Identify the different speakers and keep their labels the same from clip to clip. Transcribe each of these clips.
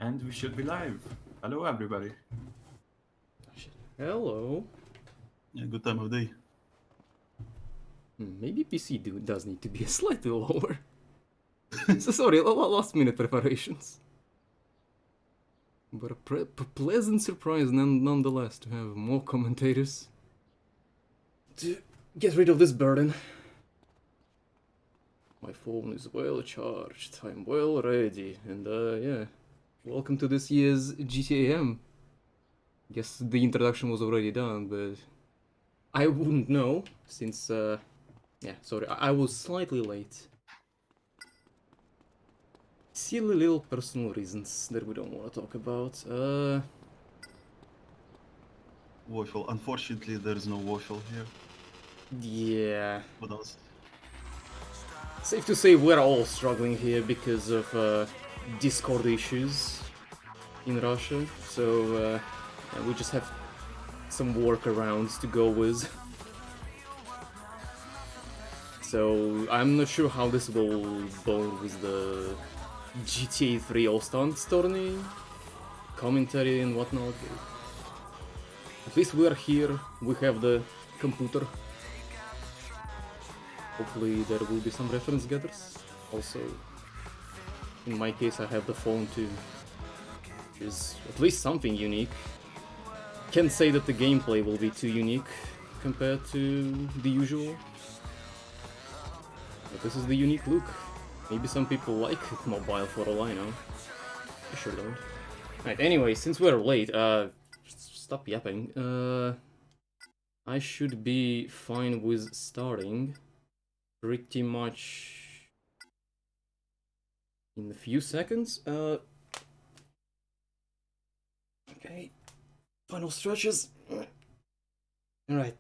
Speaker 1: And we should be live. Hello, everybody.
Speaker 2: Hello.
Speaker 3: Yeah, good time of day.
Speaker 2: Maybe PC does need to be slightly lower. So sorry, last minute preparations. But a pleasant surprise nonetheless to have more commentators. To get rid of this burden. My phone is well charged, I'm well ready, and yeah. Welcome to this year's GTAM. Guess the introduction was already done, but I wouldn't know, since, yeah, sorry, I was slightly late. Silly little personal reasons that we don't want to talk about.
Speaker 3: Waffle. Unfortunately, there is no waffle here.
Speaker 2: Yeah.
Speaker 3: What else?
Speaker 2: Safe to say we're all struggling here because of Discord issues in Russia. So yeah, we just have some workarounds to go with. So I'm not sure how this will bone with the GTA 3 All-Stars tourney, commentary and whatnot. At least we are here, we have the computer. Hopefully there will be some reference getters. Also, in my case I have the phone too, which is at least something unique. Can't say that the gameplay will be too unique compared to the usual. But this is the unique look. Maybe some people like mobile for all I know. I sure don't. Right, anyway, since we're late, stop yapping. I should be fine with starting pretty much in a few seconds. Okay. Final stretches. Alright.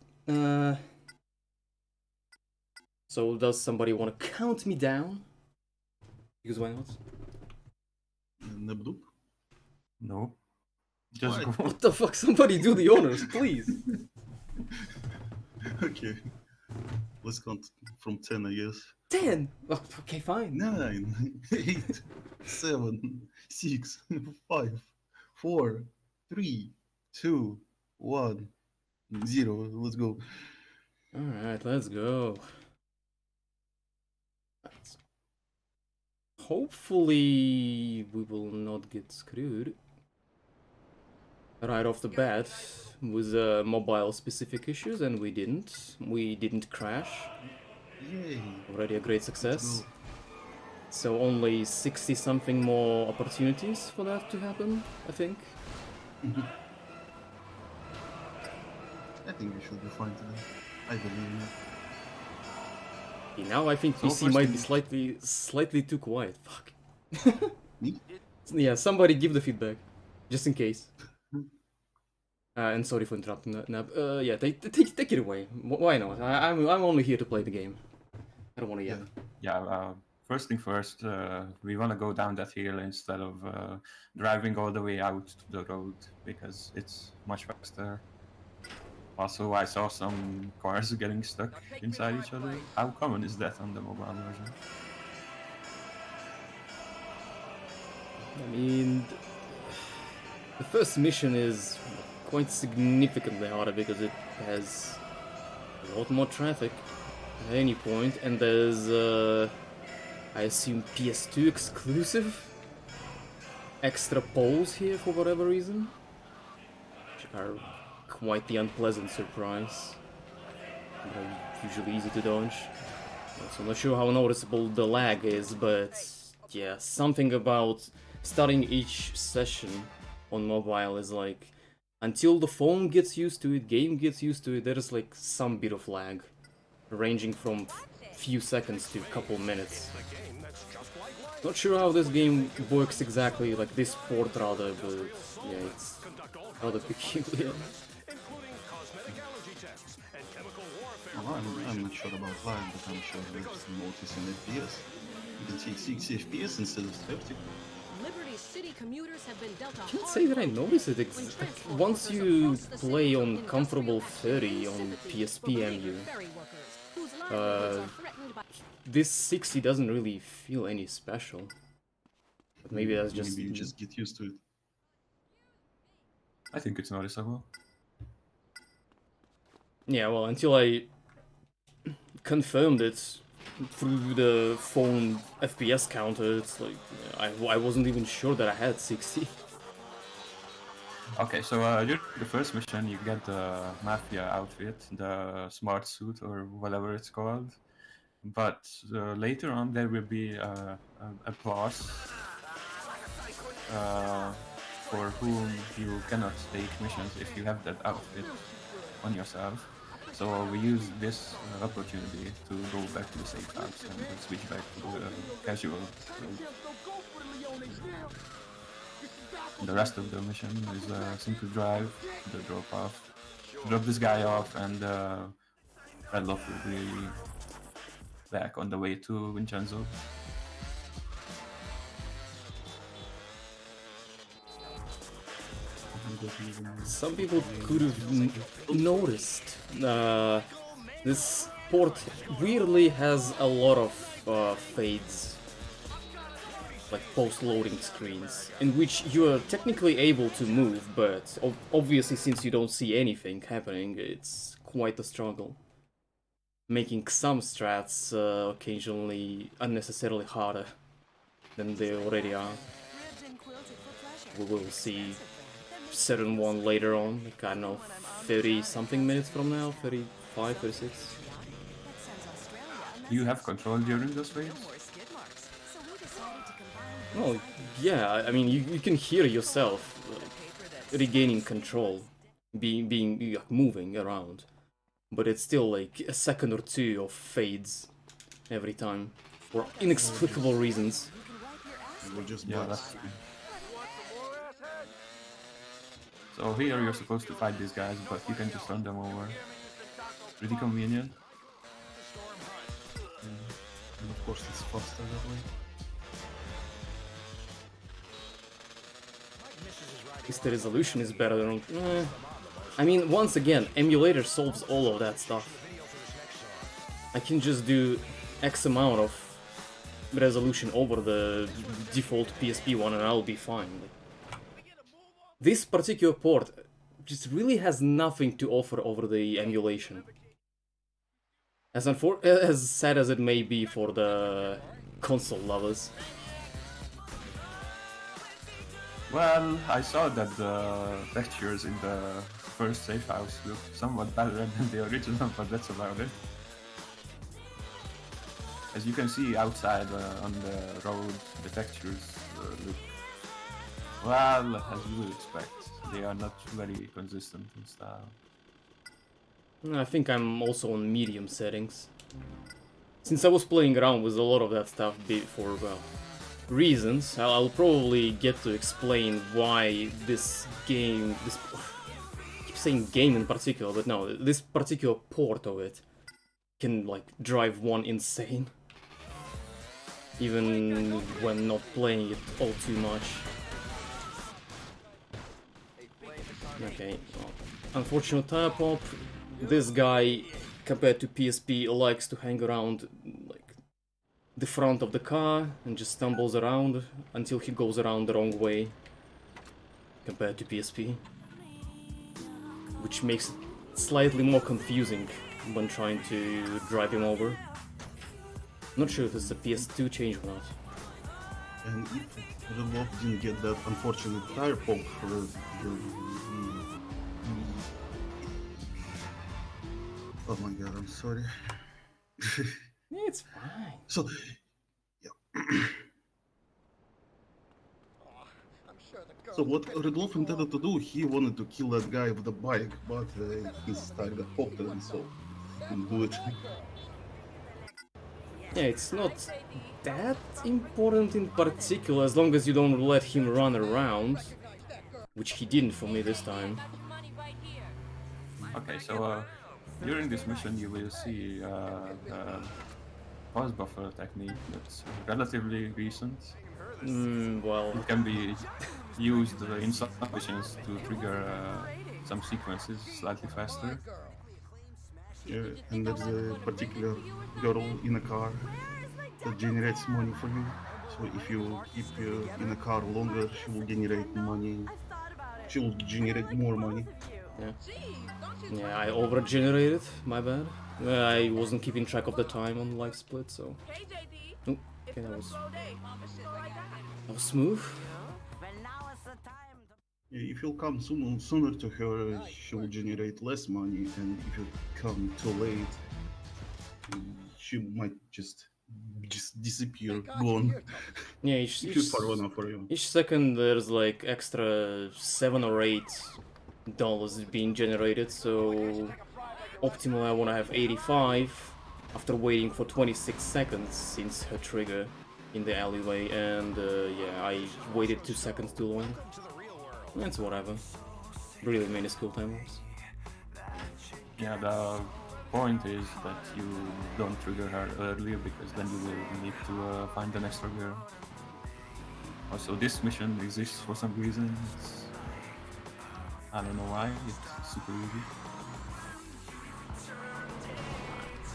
Speaker 2: So does somebody want to count me down? Because why not?
Speaker 3: Nabdoop?
Speaker 1: No. Just
Speaker 3: Why?
Speaker 1: go.
Speaker 2: What the fuck? Somebody do the honors, please.
Speaker 3: Okay. Let's count from 10, I guess.
Speaker 2: 10! Oh, okay, fine.
Speaker 3: 9, 8, 7, 6, 5, 4, 3, 2, 1, 0. Let's go.
Speaker 2: Alright, let's go. Hopefully we will not get screwed right off the bat with mobile specific issues, and we didn't. We didn't crash.
Speaker 3: Yay.
Speaker 2: Already a great
Speaker 3: Let's
Speaker 2: success.
Speaker 3: go.
Speaker 2: So only 60 something more opportunities for that to happen, I think.
Speaker 3: I think we should be fine today. I believe in it.
Speaker 2: Okay, now I think
Speaker 1: So
Speaker 2: PC
Speaker 1: first
Speaker 2: might
Speaker 1: thing-
Speaker 2: be slightly too quiet. Fuck.
Speaker 3: Me?
Speaker 2: Yeah, somebody give the feedback, just in case. And sorry for interrupting that, Nab. Yeah, take it away. Why not? I'm only here to play the game. I don't want to yap.
Speaker 1: Yeah, first thing first, we want to go down that hill instead of driving all the way out to the road because it's much faster. Also, I saw some cars getting stuck inside each other. How common is that on the mobile version?
Speaker 2: I mean, the first mission is quite significantly harder because it has a lot more traffic at any point, and there's, I assume, PS2 exclusive extra poles here for whatever reason, which are quite the unpleasant surprise. They're usually easy to dodge. So I'm not sure how noticeable the lag is, but yeah, something about starting each session on mobile is like, until the phone gets used to it, game gets used to it, there's like some bit of lag, ranging from few seconds to a couple minutes. Not sure how this game works exactly, like this port rather, but yeah, it's rather peculiar.
Speaker 3: Oh, I'm not sure about lag, but I'm sure there's notice in FPS. You can see 60 FPS instead of 30.
Speaker 4: Liberty City commuters have been dealt a
Speaker 2: I can't
Speaker 4: hard
Speaker 2: say that I
Speaker 4: punch
Speaker 2: notice it.
Speaker 4: when transport
Speaker 2: Once
Speaker 4: workers
Speaker 2: you
Speaker 4: across the city
Speaker 2: play on
Speaker 4: industrial
Speaker 2: comfortable
Speaker 4: action
Speaker 2: 30 on
Speaker 4: sympathy
Speaker 2: PSP
Speaker 4: for beleaguered
Speaker 2: MU,
Speaker 4: ferry workers whose livelihoods are threatened by
Speaker 2: this 60 doesn't really feel any special. But maybe that's just
Speaker 3: Maybe you just get used to it.
Speaker 1: I think it's noticeable.
Speaker 2: yeah. Well, until I confirmed it through the phone FPS counter, it's like I wasn't even sure that I had 60.
Speaker 1: Okay, so during the first mission, you get the mafia outfit, the smart suit, or whatever it's called. But later on, there will be a boss for whom you cannot take missions if you have that outfit on yourself. So we use this opportunity to go back to the safe house and switch back to the casual route. The rest of the mission is a simple drive to the drop this guy off, and Redlof will be back on the way to Vincenzo.
Speaker 2: Some people could have noticed this port weirdly has a lot of fades, like post-loading screens, in which you are technically able to move, but obviously since you don't see anything happening, it's quite a struggle, making some strats occasionally unnecessarily harder than they already are. We will see certain one later on, like, I don't know, 30 something minutes from now, 35, 36.
Speaker 1: Do you have control during those waves?
Speaker 2: Well, yeah, I mean, you can hear yourself like, regaining control, being moving around, but it's still like a second or two of fades every time for inexplicable reasons.
Speaker 3: We're just
Speaker 1: Yeah,
Speaker 3: bots.
Speaker 1: So here you're supposed to fight these guys, but you can just run them over. Pretty convenient.
Speaker 3: And of course it's faster that way.
Speaker 2: At least the resolution is better than... I mean, once again, emulator solves all of that stuff. I can just do X amount of resolution over the default PSP one and I'll be fine. This particular port just really has nothing to offer over the emulation. As sad as it may be for the console lovers.
Speaker 1: Well, I saw that the textures in the first safe house look somewhat better than the original, but that's about it. As you can see outside on the road, the textures look, well, as you would expect. They are not very consistent in style.
Speaker 2: I think I'm also on medium settings. Since I was playing around with a lot of that stuff for, well, reasons, I'll probably get to explain why this game, I keep saying game in particular, but no, this particular port of it can, like, drive one insane. Even when not playing it all too much. Okay, well, unfortunate tire pop. This guy, compared to PSP, likes to hang around like the front of the car and just stumbles around until he goes around the wrong way, compared to PSP, which makes it slightly more confusing when trying to drive him over. Not sure if it's a PS2 change or not.
Speaker 3: And if Redlof didn't get that unfortunate tire pop for oh my god, I'm sorry.
Speaker 2: It's fine.
Speaker 3: So, yeah. So what Redlof intended to do, he wanted to kill that guy with the bike, but his tire got popped and so he couldn't do it.
Speaker 2: Yeah, it's not that important in particular, as long as you don't let him run around, which he didn't for me this time.
Speaker 1: Okay, so during this mission you will see the pause buffer technique that's relatively recent.
Speaker 2: Well,
Speaker 1: It can be used in some missions to trigger some sequences slightly faster.
Speaker 3: Yeah, and there's a particular girl in a car that generates money for you. So if you keep in a car longer, she will generate money. She will generate more money.
Speaker 2: Yeah. Yeah, I overgenerated. My bad. I wasn't keeping track of the time on live split, so. Oh, okay, that was smooth.
Speaker 3: If you'll come sooner to her, she will generate less money, and if you come too late, she might just disappear, gone.
Speaker 2: Yeah,
Speaker 3: If you far enough for you.
Speaker 2: each second there's like extra $7 or $8 being generated, so optimally I want to have 85 after waiting for 26 seconds since her trigger in the alleyway, and yeah, I waited 2 seconds too long. That's whatever. Really minuscule time loss.
Speaker 1: Yeah, the point is that you don't trigger her earlier because then you will need to find an extra girl. Also, this mission exists for some reason. I don't know why, it's super easy.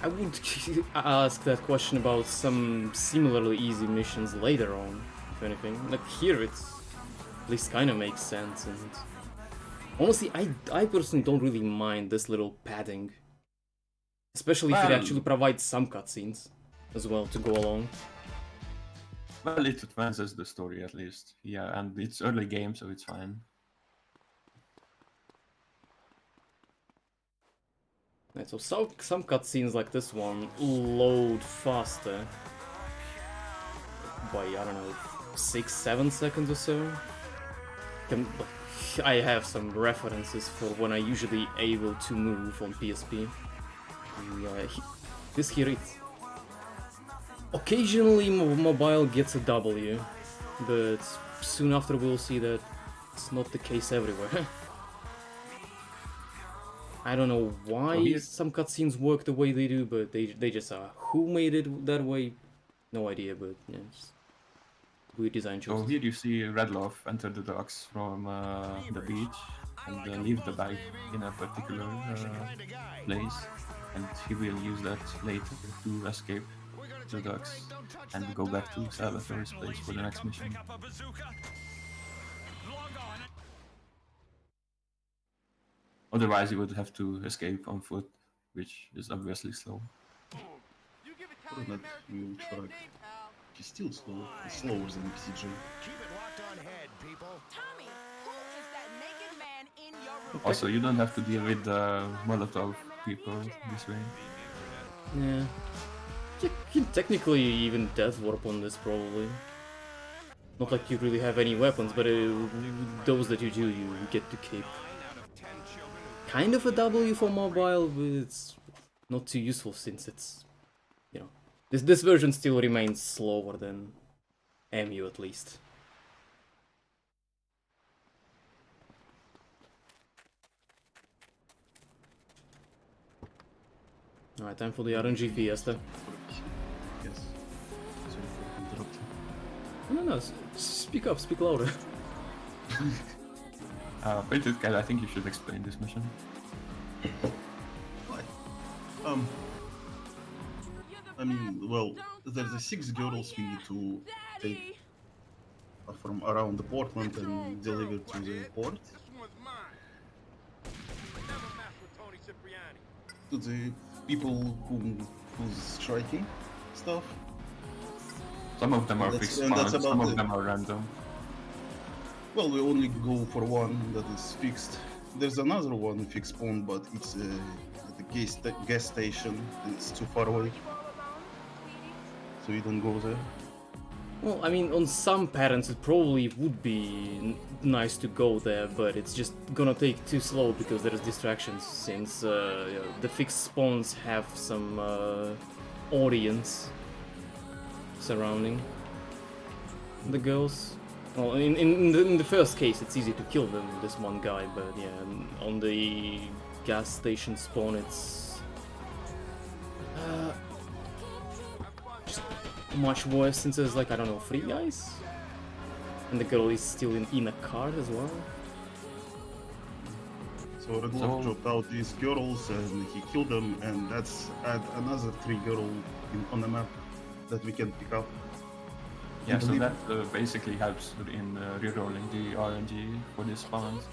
Speaker 2: I would ask that question about some similarly easy missions later on, if anything. Like here it's at least kind of makes sense, and honestly I personally don't really mind this little padding. Especially if it actually provides some cutscenes as well to go along.
Speaker 1: Well, it advances the story at least. Yeah, and it's early game, so it's fine.
Speaker 2: Right, so some cutscenes like this one load faster by, I don't know, 6-7 seconds or so. I have some references for when I usually able to move on PSP. This here, it's occasionally mobile gets a W, but soon after we'll see that it's not the case everywhere. I don't know why some cutscenes work the way they do, but they just are. Who made it that way? No idea, but yeah, just weird design choices.
Speaker 1: So here you see Redlof enter the docks from the beach and leave the bike in a particular place, and he will use that later to escape the docks and go back to Salvatore's place for the next mission. Otherwise, you would have to escape on foot, which is obviously slow.
Speaker 3: Or not, you will try. She's still slow. It's slower than CJ.
Speaker 1: Also, you don't have to deal with the Molotov people this way.
Speaker 2: Yeah. You can technically even death warp on this, probably. Not like you really have any weapons, but those that you do, you get to keep. Kind of a W for mobile, but it's not too useful since it's, you know, this version still remains slower than MU at least. Alright, time for the RNG Fiesta.
Speaker 3: Yes. Sorry for interrupting.
Speaker 2: No, speak up, speak louder.
Speaker 1: Painted Cat, I think you should explain this mission.
Speaker 3: Why? I mean, well, there's the 6 girls we need to take from around the Portland and deliver to the port. To the people who's striking stuff.
Speaker 1: Some of them are fixed spawns, some of them are random.
Speaker 3: Well, we only go for one that is fixed. There's another one fixed spawn, but it's at the gas station and it's too far away. So we don't go there.
Speaker 2: Well, I mean, on some patterns it probably would be nice to go there, but it's just gonna take too slow because there's distractions, since the fixed spawns have some audience surrounding the girls. Well, in the first case it's easy to kill them, this one guy, but yeah, on the gas station spawn it's just much worse, since there's like, I don't know, 3 guys? And the girl is still in a car as well.
Speaker 3: So Redlof dropped out these girls and he killed them, and that's add another 3 girls on the map that we can pick up.
Speaker 1: Yeah, so
Speaker 3: believe-
Speaker 1: that basically helps in rerolling the RNG for the spawns.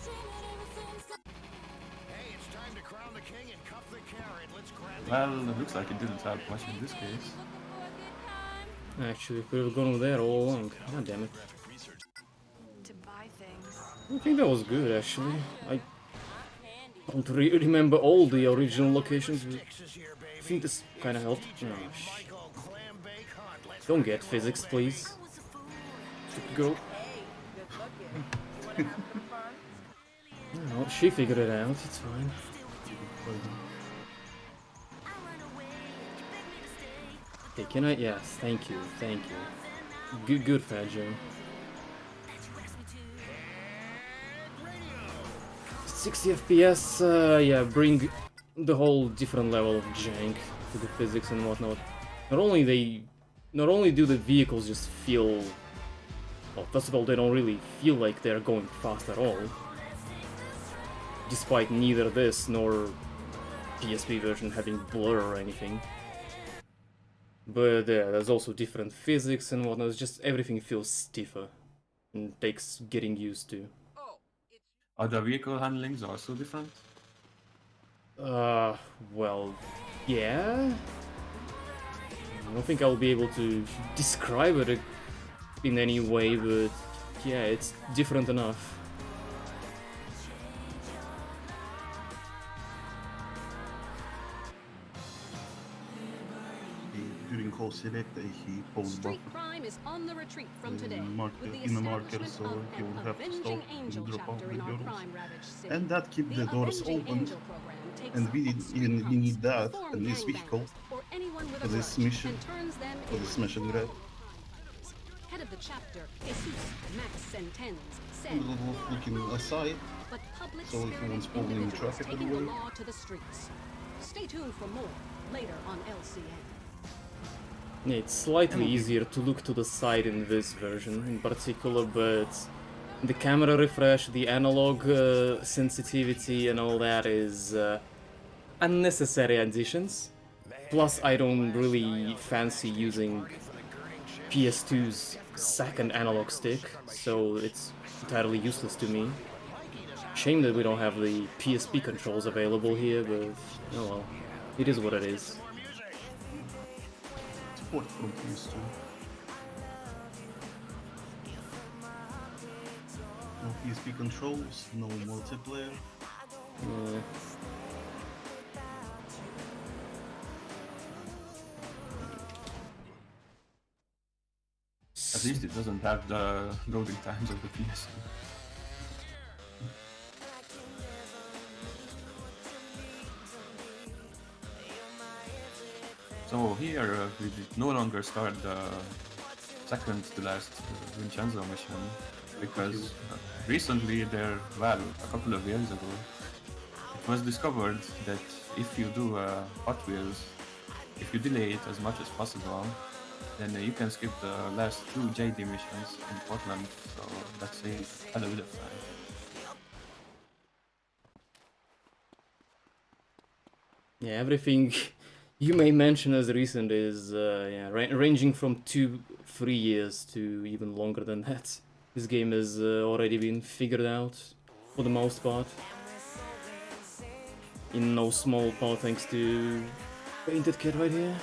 Speaker 1: Well, it looks like it didn't help much in this case.
Speaker 2: Actually, could have gone with that all along. God damn it.
Speaker 5: To buy things.
Speaker 2: I think that was good, actually. I don't remember all the original locations, but I think this kind of helped. Oh, don't get physics, please. Stupid girl. No, she figured it out, it's fine. Okay, can I? Yes, thank you, thank you. Good, Fat Joe. 60 FPS, yeah, bring the whole different level of jank to the physics and whatnot. Not only do the vehicles just feel, well, first of all, they don't really feel like they're going fast at all, despite neither this nor PSP version having blur or anything. But yeah, there's also different physics and whatnot. It's just everything feels stiffer and takes getting used to.
Speaker 1: Are the vehicle handlings also different?
Speaker 2: Well, yeah. I don't think I'll be able to describe it in any way, but yeah, it's different enough.
Speaker 3: During call select, he paused
Speaker 4: Street
Speaker 3: buffer
Speaker 4: crime is on the retreat from today,
Speaker 3: marker,
Speaker 4: with the
Speaker 3: in the marker,
Speaker 4: establishment
Speaker 3: so
Speaker 4: of
Speaker 3: he
Speaker 4: an
Speaker 3: will have to stop
Speaker 4: Avenging
Speaker 3: and
Speaker 4: Angel
Speaker 3: drop out
Speaker 4: chapter
Speaker 3: the
Speaker 4: in our
Speaker 3: girls.
Speaker 4: crime-ravaged city.
Speaker 3: And that keep the doors
Speaker 4: Avenging
Speaker 3: open.
Speaker 4: Angel program takes
Speaker 3: And we
Speaker 4: up street
Speaker 3: we
Speaker 4: punks,
Speaker 3: need that
Speaker 4: reform
Speaker 3: and this vehicle
Speaker 4: gangbangers, or anyone with
Speaker 3: for
Speaker 4: a
Speaker 3: this
Speaker 4: grudge,
Speaker 3: mission,
Speaker 4: and turns them
Speaker 3: for
Speaker 4: into
Speaker 3: this mission grab.
Speaker 4: Head of the chapter, Jesus Max Sentens, said,
Speaker 3: And Redlof looking aside,
Speaker 4: but public
Speaker 3: so he won't
Speaker 4: spirited
Speaker 3: spawn any
Speaker 4: individuals
Speaker 3: traffic
Speaker 4: taking the
Speaker 3: anyway.
Speaker 4: law to the streets. Stay tuned for more later on LCN.
Speaker 2: Yeah, it's slightly easier to look to the side in this version in particular, but the camera refresh, the analog sensitivity and all that is unnecessary additions. Plus, I don't really fancy using PS2's second analog stick, so it's entirely useless to me. Shame that we don't have the PSP controls available here, but oh well, it is what it is.
Speaker 3: Support from PS2. No PSP controls, no multiplayer.
Speaker 2: Yeah.
Speaker 1: At least it doesn't have the loading times of the PS2. So here we no longer start the second to last Vincenzo mission because recently there, well, a couple of years ago, it was discovered that if you do Hot Wheels, if you delay it as much as possible, then you can skip the last two JD missions in Portland, so that saves a little bit of time.
Speaker 2: Yeah, everything you may mention as recent is yeah, ranging from 2-3 years to even longer than that. This game has already been figured out for the most part. In no small part thanks to Painted Kid right here.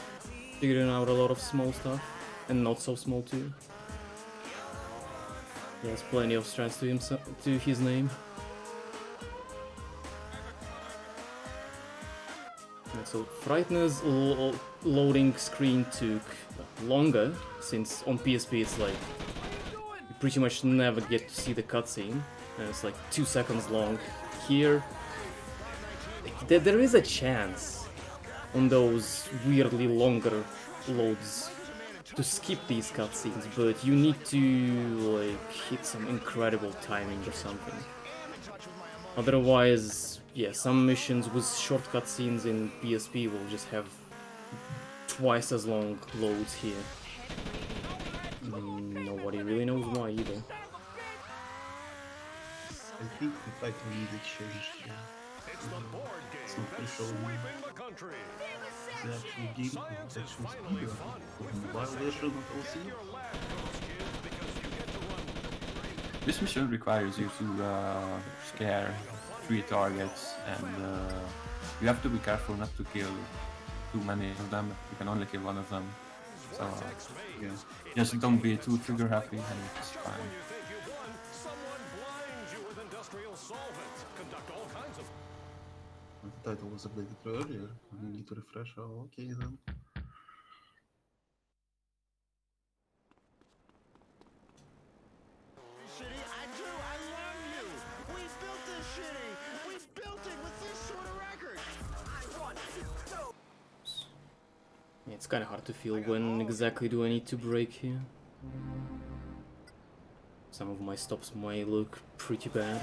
Speaker 2: Figuring out a lot of small stuff, and not so small too. He has plenty of strats to his name. And so Frightener's loading screen took longer, since on PSP it's like you pretty much never get to see the cutscene, and it's like 2 seconds long. Here, there is a chance on those weirdly longer loads to skip these cutscenes, but you need to like hit some incredible timing or something. Otherwise, yeah, some missions with short cutscenes in PSP will just have twice as long loads here. Nobody really knows why either.
Speaker 3: I think the title needed changed. It's not to show me the actual game, the actual speed of the mobile version of LC.
Speaker 1: This mission requires you to scare 3 targets, and you have to be careful not to kill too many of them. You can only kill one of them. So
Speaker 3: Yeah.
Speaker 1: just don't be too trigger happy, and it's fine.
Speaker 3: The title was updated earlier. I need to refresh. Oh, okay then.
Speaker 6: Shitty, I do. I love you. We built this shitty. We built it with this sort of record. I want to go.
Speaker 2: Yeah, it's kind of hard to feel when exactly do I need to brake here. Some of my stops might look pretty bad.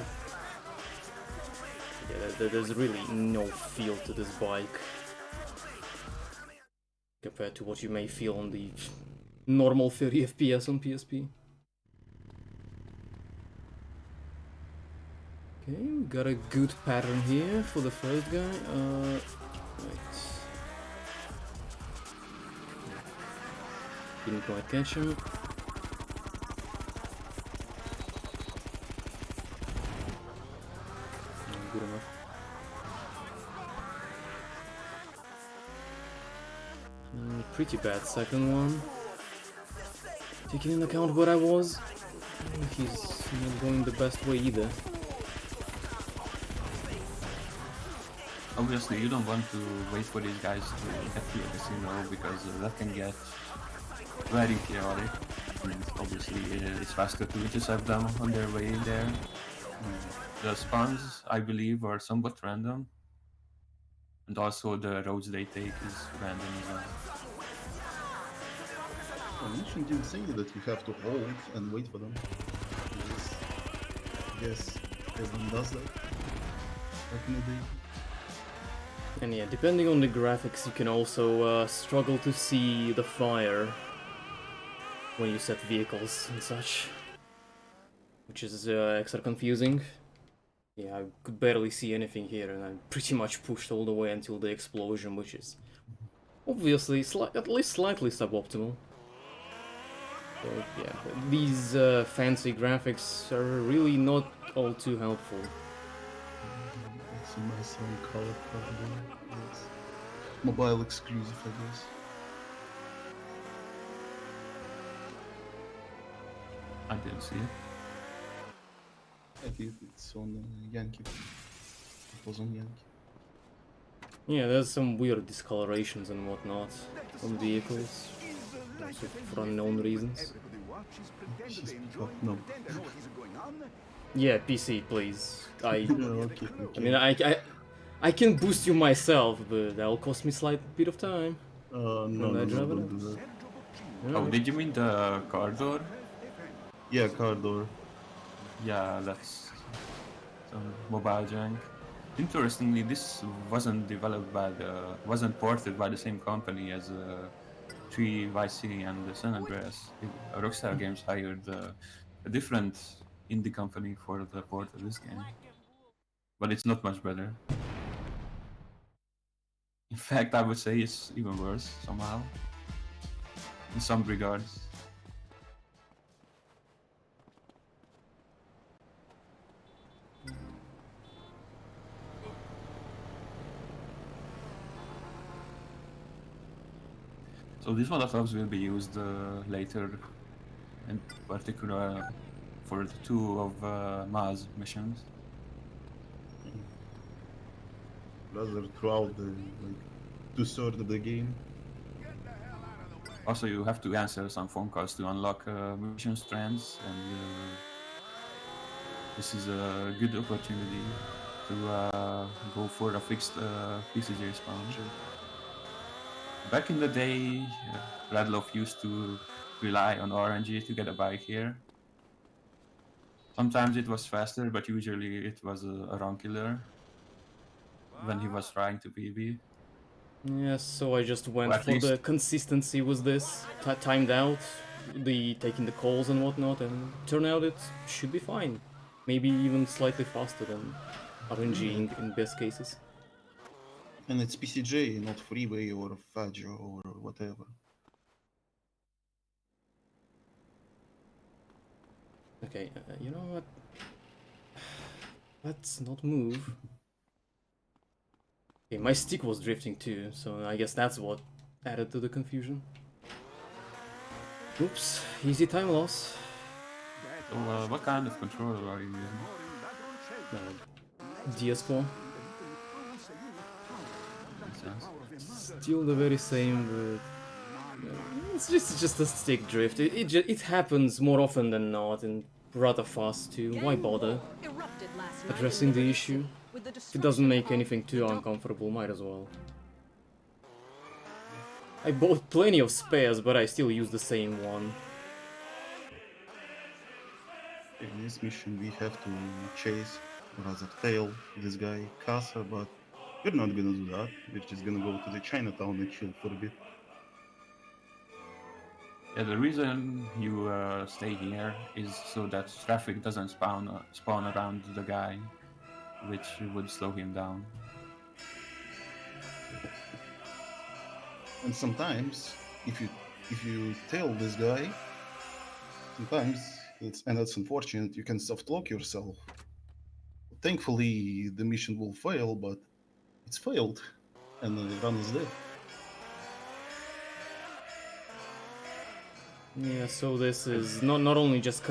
Speaker 2: Yeah, there's really no feel to this bike compared to what you may feel on the normal 30 FPS on PSP. Okay, we got a good pattern here for the first guy. Right. Didn't quite catch him. Good enough. Pretty bad second one. Taking into account where I was, he's not going the best way either.
Speaker 1: Obviously, you don't want to wait for these guys to get to a casino because that can get very chaotic. And obviously, it's faster to intercept them on their way there. The spawns, I believe, are somewhat random, and also the roads they take is random as well.
Speaker 3: I mentioned didn't say that you have to hold and wait for them. You just, I guess everyone does that back in the day.
Speaker 2: And yeah, depending on the graphics, you can also struggle to see the fire when you set vehicles and such, which is extra confusing. Yeah, I could barely see anything here, and I'm pretty much pushed all the way until the explosion, which is obviously at least slightly suboptimal. So yeah, these fancy graphics are really not all too helpful.
Speaker 3: It's a nice one color probably. Yes. Mobile exclusive, I guess.
Speaker 1: I didn't see it.
Speaker 3: I did. It's on Yankee. It was on Yankee.
Speaker 2: Yeah, there's some weird discolorations and whatnot on vehicles, also for unknown reasons.
Speaker 3: Just pick up. No.
Speaker 2: Yeah, PC, please.
Speaker 3: Okay.
Speaker 2: I mean, I can boost you myself, but that'll cost me a slight bit of time.
Speaker 3: No, don't do that.
Speaker 1: Oh, did you mean the car door?
Speaker 3: Yeah, car door.
Speaker 1: Yeah, that's some mobile jank. Interestingly, this wasn't ported by the same company as 3 Vice City and San Andreas. Rockstar Games hired a different indie company for the port of this game, but it's not much better. In fact, I would say it's even worse somehow, in some regards. So these Molotovs will be used later, in particular for the 2 of Maz missions.
Speaker 3: Rather throughout the like 2/3 of the game.
Speaker 1: Also, you have to answer some phone calls to unlock mission strands, and this is a good opportunity to go for a fixed PCJ spawn. Back in the day, Redlof used to rely on RNG to get a bike here. Sometimes it was faster, but usually it was a run killer when he was trying to PB.
Speaker 2: Yes, so I just went
Speaker 1: Well, at
Speaker 2: for the
Speaker 1: least-
Speaker 2: consistency with this, timed out, taking the calls and whatnot, and turned out it should be fine. Maybe even slightly faster than RNG in best cases.
Speaker 3: And it's PCJ, not freeway or Faggio or whatever.
Speaker 2: Okay, you know what? Let's not move. Okay, my stick was drifting too, so I guess that's what added to the confusion. Oops, easy time loss.
Speaker 1: So, what kind of controller are you using?
Speaker 2: DS4.
Speaker 1: Makes sense.
Speaker 2: Still the very same, but it's just a stick drift. It happens more often than not and rather fast too. Why bother
Speaker 4: Erupted last night
Speaker 2: addressing
Speaker 4: in
Speaker 2: the
Speaker 4: Liberty
Speaker 2: issue?
Speaker 4: City with the
Speaker 2: If it doesn't
Speaker 4: destruction
Speaker 2: make
Speaker 4: of
Speaker 2: anything
Speaker 4: the
Speaker 2: too
Speaker 4: dog-
Speaker 2: uncomfortable, might as well. I bought plenty of spares, but I still use the same one.
Speaker 3: In this mission, we have to chase, or rather tail, this guy, Casa, but we're not gonna do that. We're just gonna go to the Chinatown and chill for a bit.
Speaker 1: Yeah, the reason you stay here is so that traffic doesn't spawn around the guy, which would slow him down.
Speaker 3: And sometimes, if you tail this guy, sometimes it's unfortunate. You can soft lock yourself. Thankfully, the mission will fail, but it's failed, and the run is dead.
Speaker 2: Yeah, so this is not only just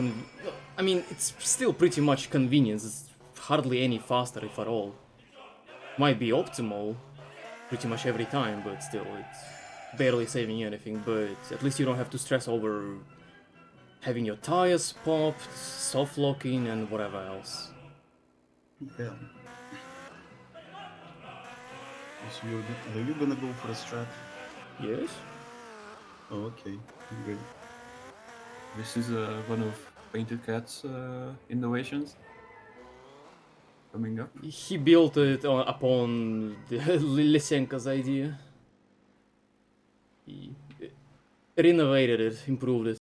Speaker 2: I mean, it's still pretty much convenience. It's hardly any faster, if at all. Might be optimal pretty much every time, but still, it's barely saving anything. But at least you don't have to stress over having your tires popped, soft locking, and whatever else.
Speaker 3: Yeah. So are you gonna go for a strat?
Speaker 2: Yes?
Speaker 3: Oh, okay, good.
Speaker 1: This is one of Painted Cat's innovations coming up.
Speaker 2: He built it upon the Lysenko's idea. He renovated it, improved it.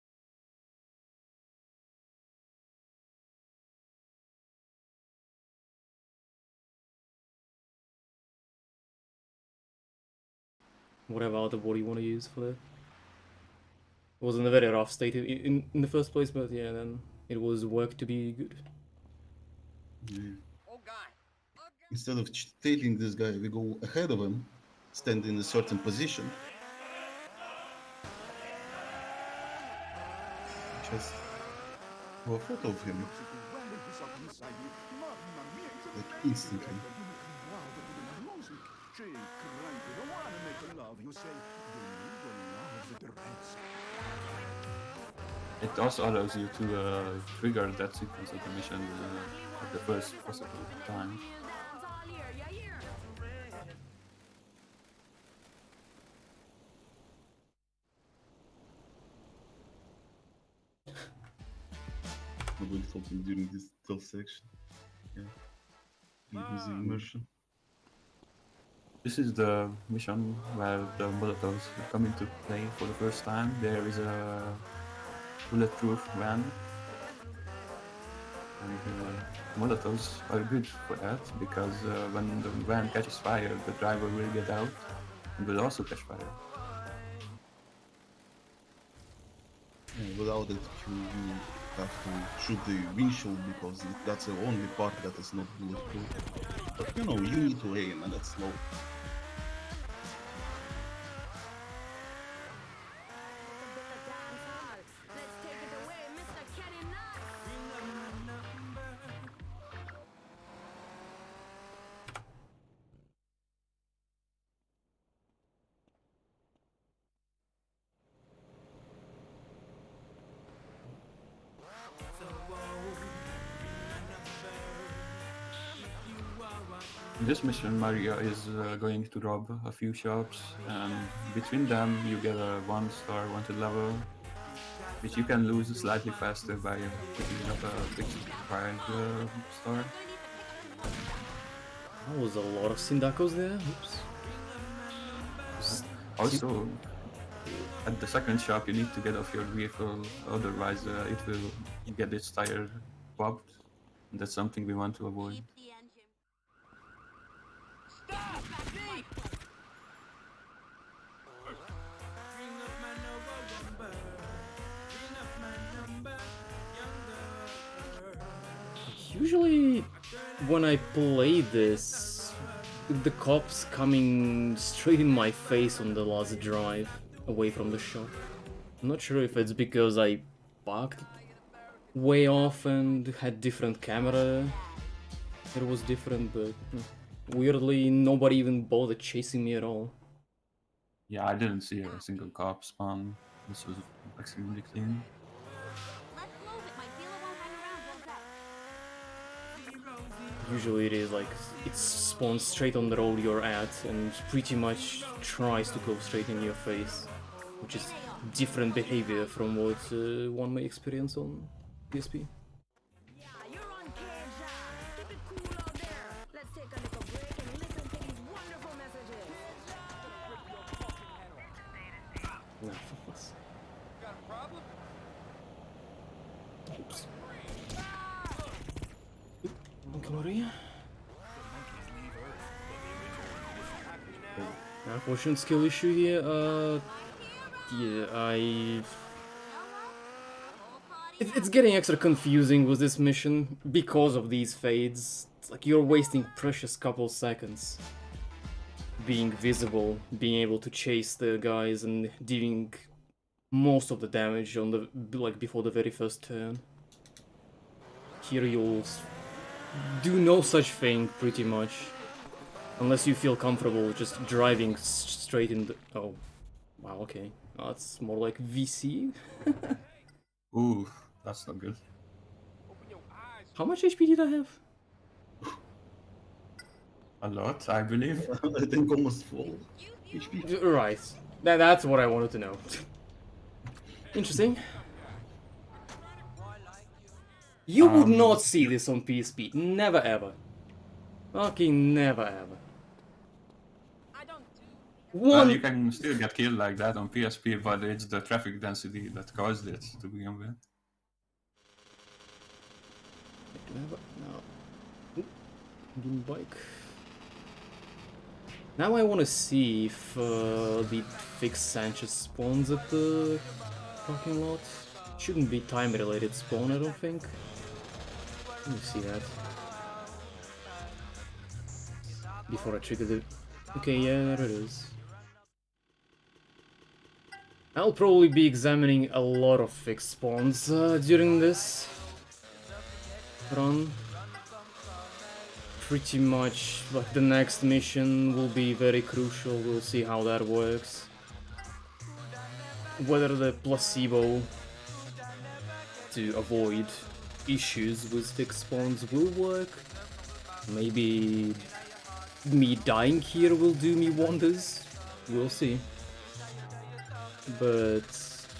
Speaker 2: Whatever other board you want to use for that. It was in a very rough state in the first place, but yeah, then it was worked to be good.
Speaker 3: Yeah. Instead of tailing this guy, we go ahead of him, stand in a certain position. Just do a photo of him, like instantly.
Speaker 1: It also allows you to trigger that sequence of the mission at the first possible time.
Speaker 3: Nobody talking during this stealth section. Yeah. Use the immersion.
Speaker 1: This is the mission where the Molotovs come into play for the first time. There is a bulletproof van, and Molotovs are good for that because when the van catches fire, the driver will get out and will also catch fire.
Speaker 3: Yeah, without it, you have to shoot the windshield because that's the only part that is not bulletproof. But you know, you need to aim, and that's slow.
Speaker 1: In this mission, Maria is going to rob a few shops, and between them you get a 1-star wanted level, which you can lose slightly faster by picking up a fixed price store.
Speaker 2: That was a lot of Sindakos there. Oops.
Speaker 1: Also, at the second shop you need to get off your vehicle, otherwise it will get its tire popped, and that's something we want to avoid.
Speaker 2: Usually, when I play this, the cops coming straight in my face on the last drive, away from the shop. I'm not sure if it's because I parked way off and had different camera. It was different, but weirdly, nobody even bothered chasing me at all.
Speaker 1: Yeah, I didn't see a single cop spawn. This was extremely clean.
Speaker 4: Let's close it. My dealer won't hang around, will that?
Speaker 2: Usually it is like, it spawns straight on the road you're at and pretty much tries to go straight in your face, which is different behavior from what one may experience on PSP.
Speaker 6: Yeah, you're on cage. Keep it cool out there. Let's take a little break and listen to these wonderful messages.
Speaker 2: Nah, fuck this. Oops. Okay, Maria. Unfortunate skill issue here. Yeah, It's getting extra confusing with this mission because of these fades. It's like you're wasting precious couple seconds being visible, being able to chase the guys and dealing most of the damage on the before the very first turn. Here you'll do no such thing pretty much, unless you feel comfortable just driving straight in the. Oh, wow. Okay, that's more like VC.
Speaker 1: Ooh, that's not good.
Speaker 2: How much HP did I have?
Speaker 1: A lot, I believe.
Speaker 3: I think almost full HP.
Speaker 2: Right. That's what I wanted to know. Interesting. You would not see this on PSP. Never ever. Fucking never ever.
Speaker 1: Well, you can still get killed like that on PSP, but it's the traffic density that caused it to begin with.
Speaker 2: No. Game bike. Now I want to see if the fixed Sanchez spawns at the parking lot. Shouldn't be time-related spawn, I don't think. Let me see that. Before I trigger the... Okay, yeah, there it is. I'll probably be examining a lot of fixed spawns during this run. Pretty much, like, the next mission will be very crucial. We'll see how that works. Whether the placebo to avoid issues with fixed spawns will work. Maybe me dying here will do me wonders. We'll see. But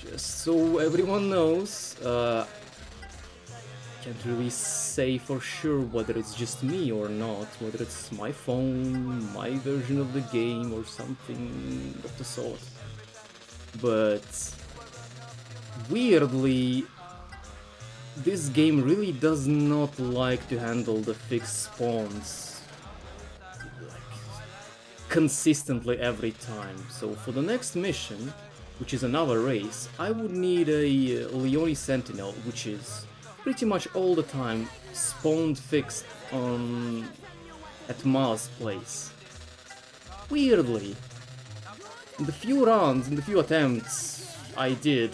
Speaker 2: just so everyone knows, can't really say for sure whether it's just me or not, whether it's my phone, my version of the game, or something of the sort. But weirdly, this game really does not like to handle the fixed spawns consistently every time. So for the next mission, which is another race, I would need a Leone Sentinel, which is pretty much all the time spawned fixed at Mars' place. Weirdly, in the few rounds, in the few attempts I did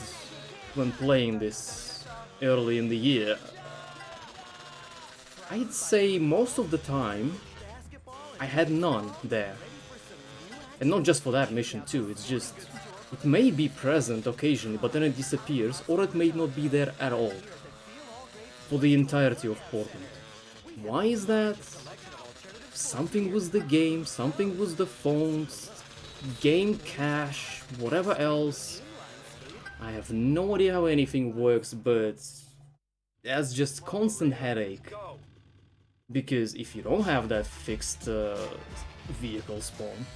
Speaker 2: when playing this early in the year, I'd say most of the time I had none there. And not just for that mission too, it's just, it may be present occasionally, but then it disappears, or it may not be there at all for the entirety of Portland. Why is that? Something was the game, something was the phones, game cache, whatever else. I have no idea how anything works, but that's just constant headache. Because if you don't have that fixed vehicle spawn,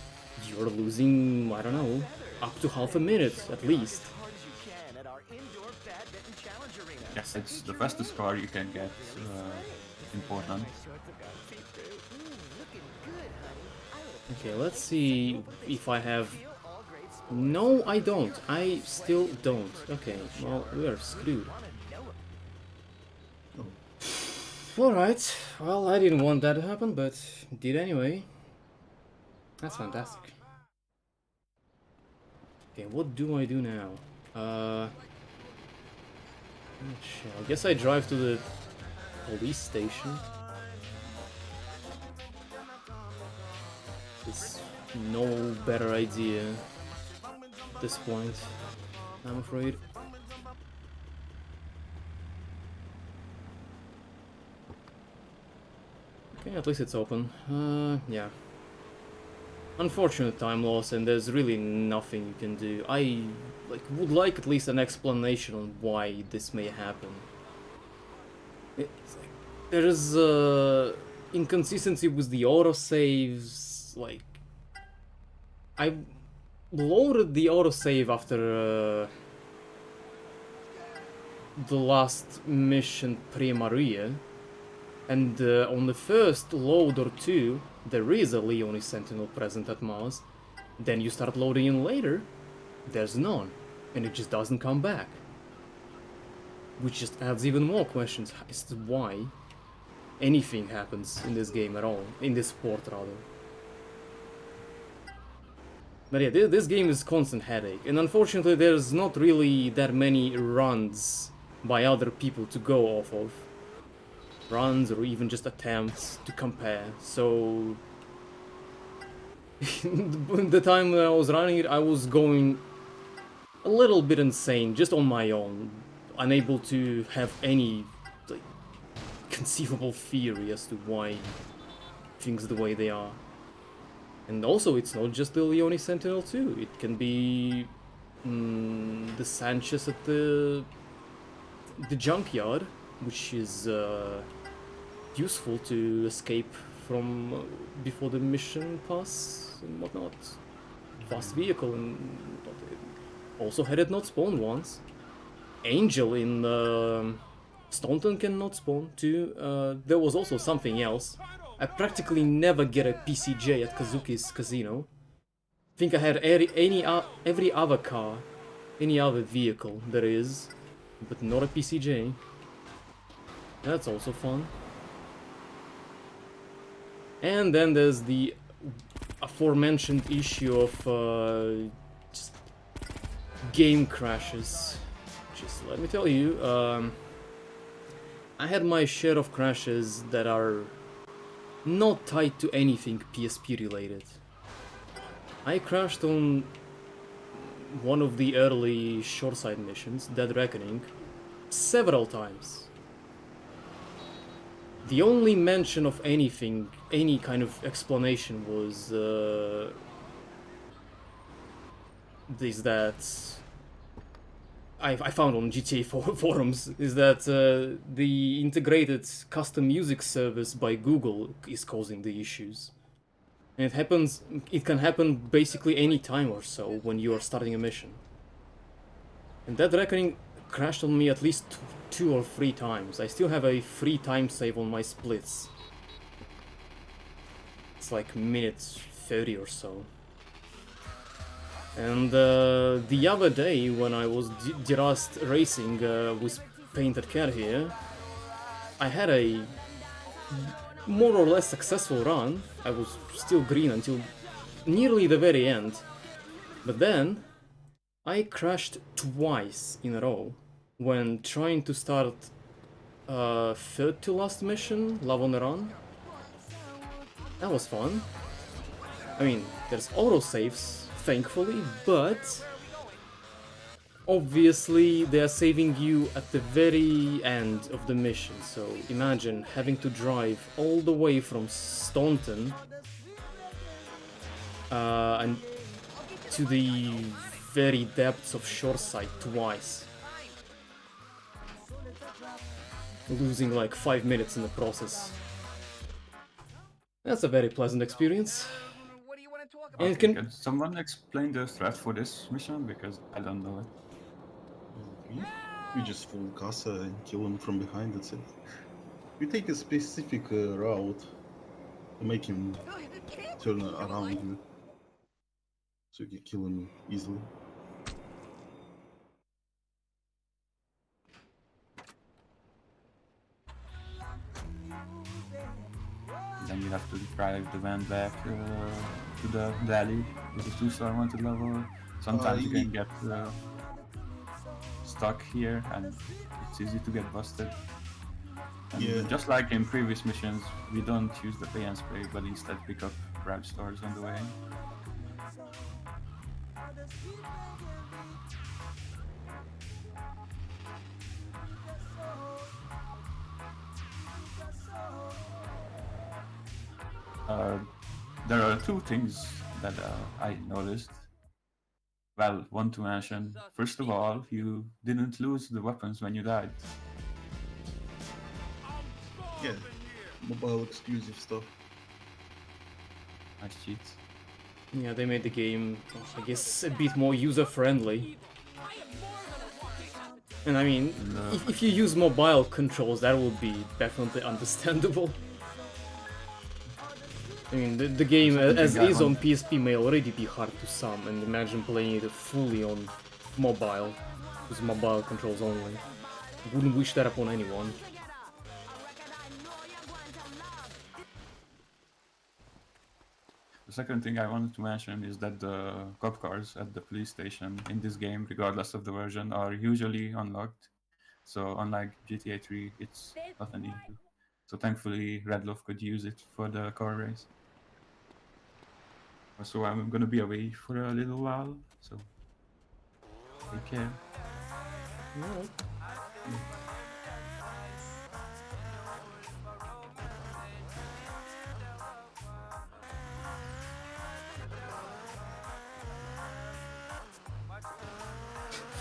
Speaker 2: you're losing, I don't know, up to half a minute at least.
Speaker 1: Yes, it's the fastest car you can get in Portland.
Speaker 2: Okay, let's see if I have... No, I don't. I still don't. Okay, well, we are screwed. Alright, well, I didn't want that to happen, but it did anyway. That's fantastic. Okay, what do I do now? Shit, I guess I drive to the police station. It's no better idea at this point, I'm afraid. Okay, at least it's open. Yeah. Unfortunate time loss, and there's really nothing you can do. I would like at least an explanation on why this may happen. It's like, there is inconsistency with the autosaves. Like, I loaded the autosave after the last mission pre-Maria. And on the first load or two, there is a Leone Sentinel present at Mars. Then you start loading in later, there's none, and it just doesn't come back. Which just adds even more questions as to why anything happens in this game at all, in this port rather. But yeah, this game is constant headache, and unfortunately there's not really that many runs by other people to go off of. Runs or even just attempts to compare, so the time that I was running it, I was going a little bit insane just on my own, unable to have any like conceivable theory as to why things are the way they are. And also, it's not just the Leone Sentinel 2, it can be the Sanchez at the junkyard, which is useful to escape from before the mission pass and whatnot. Fast vehicle, and also had it not spawned once. Angel in Staunton cannot spawn too. There was also something else. I practically never get a PCJ at Kazuki's casino. I think I had every other car, any other vehicle there is, but not a PCJ. That's also fun. And then there's the aforementioned issue of just game crashes. Just let me tell you, I had my share of crashes that are not tied to anything PSP related. I crashed on one of the early shoreside missions, Dead Reckoning, several times. The only mention of anything, any kind of explanation was is that I found on GTA forums is that the integrated custom music service by Google is causing the issues. And it can happen basically any time or so when you are starting a mission. And Dead Reckoning crashed on me at least 2 or 3 times. I still have a free time save on my splits. It's like minute 30 or so. And the other day when I was just racing with Painted Cat here, I had a more or less successful run. I was still green until nearly the very end. But then I crashed twice in a row when trying to start third to last mission, Love on the Run. That was fun. I mean, there's autosaves, thankfully, but obviously they're saving you at the very end of the mission, so imagine having to drive all the way from Staunton and to the very depths of shoreside twice. Losing like 5 minutes in the process. That's a very pleasant experience. And it
Speaker 1: Can someone explain the threat for this mission? Because I don't know it.
Speaker 3: You just full casa and kill him from behind, that's it. You take a specific route to make him turn around you, so you can kill him easily.
Speaker 1: have to drive the van back to the valley with the 2-star wanted level. Sometimes you can get stuck here and it's easy to get busted. And just like in previous missions, we don't use the pay and spray, but instead pick up grab stars on the way. There are two things that I noticed. Well, one to mention. First of all, you didn't lose the weapons when you died.
Speaker 3: Yeah, mobile exclusive stuff.
Speaker 1: Nice cheat.
Speaker 2: Yeah, they made the game, I guess, a bit more user-friendly. And I mean, if you use mobile controls, that would be definitely understandable. I mean, the game as is on PSP may already be hard to some, and imagine playing it fully on mobile, with mobile controls only. Wouldn't wish that upon anyone.
Speaker 1: The second thing I wanted to mention is that the cop cars at the police station in this game, regardless of the version, are usually unlocked. So unlike GTA 3, it's not an issue. So thankfully, Redlof could use it for the car race. So I'm gonna be away for a little while, so take care.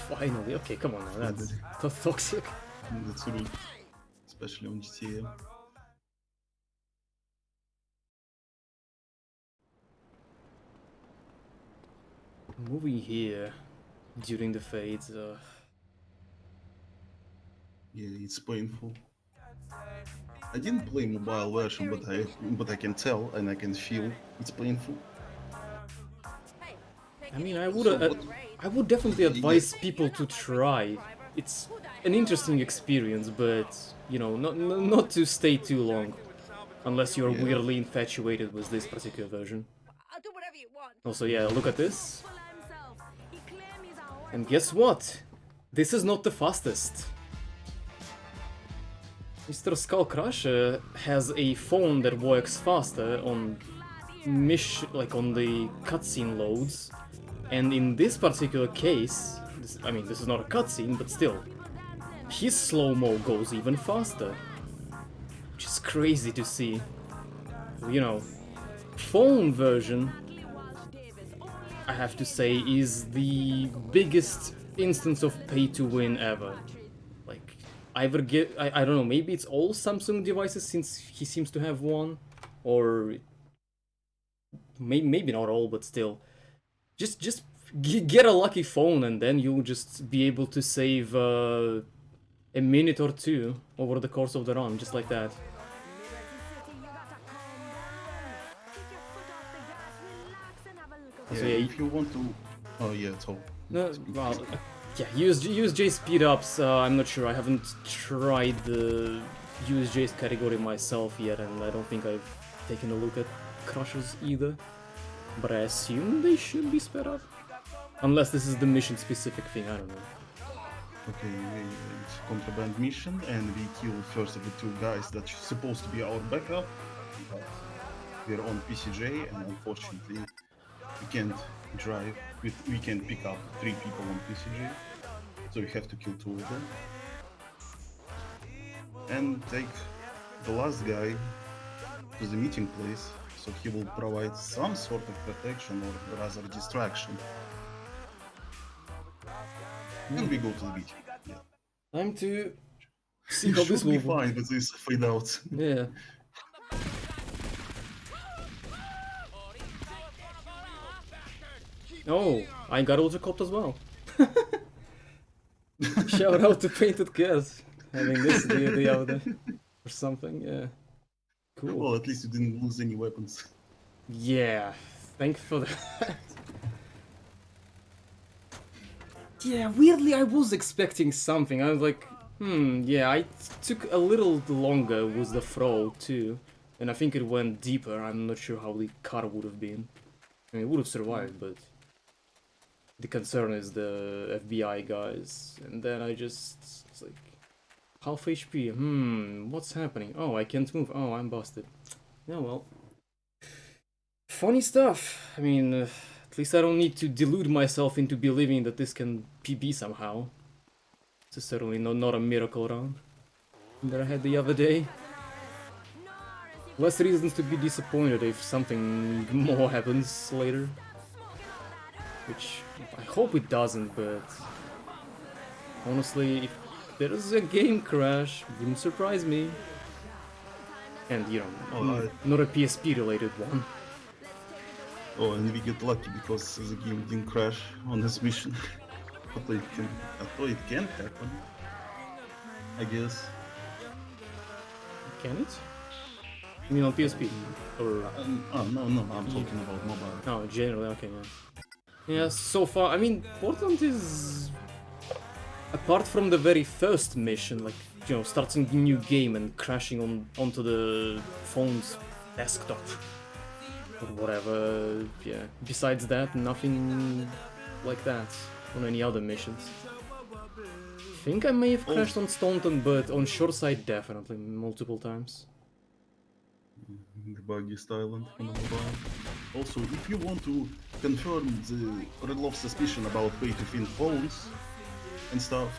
Speaker 2: Finally, okay, come on now, that's toxic.
Speaker 3: That's rude, especially on GTA.
Speaker 2: Moving here during the fades.
Speaker 3: Yeah, it's painful. I didn't play mobile version, but I can tell and I can feel it's painful.
Speaker 2: I mean, I would definitely advise people to try. It's an interesting experience, but you know, not to stay too long, unless you're weirdly infatuated with this particular version. Also, yeah, look at this. And guess what? This is not the fastest. Mr. Skull Crusher has a phone that works faster on on the cutscene loads, and in this particular case, I mean, this is not a cutscene, but still, his slow-mo goes even faster, which is crazy to see. You know, phone version, I have to say, is the biggest instance of pay-to-win ever. Like, I don't know, maybe it's all Samsung devices since he seems to have one, or maybe not all, but still. Just get a lucky phone and then you'll just be able to save a minute or two over the course of the run, just like that.
Speaker 3: Yeah,
Speaker 2: So,
Speaker 3: if you want to... Oh yeah, so...
Speaker 2: No, well, yeah, USJ speed-ups, I'm not sure, I haven't tried the USJ's category myself yet, and I don't think I've taken a look at Crushers either. But I assume they should be sped up. Unless this is the mission-specific thing, I don't know.
Speaker 3: Okay, it's a contraband mission, and we kill first of the two guys that's supposed to be our backup. But we're on PCJ, and unfortunately, we can't drive. We can't pick up 3 people on PCJ, so we have to kill 2 of them. And take the last guy to the meeting place, so he will provide some sort of protection or rather distraction. And we go to the beach. Yeah.
Speaker 2: Time to see
Speaker 3: You
Speaker 2: how this
Speaker 3: should be
Speaker 2: will...
Speaker 3: fine with this fade out.
Speaker 2: Yeah. Oh, I got ultra-copped as well. Shout out to Painted Cats having this the other or something, yeah. Cool.
Speaker 3: Well, at least you didn't lose any weapons.
Speaker 2: Yeah, thanks for that. Yeah, weirdly I was expecting something. I was like, yeah, I took a little longer with the throw too. and I think it went deeper. I'm not sure how the car would have been. I mean, it would have survived, but the concern is the FBI guys. And then I just, it's like, half HP. What's happening? Oh, I can't move. Oh, I'm busted. Yeah, well, funny stuff. I mean, at least I don't need to delude myself into believing that this can PB somehow. It's certainly not a miracle run that I had the other day. Less reasons to be disappointed if something more happens later. Which I hope it doesn't, but honestly, if there is a game crash, wouldn't surprise me. And you know, not a PSP related one.
Speaker 3: Oh, and we get lucky because the game didn't crash on this mission. I thought it can happen. I guess.
Speaker 2: Can it? You mean on PSP? Or...
Speaker 3: no, I'm talking about mobile.
Speaker 2: Oh, generally, okay, yeah. Yeah, so far, I mean, Portland is... Apart from the very first mission, like, you know, starting a new game and crashing onto the phone's desktop. Or whatever, yeah. Besides that, nothing like that on any other missions. I think I may have crashed on Staunton, but on Shoreside definitely, multiple times.
Speaker 3: The buggiest island on the mobile. Also, if you want to confirm the Redlof suspicion about pay-to-win phones and stuff,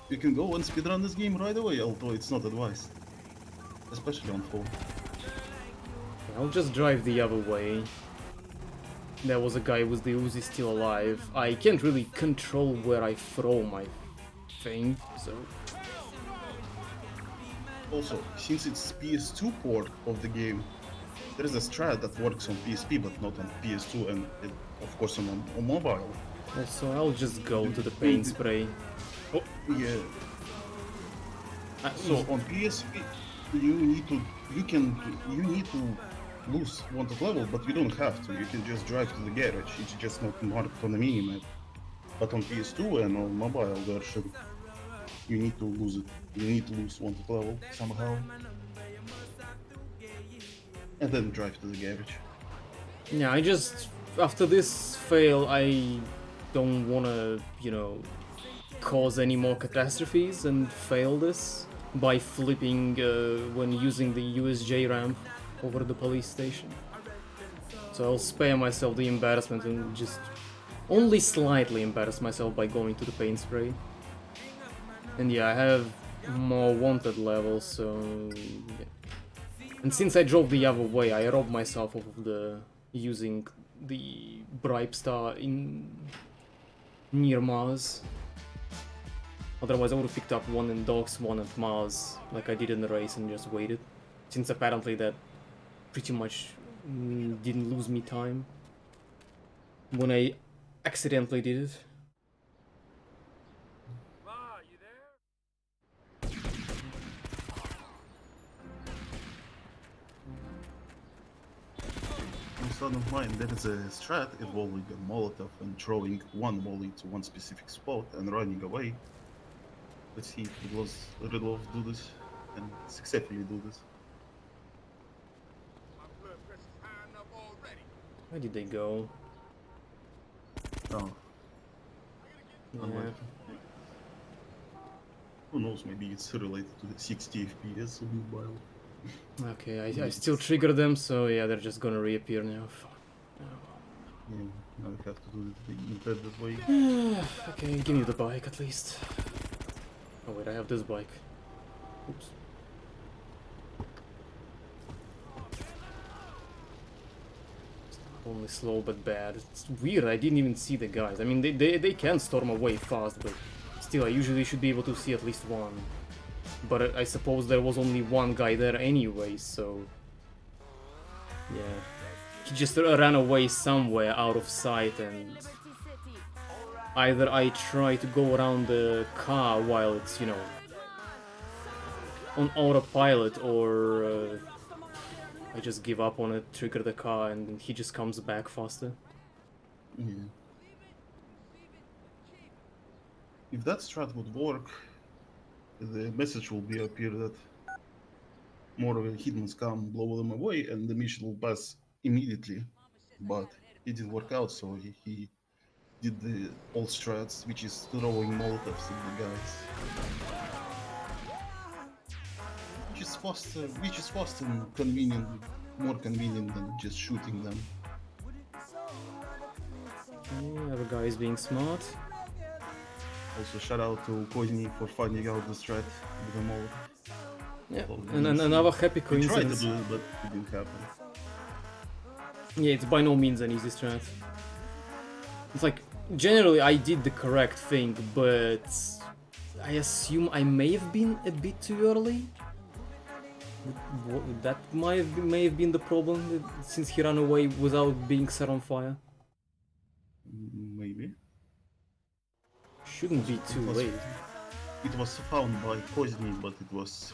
Speaker 3: you can go and speedrun this game right away, although it's not advised. Especially on phone.
Speaker 2: I'll just drive the other way. There was a guy with the Uzi still alive. I can't really control where I throw my thing, so...
Speaker 3: Also, since it's PS2 port of the game, there is a strat that works on PSP but not on PS2 and of course on mobile.
Speaker 2: Also, I'll just go to the paint spray.
Speaker 3: Oh, yeah. So on PSP, you need to lose wanted level, but you don't have to. You can just drive to the garage. It's just not marked on the minimap. But on PS2 and on mobile version, you need to lose it. You need to lose wanted level somehow. And then drive to the garage.
Speaker 2: Yeah, I just... After this fail, I don't wanna, you know, cause any more catastrophes and fail this by flipping when using the USJ ramp over the police station. So I'll spare myself the embarrassment and just only slightly embarrass myself by going to the paint spray. And yeah, I have more wanted levels, so yeah. And since I drove the other way, I robbed myself of the using the bribe star in near Mars. Otherwise I would have picked up one in Docks, one at Mars, like I did in the race, and just waited. Since apparently that pretty much didn't lose me time when I accidentally did it.
Speaker 3: Instead of mine, there is a strat involving a Molotov and throwing one volley to one specific spot and running away. Let's see if Redlof do this and successfully do this.
Speaker 2: Where did they go?
Speaker 3: Oh.
Speaker 2: Yeah.
Speaker 3: Who knows, maybe it's related to the 60 FPS of mobile.
Speaker 2: Okay, I still trigger them, so yeah, they're just gonna reappear now. Fuck.
Speaker 3: Yeah, now we have to do it the intended way.
Speaker 2: Okay, give me the bike at least. Oh wait, I have this bike. Oops. It's not only slow but bad. It's weird, I didn't even see the guys. I mean, they can storm away fast, but still, I usually should be able to see at least one. But I suppose there was only one guy there anyway, so... Yeah. He just ran away somewhere out of sight, and... Either I try to go around the car while it's, you know, on autopilot, or I just give up on it, trigger the car, and he just comes back faster.
Speaker 3: Yeah. If that strat would work, the message will be appear that more hitmans come, blow them away, and the mission will pass immediately. But it didn't work out, so he did the old strats, which is throwing molotovs at the guys. Which is fast and convenient, more convenient than just shooting them.
Speaker 2: Yeah, the guy is being smart.
Speaker 3: Also, shout out to Kozni for finding out the strat with the molotov.
Speaker 2: Yeah,
Speaker 3: Well,
Speaker 2: and
Speaker 3: means
Speaker 2: another happy
Speaker 3: he tried to
Speaker 2: coincidence.
Speaker 3: do it, but it didn't happen.
Speaker 2: Yeah, it's by no means an easy strat. It's like, generally I did the correct thing, but I assume I may have been a bit too early. That may have been the problem, since he ran away without being set on fire.
Speaker 3: Maybe.
Speaker 2: Shouldn't be too late.
Speaker 3: It was found by Kozni, but it was,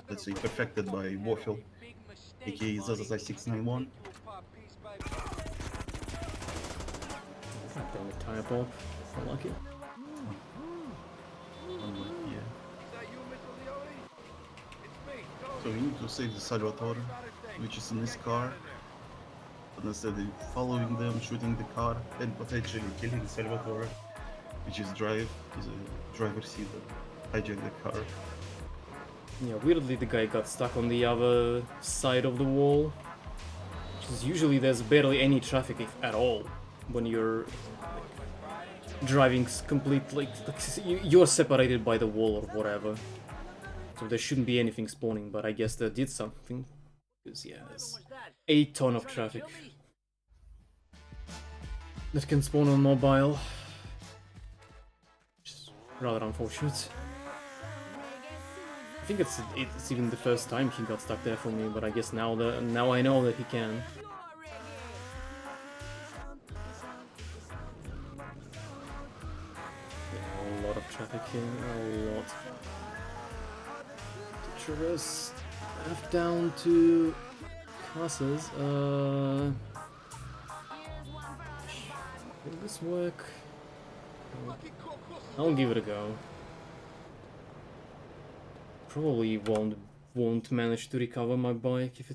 Speaker 3: let's say, perfected by Wofel, aka Zazaza 691.
Speaker 2: God damn it, tire pop. Unlucky.
Speaker 3: Yeah. So we need to save the Salvatore, which is in this car. But instead of following them, shooting the car, and potentially killing Salvatore, which is a driver's seat that hijacked the car.
Speaker 2: Yeah, weirdly the guy got stuck on the other side of the wall. Because usually there's barely any traffic if at all when you're driving you're separated by the wall or whatever. So there shouldn't be anything spawning, but I guess that did something. Because yeah, there's a ton of traffic that can spawn on mobile. Which is rather unfortunate. I think it's even the first time he got stuck there for me, but I guess now I know that he can. Yeah, a lot of traffic here, a lot. To traverse F down to Casas. Will this work? I'll give it a go. Probably won't manage to recover my bike if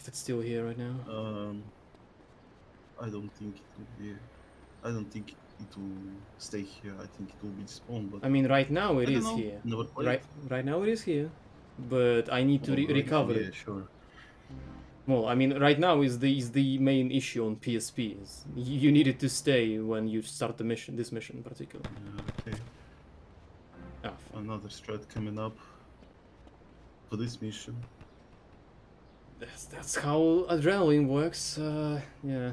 Speaker 2: it's still here right now.
Speaker 3: I don't think it will be. I don't think it will stay here. I think it will be spawned. But
Speaker 2: I mean, right now it
Speaker 3: I don't
Speaker 2: is
Speaker 3: know.
Speaker 2: here.
Speaker 3: Never played.
Speaker 2: Right now it is here, but I need to recover
Speaker 3: Yeah,
Speaker 2: it.
Speaker 3: sure.
Speaker 2: Well, I mean, right now is the main issue on PSP. Is you need it to stay when you start the mission. This mission in particular.
Speaker 3: Okay.
Speaker 2: Ah, fuck.
Speaker 3: Another strat coming up for this mission.
Speaker 2: That's how adrenaline works. Yeah.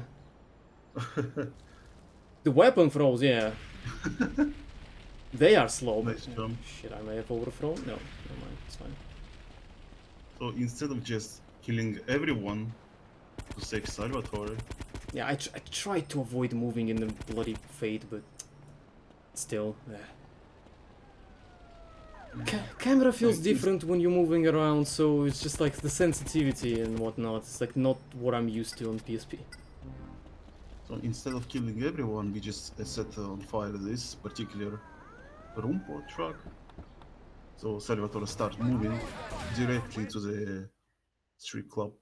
Speaker 2: The weapon throws, yeah. They are slow.
Speaker 3: Nice jump.
Speaker 2: Shit, I may have overthrown. No, never mind. It's fine.
Speaker 3: So instead of just killing everyone to save Salvatore,
Speaker 2: Yeah, I tried to avoid moving in the bloody fade, but still, camera feels different when you're moving around, so it's just like the sensitivity and whatnot. It's like not what I'm used to on PSP.
Speaker 3: so instead of killing everyone, we just set on fire this particular Rumpo truck. So Salvatore starts moving directly to the street club.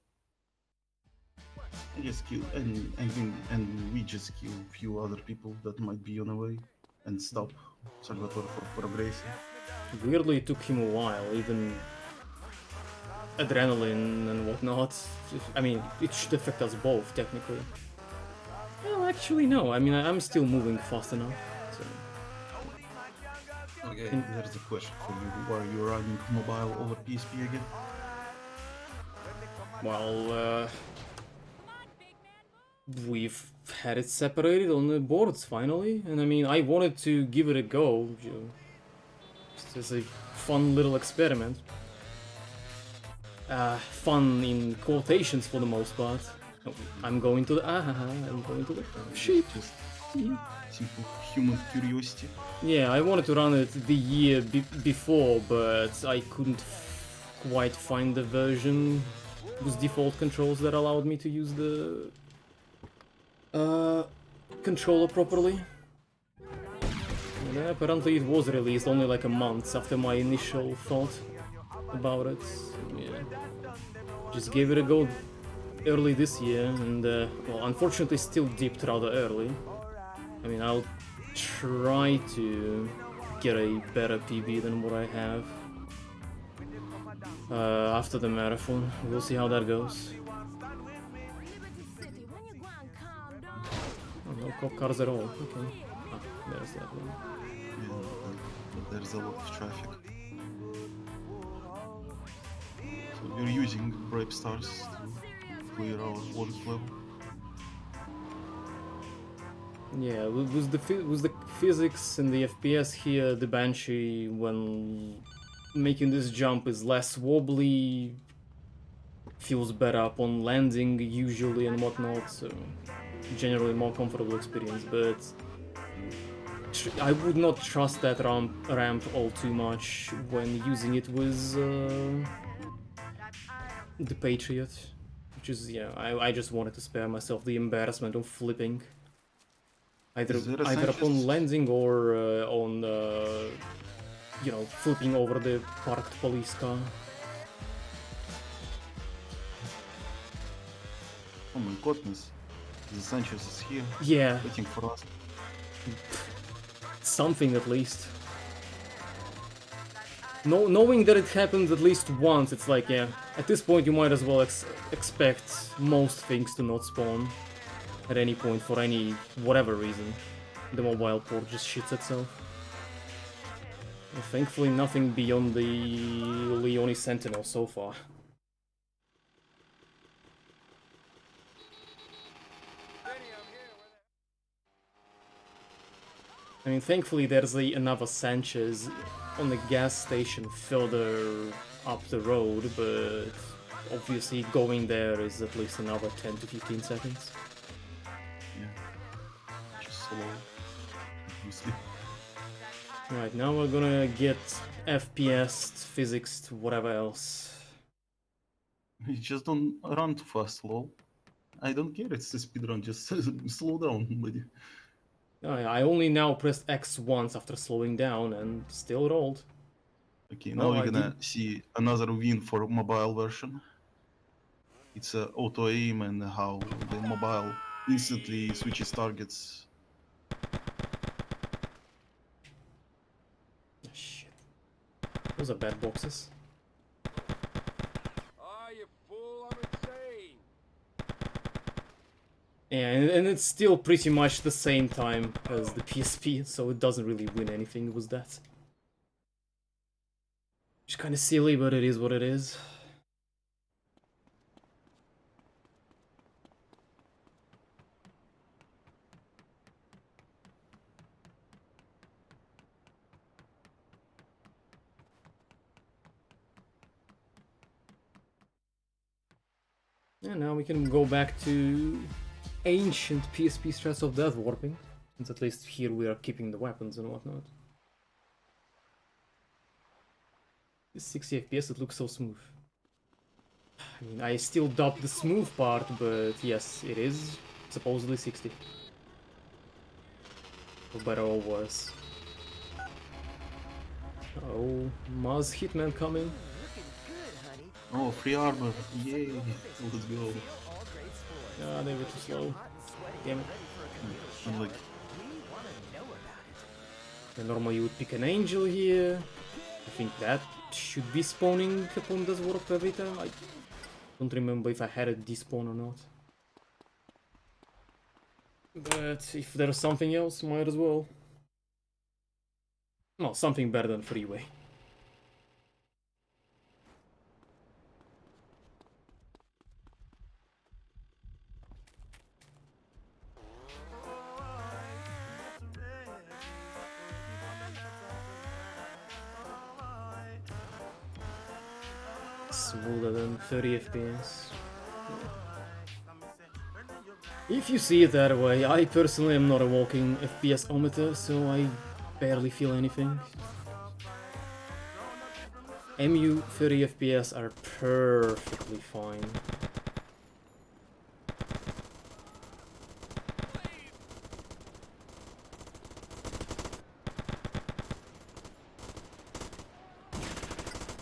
Speaker 3: And just kill and we just kill a few other people that might be on the way and stop Salvatore for progressing.
Speaker 2: Weirdly, it took him a while, even adrenaline and whatnot. I mean, it should affect us both, technically. Well, actually, no. I mean, I'm still moving fast enough. So.
Speaker 3: Okay, there's a question for you. Why are you running mobile over PSP again?
Speaker 2: Well, we've had it separated on the boards finally, and I mean, I wanted to give it a go, just as a fun little experiment. Fun in quotations for the most part. Oh, I'm going to the I'm going to the sheep.
Speaker 3: Just simple human curiosity.
Speaker 2: Yeah, I wanted to run it the year before, but I couldn't quite find the version with default controls that allowed me to use the controller properly. And apparently it was released only like a month after my initial thought about it. Yeah. Just gave it a go early this year, and well, unfortunately, still dipped rather early. I mean, I'll try to get a better PB than what I have after the marathon. We'll see how that goes. Oh, no cop cars at all. Okay. Ah, there's that one.
Speaker 3: Yeah, but there's a lot of traffic. So we're using Brave Stars to clear our worst level.
Speaker 2: Yeah, with the physics and the FPS here, the Banshee, when making this jump, is less wobbly, feels better upon landing usually and whatnot, so generally more comfortable experience, but I would not trust that ramp all too much when using it with the Patriot, which is, yeah, I just wanted to spare myself the embarrassment of flipping. Either upon landing or on, you know, flipping over the parked police car.
Speaker 3: Oh my goodness, the Sanchez is here.
Speaker 2: Yeah.
Speaker 3: Waiting for us.
Speaker 2: Something at least. Knowing that it happened at least once, it's like, yeah, at this point you might as well expect most things to not spawn at any point for any whatever reason. The mobile port just shits itself. And thankfully nothing beyond the Leone Sentinel so far. I mean, thankfully there's another Sanchez on the gas station further up the road, but obviously going there is at least another 10 to 15 seconds.
Speaker 3: Yeah, just slow, obviously.
Speaker 2: Right, now we're gonna get FPS, physics, whatever else.
Speaker 3: You just don't run too fast, lol. I don't care, it's a speedrun, just slow down, buddy.
Speaker 2: I only now pressed X once after slowing down and still rolled.
Speaker 3: Okay, now
Speaker 2: No,
Speaker 3: we're gonna see another win for mobile version. It's auto aim and how the mobile instantly switches targets.
Speaker 2: Oh, shit. Those are bad boxes.
Speaker 6: Oh, you fool, I'm insane.
Speaker 2: Yeah, and it's still pretty much the same time as the PSP, so it doesn't really win anything with that. Which kind of silly, but it is what it is. And now we can go back to ancient PSP strats of death warping, since at least here we are keeping the weapons and whatnot. This 60 FPS, it looks so smooth. I mean, I still doubt the smooth part, but yes, it is supposedly 60. For better or worse. Oh, Maz Hitman coming.
Speaker 3: Oh, free armor, yay, let's go.
Speaker 2: Ah, they were too slow. Damn it.
Speaker 3: Unlucky.
Speaker 2: And normally you would pick an angel here. I think that should be spawning upon this warp every time. I don't remember if I had it despawn or not. But if there's something else, might as well. Well, something better than freeway. Smoother than 30 FPS. If you see it that way, I personally am not a walking FPS-ometer, so I barely feel anything. MU 30 FPS are perfectly fine.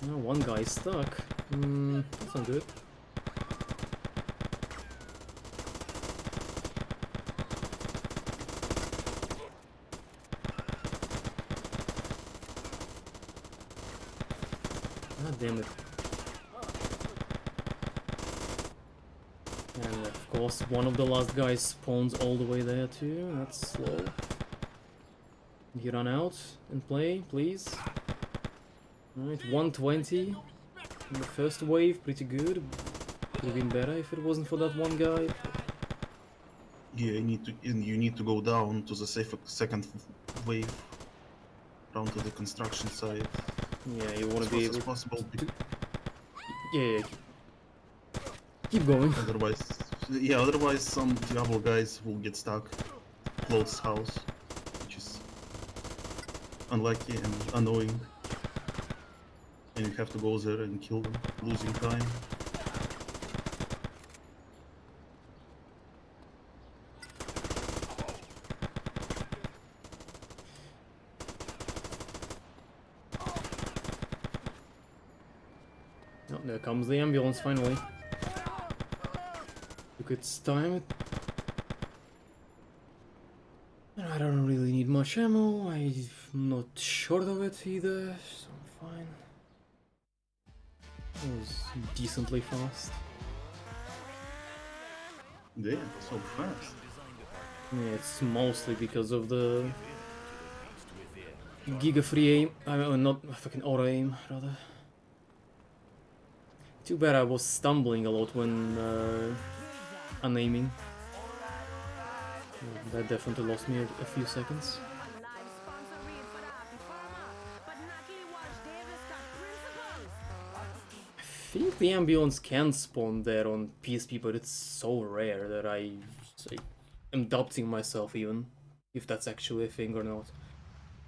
Speaker 2: Oh, one guy is stuck. That's not good. God damn it. And of course, one of the last guys spawns all the way there too. That's slow. You run out and play, please. Alright, 120 in the first wave, pretty good. Could have been better if it wasn't for that one guy.
Speaker 3: Yeah, you need to go down to the second wave, down to the construction site
Speaker 2: Yeah, you want
Speaker 3: as
Speaker 2: to be
Speaker 3: fast as
Speaker 2: able
Speaker 3: possible.
Speaker 2: to... Yeah. Keep going.
Speaker 3: Otherwise some Diablo guys will get stuck close house, which is unlucky and annoying. And you have to go there and kill them, losing time.
Speaker 2: Oh, there comes the ambulance finally. Took its time. I don't really need much ammo. I'm not short of it either, so I'm fine. It was decently fast.
Speaker 3: Yeah, so fast.
Speaker 2: Yeah, it's mostly because of the Giga free aim. Not fucking auto aim, rather. Too bad I was stumbling a lot when unaiming. That definitely lost me a few seconds. I think the ambulance can spawn there on PSP, but it's so rare that I am doubting myself even if that's actually a thing or not.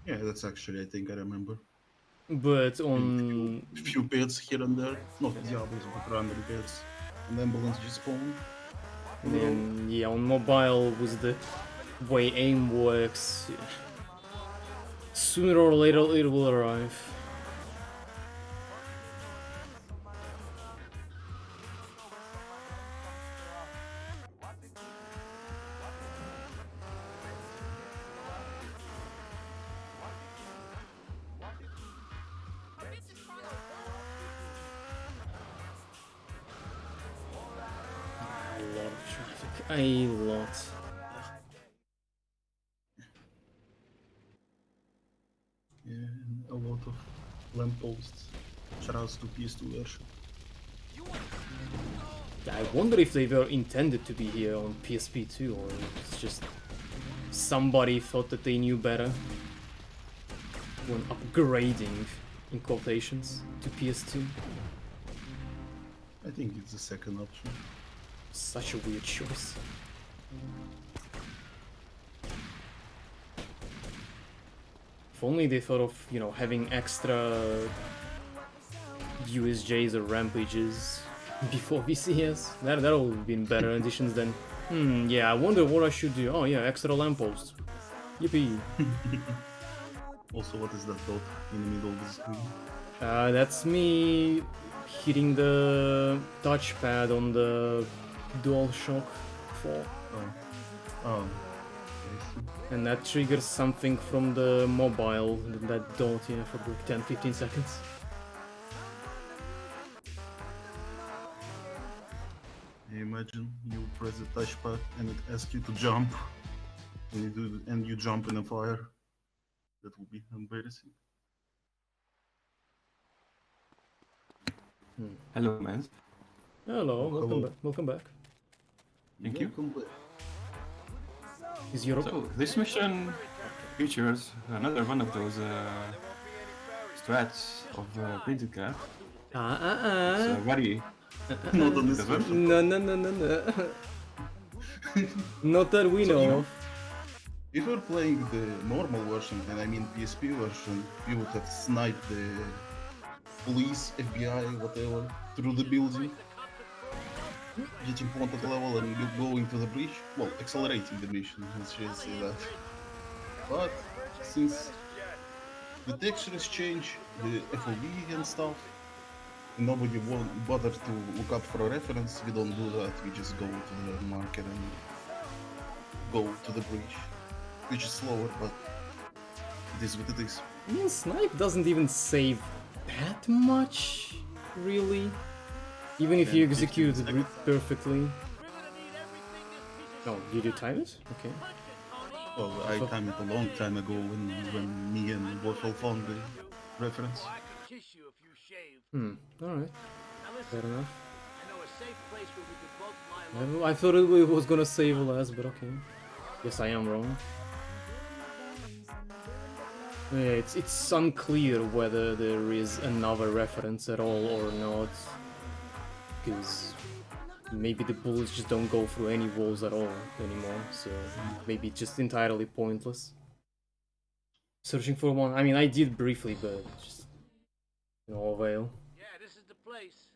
Speaker 3: Yeah, that's actually, I think I remember.
Speaker 2: But on
Speaker 3: Few bits here and there, not Diablos, but random bits. And ambulance just spawn.
Speaker 2: then yeah, on mobile with the way aim works, sooner or later it will arrive. A lot of traffic. A lot.
Speaker 3: Yeah, and a lot of lampposts. Shoutouts to PS2 version.
Speaker 2: I wonder if they were intended to be here on PSP too, or it's just somebody thought that they knew better when upgrading, in quotations, to PS2.
Speaker 3: I think it's the second option.
Speaker 2: Such a weird choice. If only they thought of, you know, having extra USJs or rampages before VCS. That would have been better additions than, yeah, I wonder what I should do. Oh yeah, extra lampposts. Yippee.
Speaker 3: Also, what is that dot in the middle of the screen?
Speaker 2: That's me hitting the touchpad on the DualShock 4.
Speaker 3: Oh.
Speaker 2: And that triggers something from the mobile, that dot, yeah, for like 10-15 seconds.
Speaker 3: Imagine you press the touchpad and it asks you to jump, and you jump in a fire. That would be embarrassing.
Speaker 1: Hello, man.
Speaker 2: Hello, welcome
Speaker 3: hello.
Speaker 2: back. Welcome back.
Speaker 1: Thank you.
Speaker 3: Welcome back.
Speaker 2: Is your
Speaker 1: So this mission features another one of those strats of printed craft. It's very
Speaker 3: Not on this
Speaker 1: Does it?
Speaker 3: version.
Speaker 2: No. Not that we
Speaker 3: So
Speaker 2: know
Speaker 3: you-
Speaker 2: of.
Speaker 3: If you're playing the normal version, and I mean PSP version, you would have sniped the police, FBI, whatever, through the building, getting wanted level and you going to the bridge. Well, accelerating the mission, let's just say that. But since the textures change, the FOV and stuff, nobody won't bother to look up for a reference. We don't do that. We just go to the market and go to the bridge, which is slower, but it is what it is.
Speaker 2: I mean, Snipe doesn't even save that much, really. Even if you
Speaker 3: 10, 15
Speaker 2: execute it
Speaker 3: seconds.
Speaker 2: perfectly. Oh, did you time it? Okay.
Speaker 3: Well, I timed it a long time ago when me and Waffle found the reference.
Speaker 6: I could kiss you if you shaved.
Speaker 2: Alright.
Speaker 6: Now
Speaker 2: Fair
Speaker 6: listen,
Speaker 2: enough.
Speaker 6: I know a safe place where we could both lie low.
Speaker 2: I thought it was gonna save less, but okay. Guess I am wrong. Yeah, it's unclear whether there is another reference at all or not. Because maybe the bullets just don't go through any walls at all anymore, so maybe it's just entirely pointless. Searching for one, I mean, I did briefly, but just no avail.
Speaker 6: Yeah, this is the place.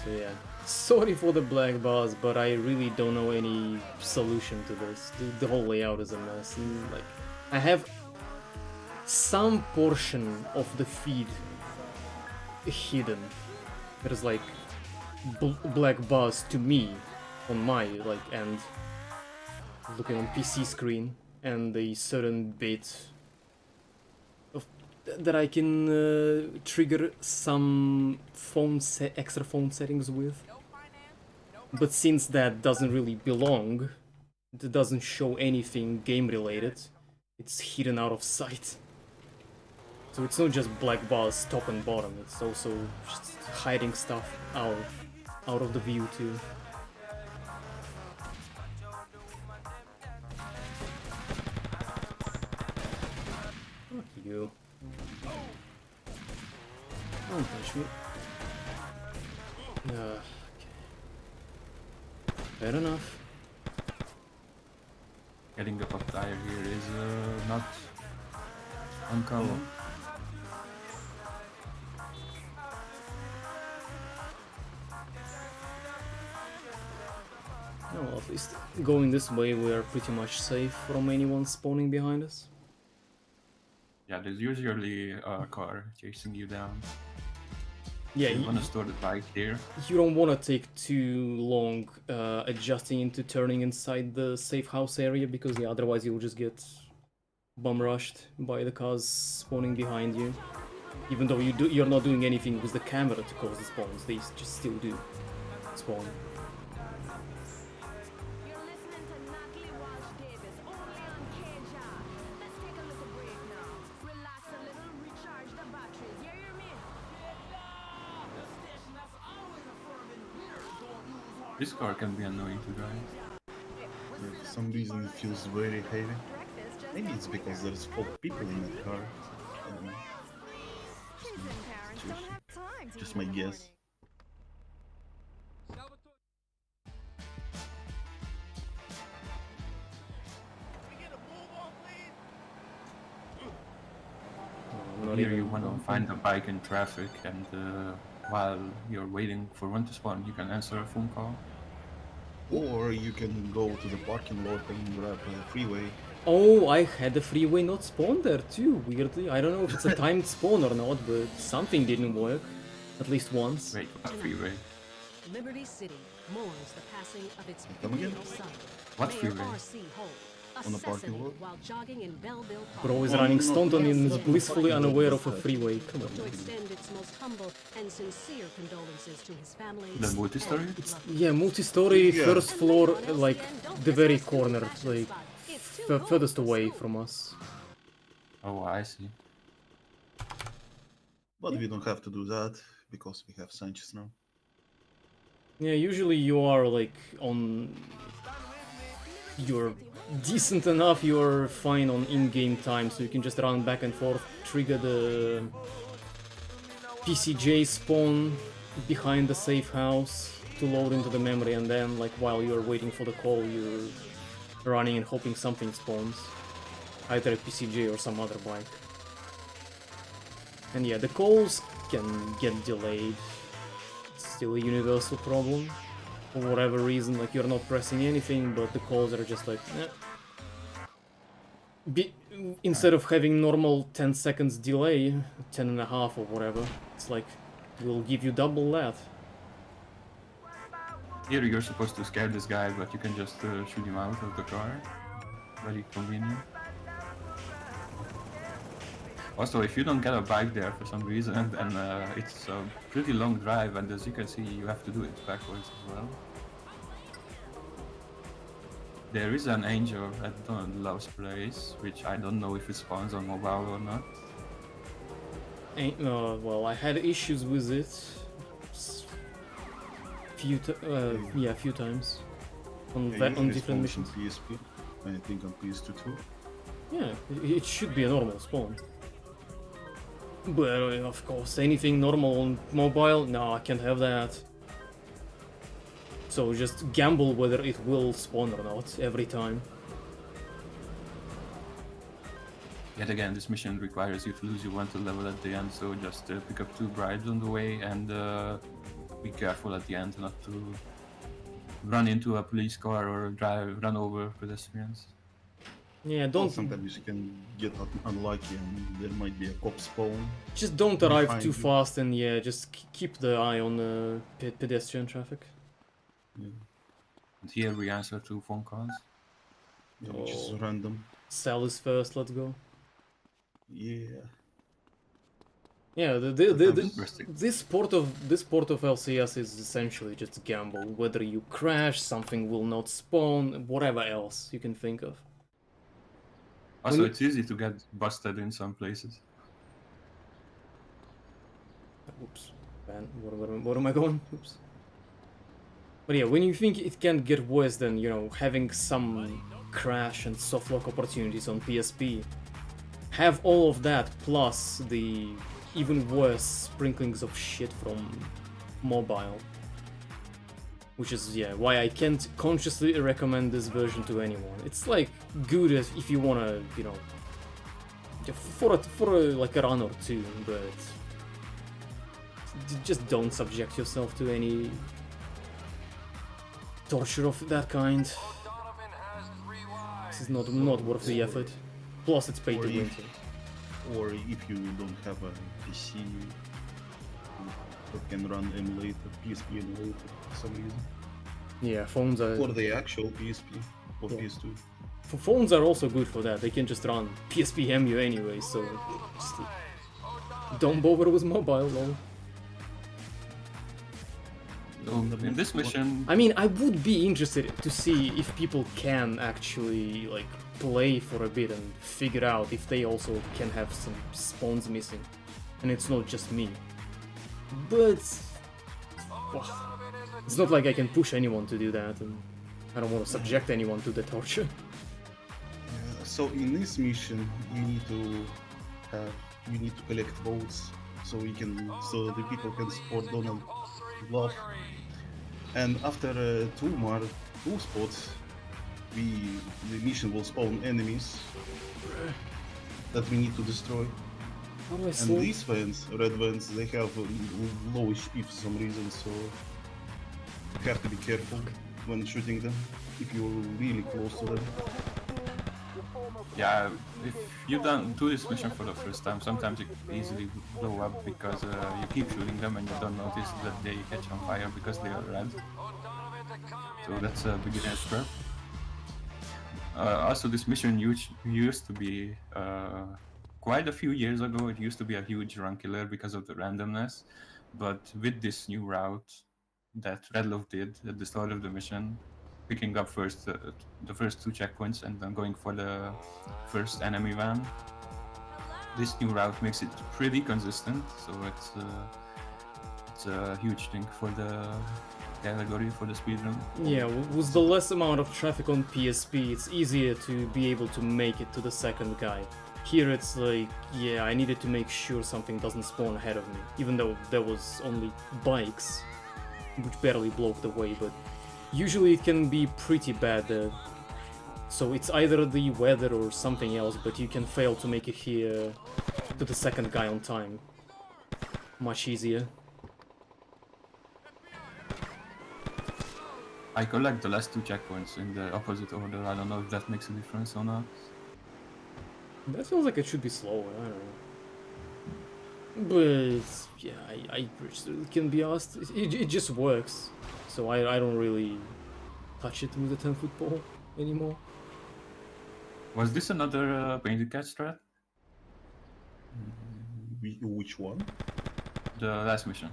Speaker 2: So yeah, sorry for the black bars, but I really don't know any solution to this. The whole layout is a mess. And, like, I have some portion of the feed hidden. There's like black bars to me on my end, looking on PC screen, and a certain bit of that I can trigger some extra phone settings with. But since that doesn't really belong, it doesn't show anything game related, it's hidden out of sight. So it's not just black bars top and bottom, it's also just hiding stuff out of the view too. Fuck you. Don't touch me. Okay. Fair enough.
Speaker 1: Getting a pop tire here is not uncommon.
Speaker 2: Well, at least going this way we are pretty much safe from anyone spawning behind us.
Speaker 1: Yeah, there's usually a car chasing you down.
Speaker 2: Yeah,
Speaker 1: You want to store the bike here.
Speaker 2: you don't want to take too long adjusting into turning inside the safe house area, because yeah, otherwise you'll just get bum rushed by the cars spawning behind you. Even though you're not doing anything with the camera to cause the spawns, they just still do spawn.
Speaker 7: You're listening to Natalie Walsh Davis, only on KJAR. Let's take a little break now. Relax a little, recharge the batteries. You hear me?
Speaker 1: This car can be annoying to drive.
Speaker 3: For some reason it feels very heavy. Maybe it's because there's 4 people in that car. I don't know. Just my guess.
Speaker 2: Not
Speaker 1: Here
Speaker 2: even
Speaker 1: you want to find a bike in traffic, and while you're waiting for one to spawn, you can answer a phone call.
Speaker 3: Or you can go to the parking lot and grab a freeway.
Speaker 2: Oh, I had the freeway not spawn there too, weirdly. I don't know if it's a timed spawn or not, but something didn't work. At least once.
Speaker 1: Wait, what freeway?
Speaker 4: Liberty City mourns the passing of its
Speaker 3: Come again?
Speaker 4: beloved son,
Speaker 1: What
Speaker 4: Mayor
Speaker 1: freeway?
Speaker 4: R.C. Holt,
Speaker 3: On the parking
Speaker 4: assassinated
Speaker 3: lot?
Speaker 4: while jogging in Belleville Park.
Speaker 2: Bro is
Speaker 3: Oh,
Speaker 2: running
Speaker 3: no,
Speaker 2: Staunton
Speaker 3: no,
Speaker 2: and
Speaker 3: no,
Speaker 2: is
Speaker 3: no,
Speaker 2: blissfully
Speaker 3: no,
Speaker 2: unaware
Speaker 3: no,
Speaker 2: of a
Speaker 3: no,
Speaker 2: freeway. Come on.
Speaker 4: To extend its most humble and sincere condolences to his family.
Speaker 1: The multi-story?
Speaker 4: and loved
Speaker 2: Yeah, multi-story,
Speaker 3: Yeah.
Speaker 2: first floor,
Speaker 4: Anyone else
Speaker 2: like
Speaker 4: then, don't
Speaker 2: the
Speaker 4: miss
Speaker 2: very
Speaker 4: our school
Speaker 2: corner,
Speaker 4: fashion
Speaker 2: like
Speaker 4: spot. It's too cold
Speaker 2: furthest
Speaker 4: for
Speaker 2: away
Speaker 4: school.
Speaker 2: from us.
Speaker 1: Oh, I see.
Speaker 3: But we don't have to do that because we have Sanchez now.
Speaker 2: Yeah, usually you are like on. You're decent enough, you're fine on in-game time, so you can just run back and forth, trigger the PCJ spawn behind the safe house to load into the memory, and then, like, while you're waiting for the call, you're running and hoping something spawns. Either a PCJ or some other bike. And yeah, the calls can get delayed. It's still a universal problem. For whatever reason, like, you're not pressing anything, but the calls are just like, eh. instead of having normal 10 seconds delay, 10 and a half or whatever, it's like, we'll give you double that.
Speaker 1: Here you're supposed to scare this guy, but you can just shoot him out of the car. Very convenient. Also, if you don't get a bike there for some reason, then it's a pretty long drive, and as you can see, you have to do it backwards as well. There is an angel at Redlof's place, which I don't know if it spawns on mobile or not.
Speaker 2: Well, I had issues with it. A few times on different missions.
Speaker 3: On PSP, I think on PS2 too.
Speaker 2: Yeah, it should be a normal spawn. But of course, anything normal on mobile, no, I can't have that. So just gamble whether it will spawn or not every time.
Speaker 1: Yet again, this mission requires you to lose your wanted level at the end, so just pick up 2 bribes on the way and be careful at the end not to run into a police car or run over pedestrians.
Speaker 2: Yeah,
Speaker 3: Well, sometimes you can get unlucky and there might be a cop spawn.
Speaker 2: just don't arrive
Speaker 3: behind
Speaker 2: too
Speaker 3: you.
Speaker 2: fast, and yeah, just keep the eye on pedestrian traffic.
Speaker 3: Yeah,
Speaker 1: And here we answer 2 phone calls.
Speaker 3: yeah, which is
Speaker 2: Oh.
Speaker 3: random.
Speaker 2: Sell is first, let's go.
Speaker 3: Yeah.
Speaker 2: Yeah,
Speaker 1: Interesting.
Speaker 2: this port of LCS is essentially just gamble. Whether you crash, something will not spawn, whatever else you can think of.
Speaker 1: Also,
Speaker 2: When you-
Speaker 1: it's easy to get busted in some places.
Speaker 2: Oops, man, where am I going? Oops. But yeah, when you think it can't get worse than, you know, having some crash and softlock opportunities on PSP, have all of that plus the even worse sprinklings of shit from mobile. Which is, yeah, why I can't consciously recommend this version to anyone. It's like good if you wanna, you know, for like a run or two, but just don't subject yourself to any torture of that kind. This is not worth the effort. Plus, it's pay to win.
Speaker 3: Or if you don't have a PC that can run emulator, PSP emulator for some reason.
Speaker 2: Yeah, phones are.
Speaker 3: Or the actual PSP or
Speaker 2: Yeah.
Speaker 3: PS2.
Speaker 2: Phones are also good for that. They can just run PSP EMU anyway, so just don't bother with mobile, lol.
Speaker 1: So in this mission,
Speaker 2: I mean, I would be interested to see if people can actually like play for a bit and figure out if they also can have some spawns missing, and it's not just me. But well, it's not like I can push anyone to do that, and I don't want to subject anyone to the torture.
Speaker 3: So in this mission, you need to collect votes so the people can support Donald Love. And after two spots, the mission will spawn enemies that we need to destroy.
Speaker 2: How do I
Speaker 3: And
Speaker 2: slow?
Speaker 3: these vans, red vans, they have low HP for some reason, so you have to be careful when shooting them if you're really close to them.
Speaker 1: yeah, if you don't do this mission for the first time, sometimes you can easily blow up because you keep shooting them and you don't notice that they catch on fire because they are red. So that's a beginner's curve. Also, this mission used to be quite a few years ago. It used to be a huge run killer because of the randomness, but with this new route that Redlof did at the start of the mission, picking up first the first 2 checkpoints and then going for the first enemy van. This new route makes it pretty consistent, so it's a huge thing for the category for the speedrun.
Speaker 2: Yeah, with the less amount of traffic on PSP, it's easier to be able to make it to the second guy. Here it's like, yeah, I needed to make sure something doesn't spawn ahead of me, even though there was only bikes, which barely blocked the way, but usually it can be pretty bad there. So it's either the weather or something else, but you can fail to make it here to the second guy on time. Much easier.
Speaker 1: I collect the last 2 checkpoints in the opposite order. I don't know if that makes a difference or not.
Speaker 2: That feels like it should be slower, I don't know. But yeah, I still can be asked. It just works. So I don't really touch it with a 10-foot pole anymore.
Speaker 1: Was this another painted cat strat?
Speaker 3: Which one?
Speaker 1: The last mission.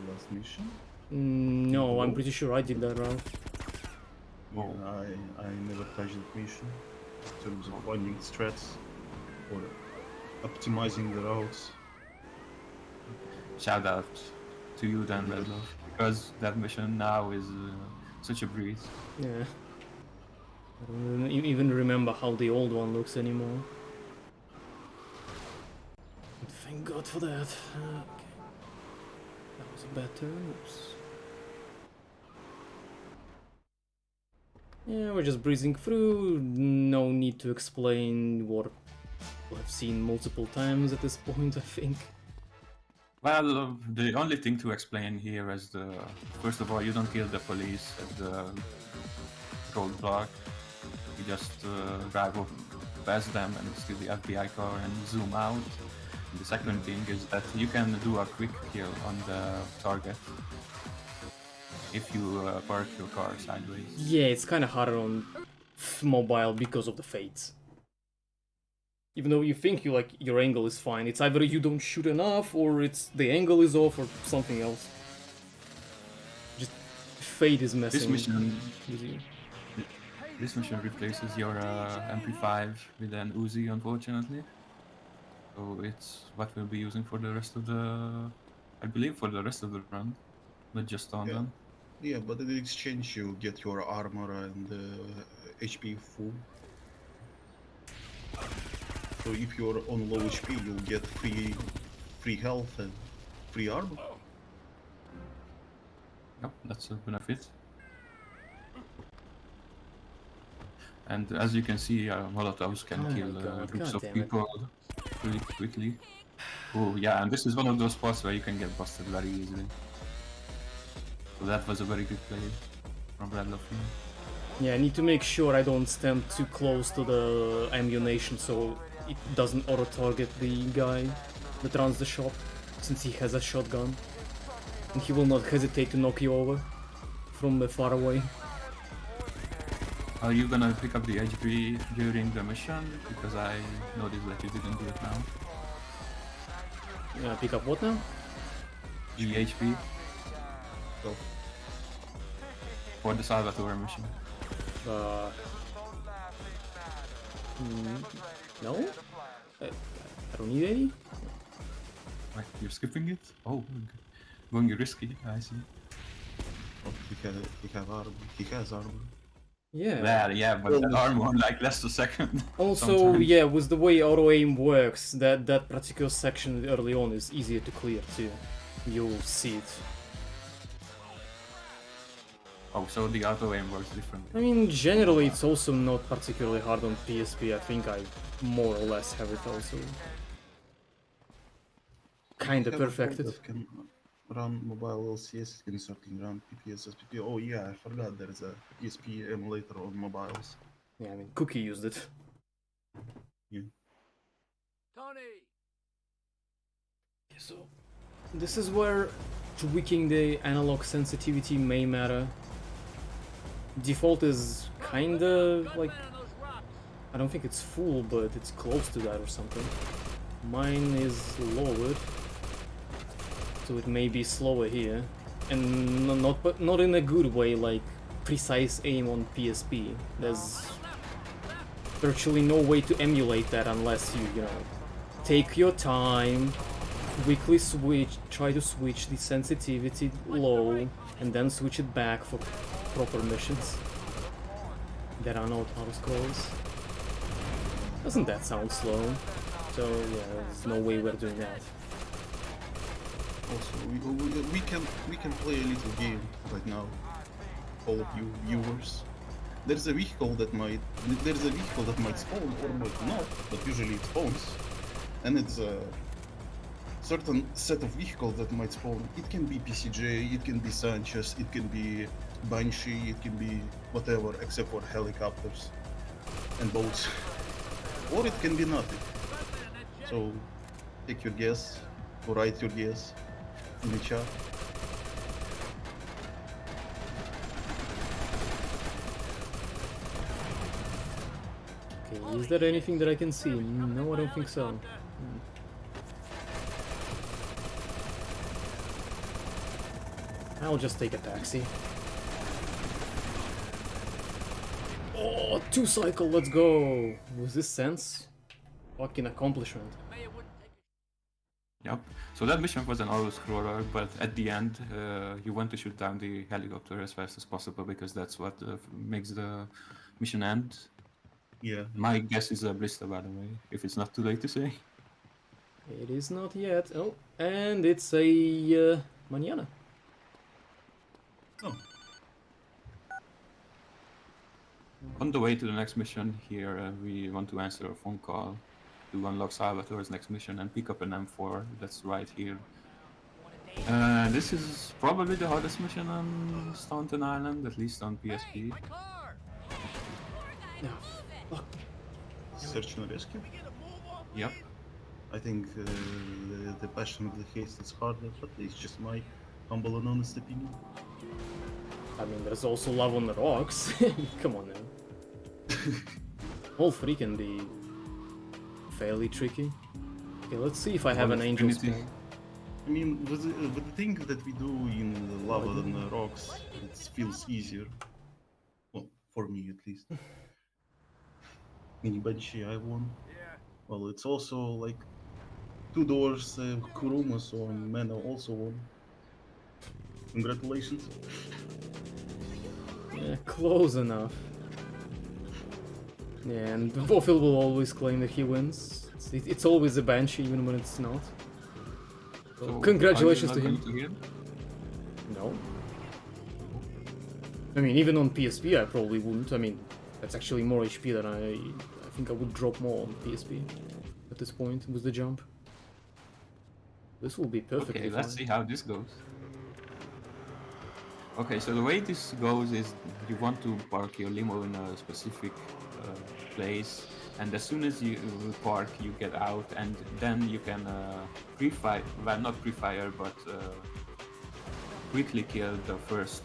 Speaker 3: Last mission?
Speaker 2: No, I'm pretty sure I did that route.
Speaker 3: Yeah, I never touched that mission in terms of finding strats or optimizing the routes.
Speaker 1: Shout out to you then, Redlof, because that mission now is such a breeze.
Speaker 2: Yeah. I don't even remember how the old one looks anymore. Thank God for that. Okay. That was a bad turn. Oops. Yeah, we're just breezing through. No need to explain what I've seen multiple times at this point, I think.
Speaker 1: Well, the only thing to explain here is first of all, you don't kill the police at the roadblock. You just drive up past them and steal the FBI car and zoom out. And the second thing is that you can do a quick kill on the target if you park your car sideways.
Speaker 2: Yeah, it's kind of harder on mobile because of the fades. Even though you think your angle is fine, it's either you don't shoot enough or it's the angle is off or something else. Just fade is messing with you.
Speaker 1: This mission replaces your MP5 with an Uzi, unfortunately. So it's what we'll be using for the rest of the, I believe, for the rest of the run, not just on them.
Speaker 3: Yeah, but in exchange you get your armor and HP full. So if you're on low HP, you'll get free health and free armor.
Speaker 1: Yep, that's a benefit. And as you can see, Molotovs can kill groups of people really quickly. Oh yeah, and this is one of those spots where you can get busted very easily. So that was a very good play from Redlof.
Speaker 2: Yeah, I need to make sure I don't stand too close to the ammunition so it doesn't auto-target the guy that runs the shop, since he has a shotgun. And he will not hesitate to knock you over from far away.
Speaker 1: Are you gonna pick up the HP during the mission? Because I noticed that you didn't do it now.
Speaker 2: Pick up what now?
Speaker 1: The HP.
Speaker 3: So,
Speaker 1: For the Salvatore mission.
Speaker 2: No? I don't need any?
Speaker 1: Wait, you're skipping it? Oh, going risky, I see.
Speaker 3: oh, he has armor.
Speaker 2: Yeah.
Speaker 1: Well, yeah, but the armor like lasts a second.
Speaker 2: Also,
Speaker 1: sometimes.
Speaker 2: yeah, with the way auto-aim works, that particular section early on is easier to clear too. You'll see it.
Speaker 1: Oh, so the auto aim works differently.
Speaker 2: I mean, generally it's also not particularly hard on PSP. I think I more or less have it also kinda perfected.
Speaker 3: That can run mobile LCS, it can certainly run PPS, SPP. Oh yeah, I forgot there's a PSP emulator on mobiles.
Speaker 2: Yeah, I mean, Cookie used it.
Speaker 3: Yeah.
Speaker 6: Tony!
Speaker 2: So, this is where tweaking the analog sensitivity may matter. Default is kinda like, I don't think it's full, but it's close to that or something. Mine is lowered, so it may be slower here, and not in a good way, like precise aim on PSP. There's virtually no way to emulate that unless you know, take your time, quickly try to switch the sensitivity low, and then switch it back for proper missions. There are no auto scrolls. Doesn't that sound slow? So yeah, there's no way we're doing that.
Speaker 3: Also, we can play a little game right now, all of you viewers. There's a vehicle that might spawn or might not, but usually it spawns, and it's a certain set of vehicles that might spawn. It can be PCJ, it can be Sanchez, it can be Banshee, it can be whatever except for helicopters and boats. or it can be nothing. So take your guess, or write your guess in the chat.
Speaker 2: Okay, is there anything that I can see? No, I don't think so. I'll just take a taxi. Oh, 2-cycle, let's go! Was this sense? Fucking accomplishment.
Speaker 1: Yep. So that mission was an auto-scroller, but at the end, you want to shoot down the helicopter as fast as possible because that's what makes the mission end.
Speaker 3: Yeah.
Speaker 1: My guess is a blister, by the way, if it's not too late to say.
Speaker 2: It is not yet. Oh, and it's a mañana.
Speaker 3: Oh,
Speaker 1: On the way to the next mission here, we want to answer a phone call to unlock Salvatore's next mission and pick up an M4 that's right here. This is probably the hardest mission on Staunton Island, at least on PSP.
Speaker 2: Yeah, fuck.
Speaker 3: search and rescue.
Speaker 1: Yep.
Speaker 3: I think the Passion of the Haste is harder, but it's just my humble and honest opinion.
Speaker 2: I mean, there's also Love on the Rocks. Come on now. All three can be fairly tricky. Okay, let's see if I have an angel
Speaker 1: Infinity.
Speaker 2: spell.
Speaker 3: I mean, with the thing that we do in the Lava and the Rocks, it feels easier. Well, for me at least. Mini Banshee, I won. Well, it's also like 2 doors, Kuruma, so Mana also won. Congratulations.
Speaker 2: Yeah, close enough. Yeah, and Vophil will always claim that he wins. It's always a Banshee, even when it's not.
Speaker 1: So,
Speaker 2: Congratulations
Speaker 1: are you
Speaker 2: to
Speaker 1: not
Speaker 2: him.
Speaker 1: going
Speaker 2: No. I mean, even on PSP I probably wouldn't. I mean, that's actually more HP than I think I would drop more on PSP at this point with the jump. This will be perfectly
Speaker 1: Okay, let's
Speaker 2: fine.
Speaker 1: see how this goes. Okay, so the way this goes is you want to park your limo in a specific place, and as soon as you park, you get out, and then you can pre-fire, well, not pre-fire, but quickly kill the first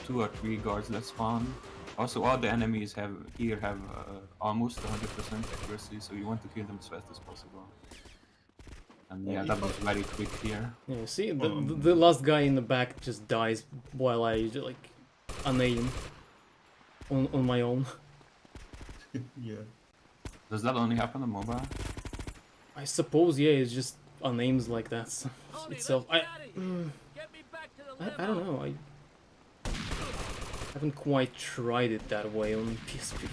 Speaker 1: 2 or 3 guards that spawn. Also, all the enemies have almost 100% accuracy, so you want to kill them as fast as possible. And yeah, that was very quick here.
Speaker 2: Yeah, see, the last guy in the back just dies while I like unaim on my own.
Speaker 3: Yeah.
Speaker 1: Does that only happen on mobile?
Speaker 2: I suppose, yeah, it's just unaims like that itself. I don't know. I haven't quite tried it that way on PSP.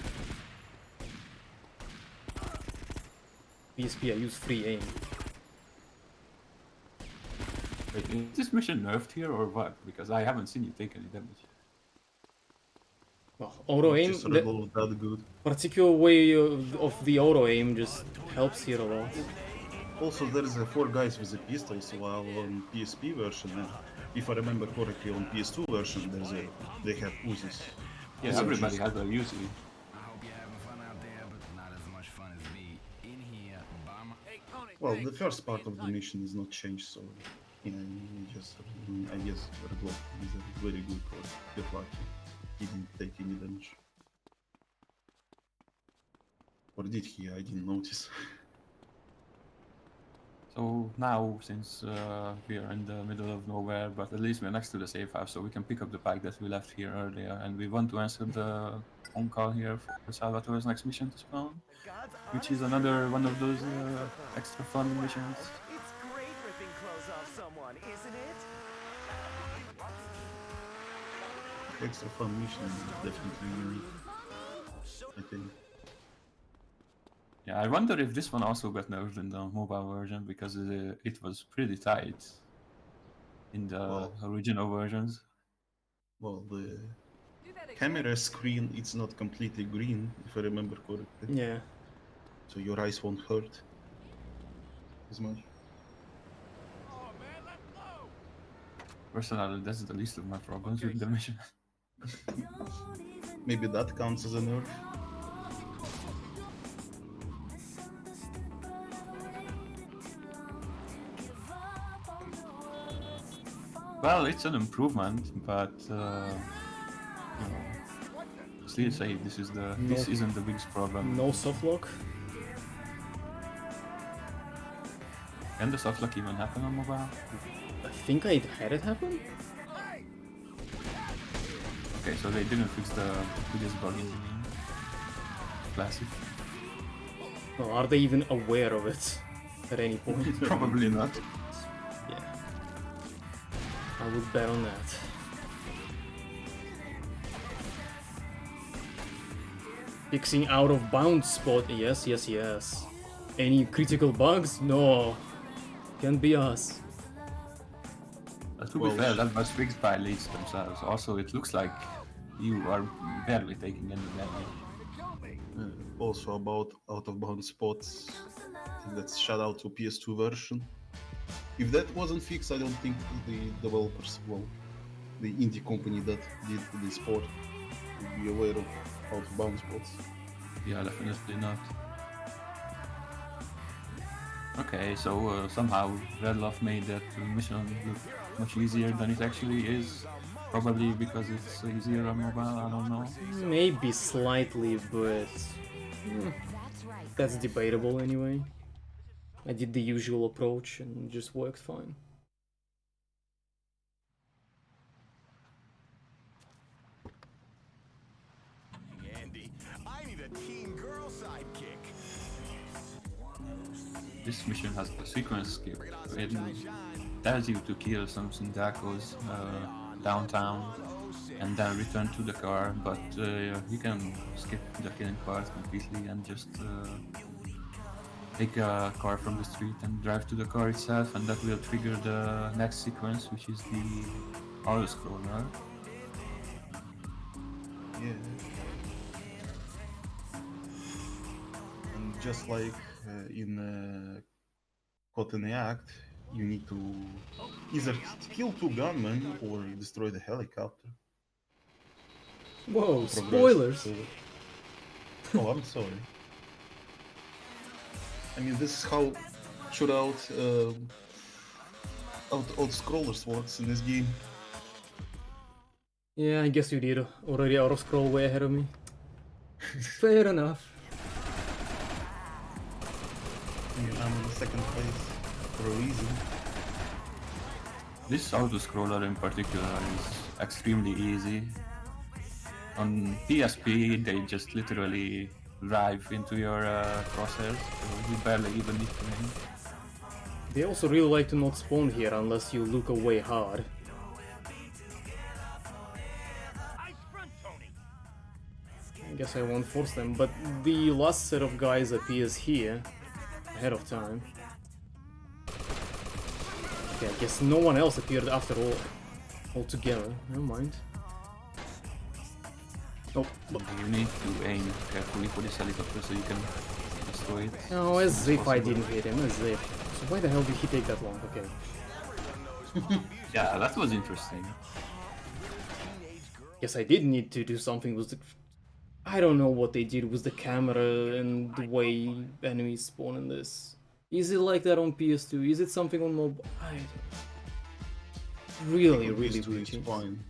Speaker 2: PSP, I use free aim.
Speaker 1: Wait, is this mission nerfed here or what? Because I haven't seen you take any damage.
Speaker 2: Well, auto aim,
Speaker 3: Just
Speaker 2: the
Speaker 3: reload that good.
Speaker 2: particular way of the auto aim just helps here a lot.
Speaker 3: Also, there is 4 guys with the pistols, while on PSP version, if I remember correctly, on PS2 version, they have Uzis.
Speaker 1: Yeah,
Speaker 3: So
Speaker 1: everybody
Speaker 3: just-
Speaker 1: has a Uzi.
Speaker 8: I hope you're having fun out there, but not as much fun as me in here by my.
Speaker 3: Well, the first part of the mission is not changed, so yeah, you just I guess Redlof is a very good or get lucky. He didn't take any damage. Or did he? I didn't notice.
Speaker 1: So now, since we are in the middle of nowhere, but at least we're next to the safe house, so we can pick up the bike that we left here earlier, and we want to answer the phone call here for Salvatore's next mission to spawn, which is another one of those extra fun missions.
Speaker 6: It's great ripping clothes off someone, isn't it?
Speaker 3: Extra fun mission is definitely unique, I think.
Speaker 1: Yeah, I wonder if this one also got nerfed in the mobile version, because it was pretty tight in the
Speaker 3: Well.
Speaker 1: original versions.
Speaker 3: Well, the camera screen it's not completely green, if I remember correctly,
Speaker 2: Yeah.
Speaker 3: so your eyes won't hurt as much.
Speaker 1: Personally, that's the least of my problems with the mission.
Speaker 3: Maybe that counts as a nerf.
Speaker 1: Well, it's an improvement, but still say this isn't the biggest problem.
Speaker 2: No soft lock.
Speaker 1: Can the soft lock even happen on mobile?
Speaker 2: I think I had it happen.
Speaker 1: Okay, so they didn't fix the biggest bug in the game. Classic.
Speaker 2: Well, are they even aware of it at any point?
Speaker 1: Probably not.
Speaker 2: Yeah. I would bet on that. Fixing out of bounds spot. Yes, yes, yes. Any critical bugs? No. Can't be us.
Speaker 1: To be fair, that was fixed by elites themselves. Also, it looks like you are barely taking any damage.
Speaker 3: Also about out of bounds spots, I think that's shout out to PS2 version. If that wasn't fixed, I don't think the developers, well, the indie company that did the sport would be aware of out of bounds spots.
Speaker 1: Yeah, definitely not. Okay, so somehow Redlof made that mission look much easier than it actually is. Probably because it's easier on mobile, I don't know.
Speaker 2: Maybe slightly, but that's debatable anyway. I did the usual approach and it just worked fine.
Speaker 6: Andy, I need a teen girl sidekick.
Speaker 1: This mission has a sequence skip. It tells you to kill some Syndacos downtown and then return to the car, but you can skip the killing part completely and just take a car from the street and drive to the car itself, and that will trigger the next sequence, which is the auto-scroller.
Speaker 3: Yeah. And just like in Caught in the Act, you need to either kill 2 gunmen or destroy the helicopter.
Speaker 2: Whoa,
Speaker 3: Progress
Speaker 2: spoilers!
Speaker 3: to- Oh, I'm sorry. I mean, this is how shootout out scrollers works in this game.
Speaker 2: Yeah, I guess you did already out of scroll way ahead of me. Fair enough.
Speaker 3: I'm in the second place for a reason.
Speaker 1: This auto-scroller in particular is extremely easy. On PSP, they just literally drive into your crosshairs, so you barely even need to aim.
Speaker 2: They also really like to not spawn here unless you look away hard. I guess I won't force them, but the last set of guys appears here ahead of time. Okay, I guess no one else appeared after all altogether. Never mind. Oh,
Speaker 1: You need to aim carefully for this helicopter so you can destroy it.
Speaker 2: no, as if I
Speaker 1: possible.
Speaker 2: didn't hit him, as if. So why the hell did he take that long? Okay.
Speaker 1: Yeah, that was interesting.
Speaker 2: Guess I did need to do something with the... I don't know what they did with the camera and the way enemies spawn in this. Is it like that on PS2? Is it something on mobile? I don't know. Really
Speaker 3: PS2
Speaker 2: weird
Speaker 3: is
Speaker 2: change.
Speaker 3: fine.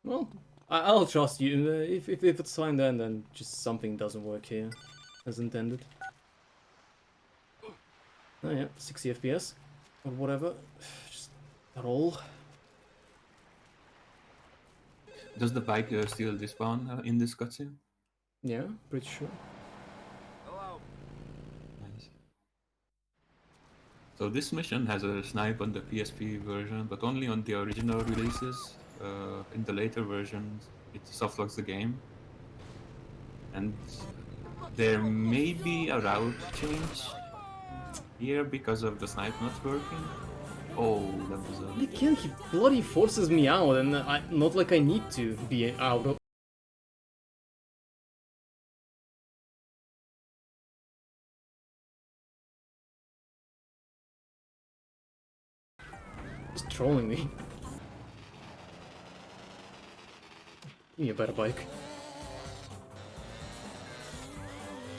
Speaker 2: Well, I'll trust you. If it's fine then just something doesn't work here as intended. Oh yeah, 60 FPS or whatever. Just roll.
Speaker 1: Does the bike still respawn in this cutscene?
Speaker 2: Yeah, pretty sure.
Speaker 1: Nice. So this mission has a snipe on the PSP version, but only on the original releases. In the later versions, it softlocks the game. And there may be a route change here because of the snipe not working. Oh, that was a...
Speaker 2: Again, he bloody forces me out, and not like I need to be out of... Just trolling me. Give me a better bike.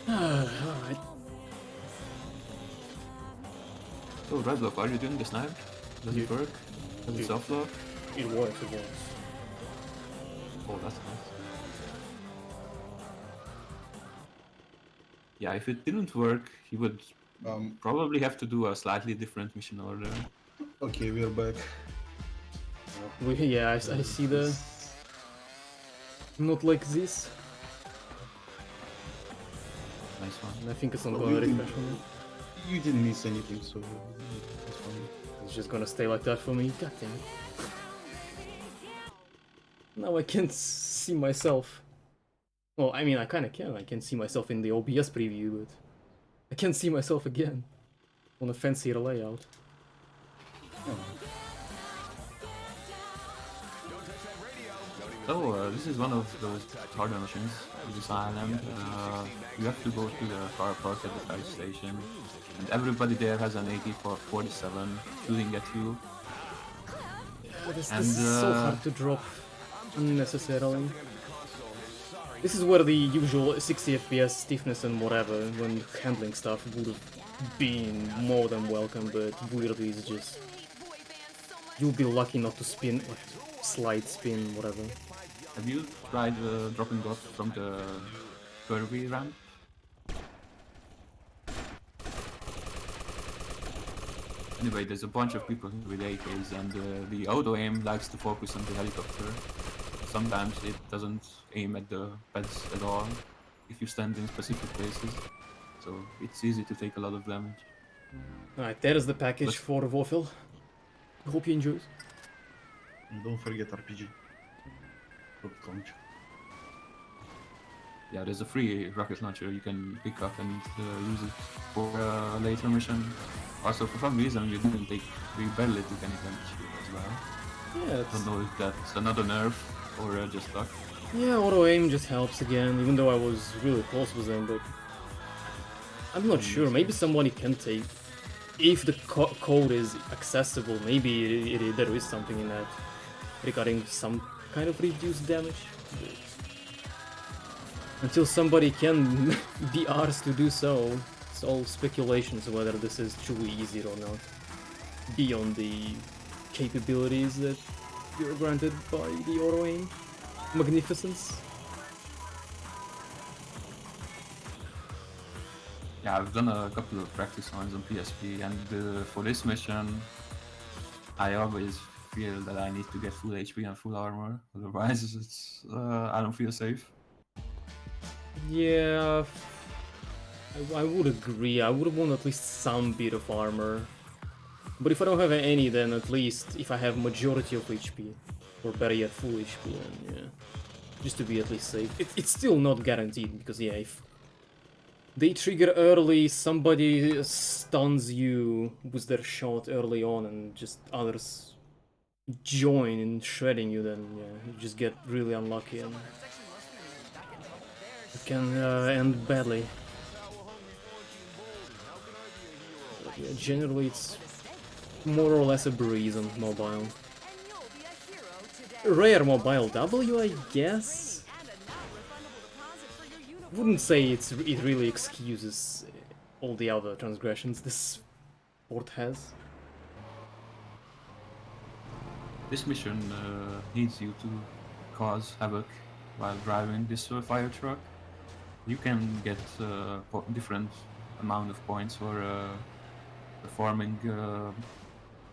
Speaker 2: Alright.
Speaker 1: So Redlof, are you doing the snipe? Does it work? Was it soft lock?
Speaker 2: It was.
Speaker 1: Oh, that's nice. Yeah, if it didn't work, he would probably have to do a slightly different mission order.
Speaker 3: Okay, we're back.
Speaker 2: Yeah, I see the... Not like this.
Speaker 1: Nice one.
Speaker 2: And I think it's not
Speaker 3: Oh,
Speaker 2: gonna
Speaker 3: you didn't-
Speaker 2: refresh for me.
Speaker 3: You didn't miss anything, so it's fine.
Speaker 2: It's just gonna stay like that for me. God damn it. Now I can't see myself. Well, I mean, I kinda can. I can see myself in the OBS preview, but I can't see myself again on a fancier layout.
Speaker 1: So, this is one of those harder missions in this island. You have to go to the car park at the fire station, and everybody there has an AK-47 shooting at you.
Speaker 2: This
Speaker 1: And,
Speaker 2: is so hard to drop unnecessarily. This is where the usual 60 FPS stiffness and whatever when handling stuff would have been more than welcome, but weirdly it's just... You'll be lucky not to spin, like, slide spin, whatever.
Speaker 1: Have you tried dropping off from the curvy ramp? Anyway, there's a bunch of people with AKs, and the auto-aim likes to focus on the helicopter. Sometimes it doesn't aim at the pads at all if you stand in specific places, so it's easy to take a lot of damage.
Speaker 2: Alright, there is the package for Warfil. Hope you enjoy.
Speaker 3: And don't forget RPG. Rocket launcher.
Speaker 1: Yeah, there's a free rocket launcher you can pick up and use it for a later mission. Also, for some reason, we barely took any damage here as well.
Speaker 2: Yeah,
Speaker 1: I don't know if that's another nerf or just luck.
Speaker 2: yeah, auto aim just helps again, even though I was really close with them, but I'm not sure. Maybe somebody can take. If the code is accessible, maybe there is something in that regarding some kind of reduced damage. But until somebody can be arsed to do so, it's all speculations whether this is truly easy or not. Beyond the capabilities that you're granted by the auto aim magnificence.
Speaker 1: Yeah, I've done a couple of practice runs on PSP, and for this mission, I always feel that I need to get full HP and full armor, otherwise it's I don't feel safe.
Speaker 2: Yeah, I would agree. I would want at least some bit of armor. But if I don't have any, then at least if I have majority of HP, or better yet, full HP, then yeah, just to be at least safe. It's still not guaranteed, because yeah, if they trigger early, somebody stuns you with their shot early on, and just others join in shredding you, then yeah, you just get really unlucky, and it can end badly. But yeah, generally it's more or less a breeze on mobile. Rare mobile W, I guess? Wouldn't say it really excuses all the other transgressions this port has.
Speaker 1: This mission needs you to cause havoc while driving this fire truck. You can get different amount of points for performing,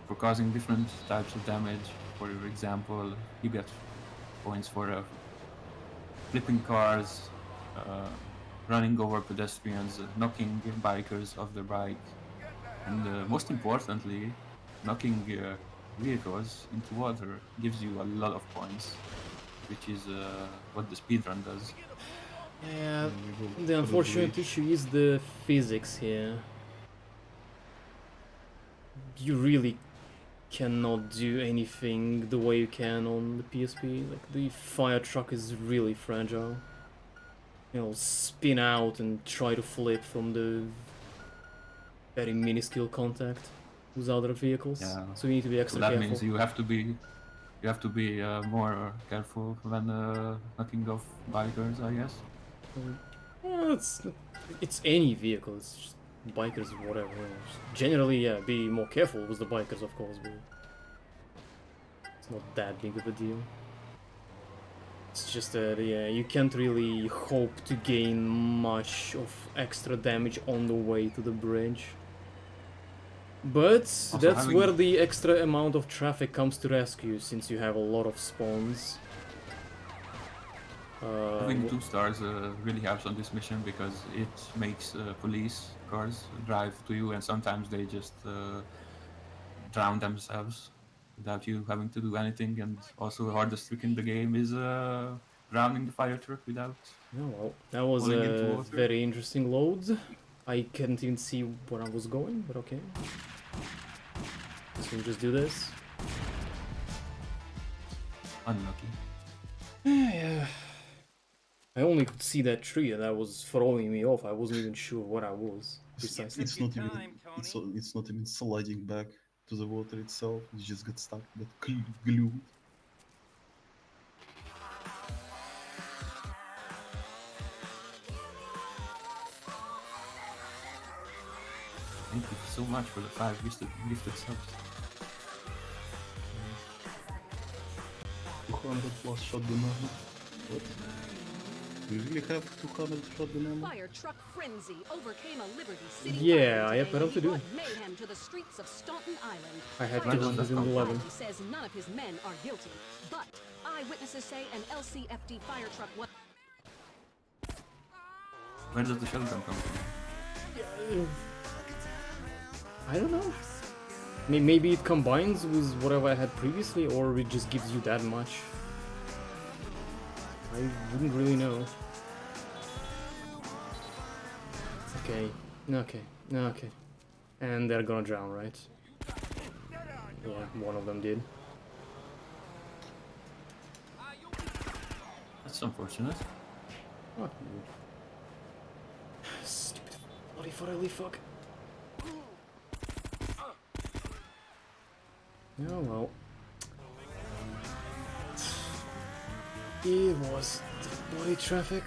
Speaker 1: for causing different types of damage. For example, you get points for flipping cars, running over pedestrians, knocking bikers off their bike, and most importantly, knocking vehicles into water gives you a lot of points, which is what the speedrun does.
Speaker 2: Yeah, the unfortunate issue is the physics here. You really cannot do anything the way you can on the PSP. Like, the fire truck is really fragile. It'll spin out and try to flip from the very minuscule contact with other vehicles.
Speaker 1: Yeah.
Speaker 2: So you need to be extra
Speaker 1: So that
Speaker 2: careful.
Speaker 1: means you have to be more careful when knocking off bikers, I guess.
Speaker 2: Well, it's any vehicle. It's just bikers, whatever. Generally, yeah, be more careful with the bikers, of course. But not that big of a deal. It's just that, yeah, you can't really hope to gain much of extra damage on the way to the bridge. But that's where the extra amount of traffic comes to rescue, since you have a lot of spawns.
Speaker 1: Having 2 stars really helps on this mission because it makes police cars drive to you, and sometimes they just drown themselves without you having to do anything. And also the hardest trick in the game is drowning the fire truck without.
Speaker 2: Oh well, that was
Speaker 1: falling into
Speaker 2: a
Speaker 1: water.
Speaker 2: very interesting load. I can't even see where I was going, but okay. So we'll just do this.
Speaker 1: Unlucky.
Speaker 2: Yeah. I only could see that tree that was throwing me off. I wasn't even sure what I was precisely.
Speaker 3: It's not even it's not even sliding back to the water itself. You just get stuck, get glued.
Speaker 1: Thank you so much for the 5 gifted subs.
Speaker 3: 200 plus shotgun ammo. What? You really have 200 shotgun ammo?
Speaker 4: Fire truck frenzy overcame a Liberty City.
Speaker 2: Yeah,
Speaker 4: fire
Speaker 2: I apparently do.
Speaker 4: brought mayhem to the streets of Staunton Island.
Speaker 2: I had
Speaker 1: Right,
Speaker 2: 211.
Speaker 4: He says none of his men are guilty, but eyewitnesses say an LCFD fire truck was.
Speaker 1: Where does the shotgun come from?
Speaker 2: I don't know. Maybe it combines with whatever I had previously, or it just gives you that much. I wouldn't really know. Okay, okay. And they're gonna drown, right? Yeah, one of them did.
Speaker 1: That's unfortunate.
Speaker 2: What? Stupid bloody Forelli fuck. Oh well. It was the bloody traffic.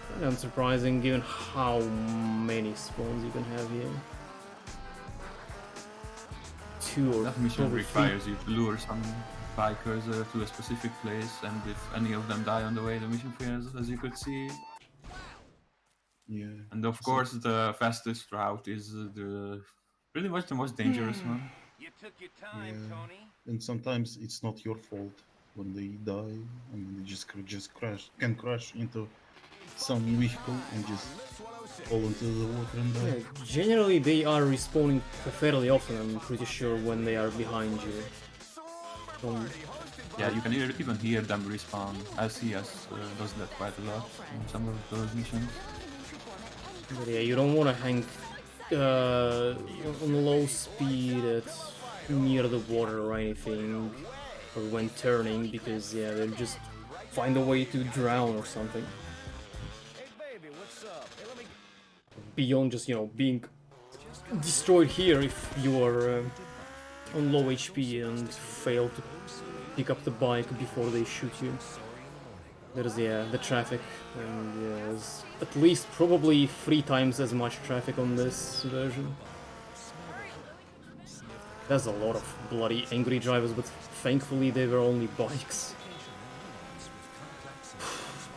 Speaker 2: Kind of unsurprising given how many spawns you can have here. 2 or
Speaker 1: That mission
Speaker 2: probably 3.
Speaker 1: requires you to lure some bikers to a specific place, and if any of them die on the way, the mission fails, as you could see.
Speaker 3: Yeah.
Speaker 1: And of course, the fastest route is pretty much the most dangerous one.
Speaker 8: You took your time,
Speaker 3: Yeah.
Speaker 8: Tony.
Speaker 3: And sometimes it's not your fault when they die. I mean, they just can crash into some vehicle and just fall into the water and die.
Speaker 2: Yeah, generally they are respawning fairly often, I'm pretty sure, when they are behind you.
Speaker 1: Yeah, you can even hear them respawn. LCS does that quite a lot in some of those missions.
Speaker 2: But yeah, you don't want to hang on low speed near the water or anything, or when turning, because yeah, they'll just find a way to drown or something. Beyond just, you know, being destroyed here if you are on low HP and fail to pick up the bike before they shoot you. There's, yeah, the traffic, and yeah, there's at least probably 3 times as much traffic on this version. There's a lot of bloody angry drivers, but thankfully they were only bikes.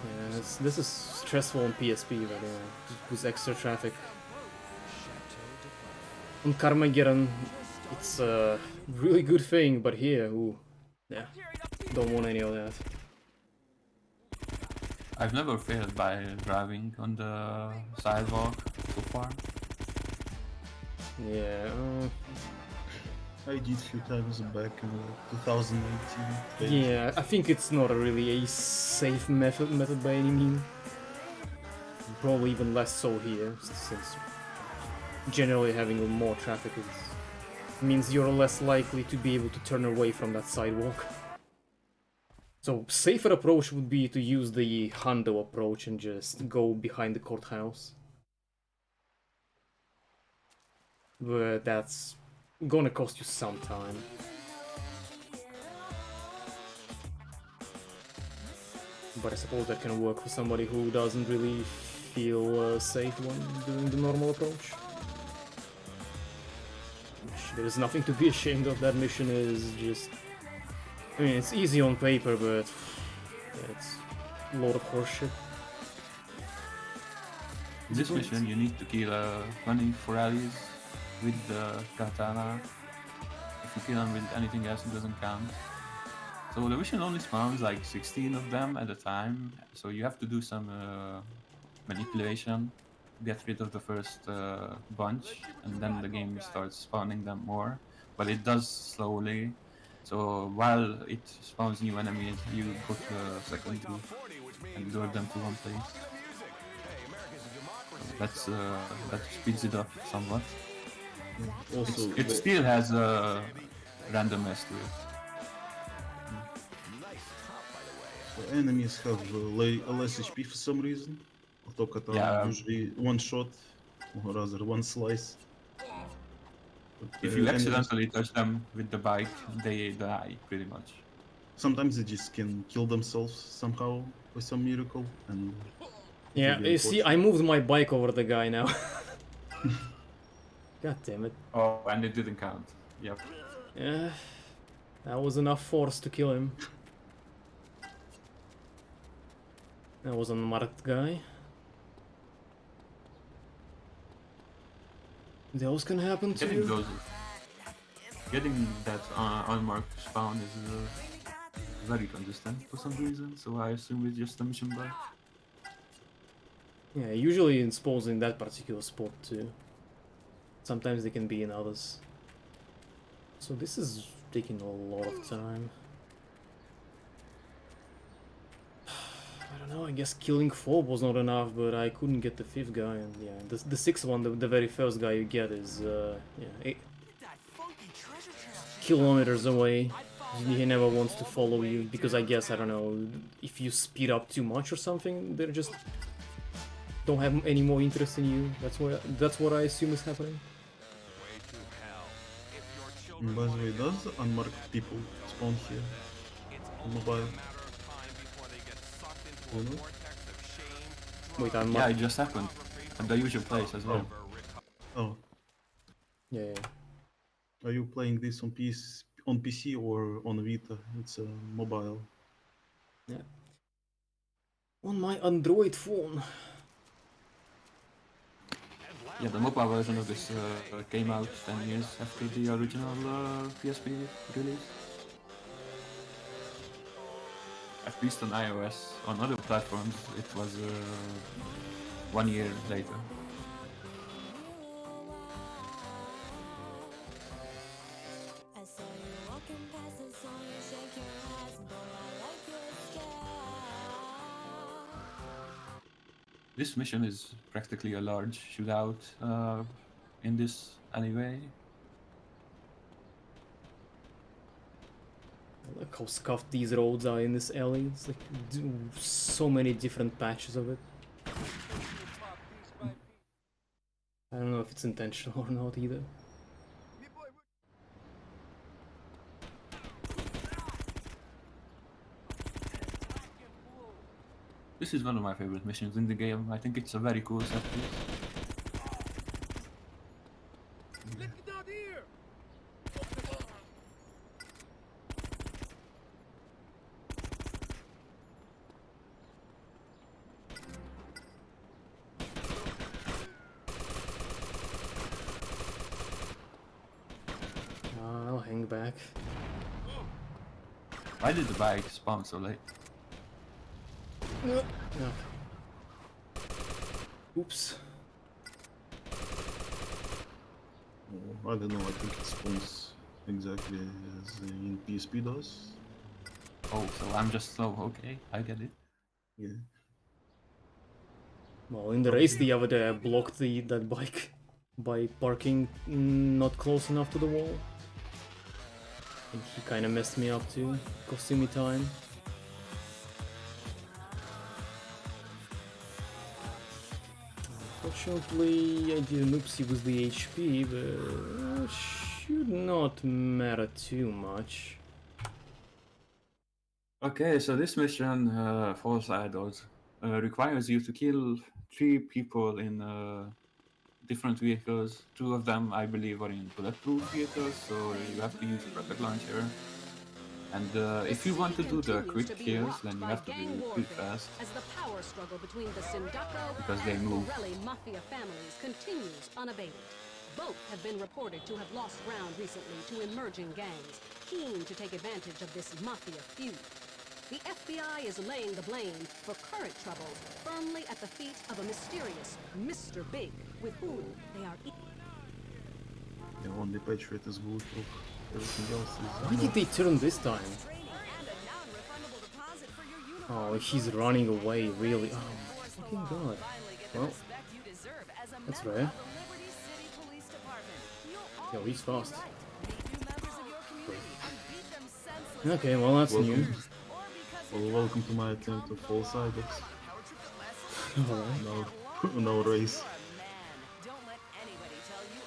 Speaker 2: Yeah, this is stressful on PSP, but with extra traffic. On Carmageddon, it's a really good thing, but here, ooh, yeah, don't want any of that.
Speaker 1: I've never failed by driving on the sidewalk so far.
Speaker 2: Yeah,
Speaker 3: I did a few times back in 2018.
Speaker 2: yeah, I think it's not really a safe method by any means. Probably even less so here, since generally having more traffic means you're less likely to be able to turn away from that sidewalk. So, safer approach would be to use the Hondo approach and just go behind the courthouse. But that's gonna cost you some time. But I suppose that can work for somebody who doesn't really feel safe when doing the normal approach. There's nothing to be ashamed of, that mission is just I mean, it's easy on paper, but yeah, it's a lot of horseshit.
Speaker 1: In this mission, you need to kill 20 Forellis with the katana. If you kill them with anything else, it doesn't count. So the mission only spawns like 16 of them at a time. So you have to do some manipulation, get rid of the first bunch, and then the game starts spawning them more. But it does slowly. So while it spawns new enemies, you go to a second group and lure them to one place. That speeds it up somewhat.
Speaker 3: Also,
Speaker 1: It still has a randomness to it.
Speaker 3: so enemies have less HP for some reason. Auto katana
Speaker 1: Yeah.
Speaker 3: usually one shot, or rather one slice. But,
Speaker 1: If you
Speaker 3: enemies,
Speaker 1: accidentally touch them with the bike, they die pretty much.
Speaker 3: sometimes they just can kill themselves somehow by some miracle, and
Speaker 2: Yeah,
Speaker 3: really
Speaker 2: you see, I moved my bike over the guy now. God damn it.
Speaker 1: Oh, and it didn't count. Yep.
Speaker 2: Yeah, that was enough force to kill him. That was an unmarked guy. Those can happen to you.
Speaker 1: Getting that unmarked spawn is very consistent for some reason, so I assume it's just a mission bug.
Speaker 2: Yeah, usually it spawns in that particular spot too. Sometimes they can be in others. So this is taking a lot of time. I don't know, I guess killing 4 was not enough, but I couldn't get the 5th guy, and yeah, the 6th one, the very first guy you get is, yeah, 8 kilometers away. He never wants to follow you, because I guess, I don't know, if you speed up too much or something, they're just don't have any more interest in you. That's what I assume is happening.
Speaker 3: by the way, does unmarked people spawn here on mobile? You know?
Speaker 2: Wait,
Speaker 1: Yeah, it just happened at the usual place as well.
Speaker 3: Oh,
Speaker 2: Yeah.
Speaker 3: are you playing this on PC or on Vita? It's a mobile.
Speaker 2: Yeah. On my Android phone.
Speaker 1: Yeah, the mobile version of this came out 10 years after the original PSP release. At least on iOS. On other platforms, it was 1 year later. This mission is practically a large shootout in this alleyway.
Speaker 2: Look how scuffed these roads are in this alley. It's like so many different patches of it. I don't know if it's intentional or not either.
Speaker 1: This is one of my favorite missions in the game. I think it's a very cool set piece.
Speaker 2: I'll hang back.
Speaker 1: Why did the bike spawn so late?
Speaker 2: No. Oops.
Speaker 3: Oh, I don't know, I think it spawns exactly as in PSP does.
Speaker 1: Oh, so I'm just slow. Okay, I get it.
Speaker 3: Yeah.
Speaker 2: Well, in the race the other day I blocked that bike by parking not close enough to the wall. And he kinda messed me up too, costing me time. Unfortunately, I did an oopsie with the HP, but should not matter too much.
Speaker 1: Okay, so this mission, False Idols, requires you to kill 3 people in different vehicles. 2 of them, I believe, are in bulletproof vehicles, so you have to use a rocket launcher. And
Speaker 4: The
Speaker 1: if you want to
Speaker 4: city
Speaker 1: do the
Speaker 4: continues
Speaker 1: quick
Speaker 4: to be
Speaker 1: kills,
Speaker 4: rocked
Speaker 1: then you
Speaker 4: by
Speaker 1: have to be
Speaker 4: gang
Speaker 1: pretty
Speaker 4: warfare
Speaker 1: fast.
Speaker 4: as the power struggle between the Sindaco
Speaker 1: Because they
Speaker 4: and
Speaker 1: move.
Speaker 4: Borelli mafia families continues unabated. Both have been reported to have lost ground recently to emerging gangs, keen to take advantage of this mafia feud. The FBI is laying the blame for current troubles firmly at the feet of a mysterious Mr. Big, with whom they are
Speaker 3: Yeah, only Patriot is bulletproof. Everything else is.
Speaker 2: Why did they turn this time? Oh, he's running away, really. Oh my fucking god. Well, that's rare. Yo, he's fast. Okay, well, that's new.
Speaker 3: Well, welcome to my attempt to fall cybex.
Speaker 2: Alright.
Speaker 3: No race.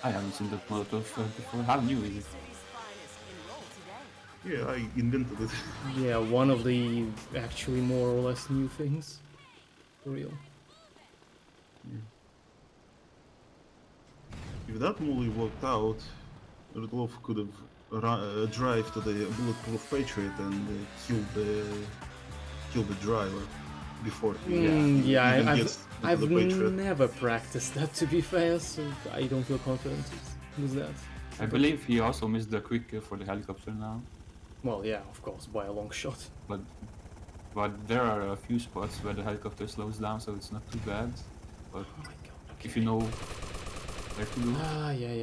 Speaker 1: I haven't seen that Molotov before. How new is it?
Speaker 3: Yeah, I invented it.
Speaker 2: Yeah, one of the actually more or less new things. For real.
Speaker 3: If that movie worked out, Redlof could have drive to the bulletproof Patriot and kill the driver before he
Speaker 2: Yeah,
Speaker 3: even gets into
Speaker 2: I've
Speaker 3: the Patriot.
Speaker 2: never practiced that, to be fair, so I don't feel confident with that.
Speaker 1: I believe he also missed the quick kill for the helicopter now.
Speaker 2: Well, yeah, of course, by a long shot.
Speaker 1: But there are a few spots where the helicopter slows down, so it's not too bad. But
Speaker 2: Oh my god, okay.
Speaker 1: if you know where to go,
Speaker 2: Ah, yeah.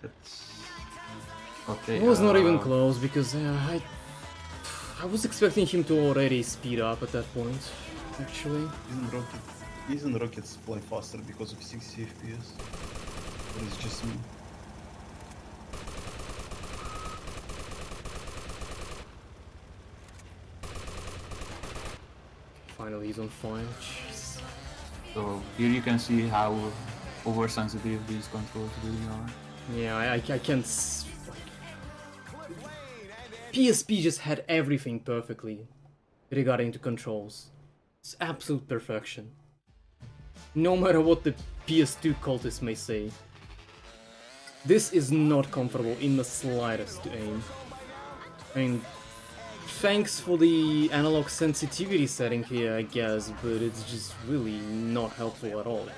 Speaker 1: that's okay.
Speaker 2: It was not even close, because I was expecting him to already speed up at that point, actually.
Speaker 3: Isn't rockets fly faster because of 60 FPS? Or is it just me?
Speaker 2: Finally, he's on fire. Jeez.
Speaker 1: So here you can see how oversensitive these controls really are.
Speaker 2: Yeah, I can't. PSP just had everything perfectly regarding to controls. It's absolute perfection. No matter what the PS2 cultists may say. This is not comfortable in the slightest to aim. I mean, thanks for the analog sensitivity setting here, I guess, but it's just really not helpful at all.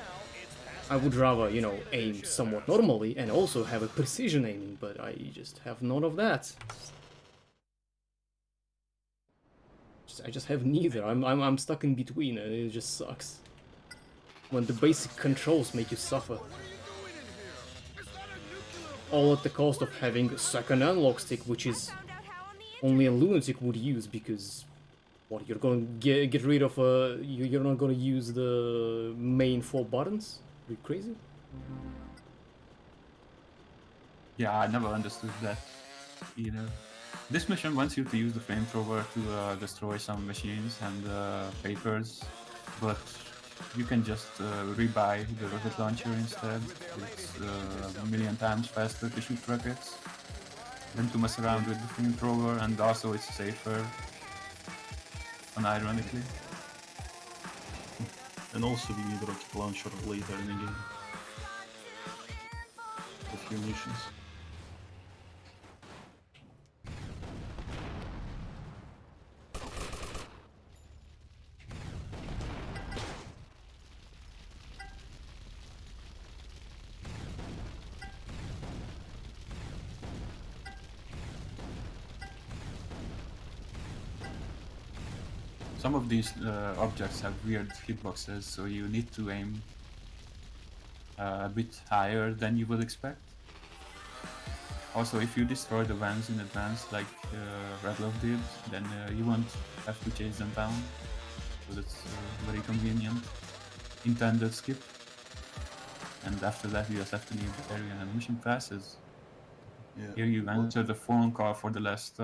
Speaker 2: I would rather, you know, aim somewhat normally and also have a precision aiming, but I just have none of that. I just have neither. I'm stuck in between, and it just sucks. When the basic controls make you suffer. All at the cost of having a second analog stick, which is only a lunatic would use, because what, you're gonna get rid of you're not gonna use the main 4 buttons? Are you crazy?
Speaker 1: Yeah, I never understood that either. This mission wants you to use the flamethrower to destroy some machines and papers, but you can just rebuy the rocket launcher instead. It's a million times faster to shoot rockets than to mess around with the flamethrower, and also it's safer, unironically.
Speaker 3: And also we need rocket launcher later in the game. A few missions.
Speaker 1: Some of these objects have weird hitboxes, so you need to aim a bit higher than you would expect. Also, if you destroy the vans in advance, like Redlof did, then you won't have to chase them down. So that's very convenient. Intended skip. And after that, you just have to leave the area and mission passes.
Speaker 3: Yeah.
Speaker 1: Here you answer the phone call for the last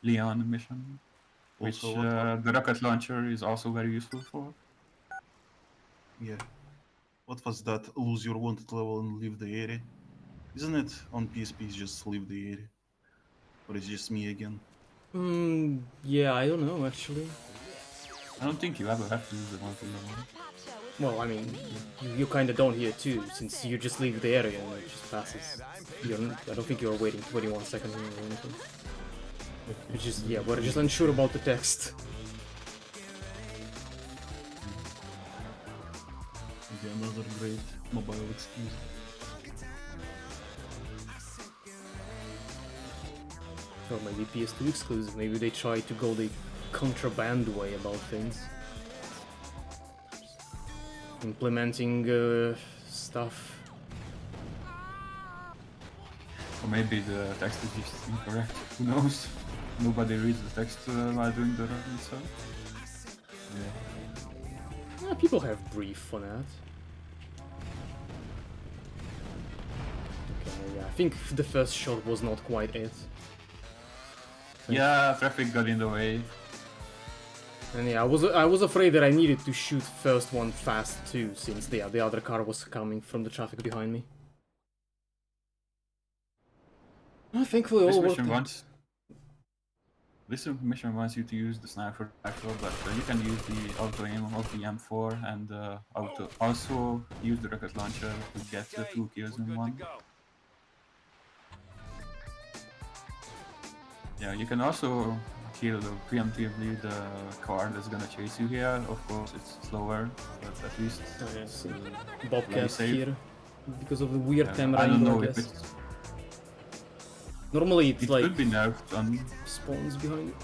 Speaker 1: Leon mission, which
Speaker 3: Also,
Speaker 1: the rocket launcher is also very useful for.
Speaker 3: yeah. What was that? Lose your wanted level and leave the area? Isn't it on PSP just leave the area? Or is it just me again?
Speaker 2: Yeah, I don't know, actually.
Speaker 1: I don't think you ever have to use the multi level.
Speaker 2: Well, I mean, you kind of don't here too, since you just leave the area and it just passes. I don't think you're waiting 21 seconds or anything. It's just, yeah, we're just unsure about the text.
Speaker 3: Maybe another great mobile excuse.
Speaker 2: Or maybe PS2 exclusive, maybe they try to go the contraband way about things. Implementing stuff.
Speaker 1: Or maybe the text is just incorrect. Who knows? Nobody reads the text while doing the run itself. Yeah.
Speaker 2: Yeah, people have brief for that. Okay, yeah, I think the first shot was not quite it.
Speaker 1: Yeah, traffic got in the way.
Speaker 2: And yeah, I was afraid that I needed to shoot first one fast too, since the other car was coming from the traffic behind me. Well, thankfully all worked out.
Speaker 1: This mission wants you to use the sniper rifle, but you can use the auto aim of the M4 and also use the rocket launcher to get the 2 kills in one. Yeah, you can also kill preemptively the car that's gonna chase you here. Of course, it's slower, but at least
Speaker 2: Oh, yes, Bobcat
Speaker 1: safe.
Speaker 2: here, because of the weird camera
Speaker 1: I don't
Speaker 2: angle,
Speaker 1: know
Speaker 2: I
Speaker 1: if
Speaker 2: guess.
Speaker 1: it's...
Speaker 2: Normally it's
Speaker 1: It
Speaker 2: like
Speaker 1: could be nerfed on...
Speaker 2: spawns behind it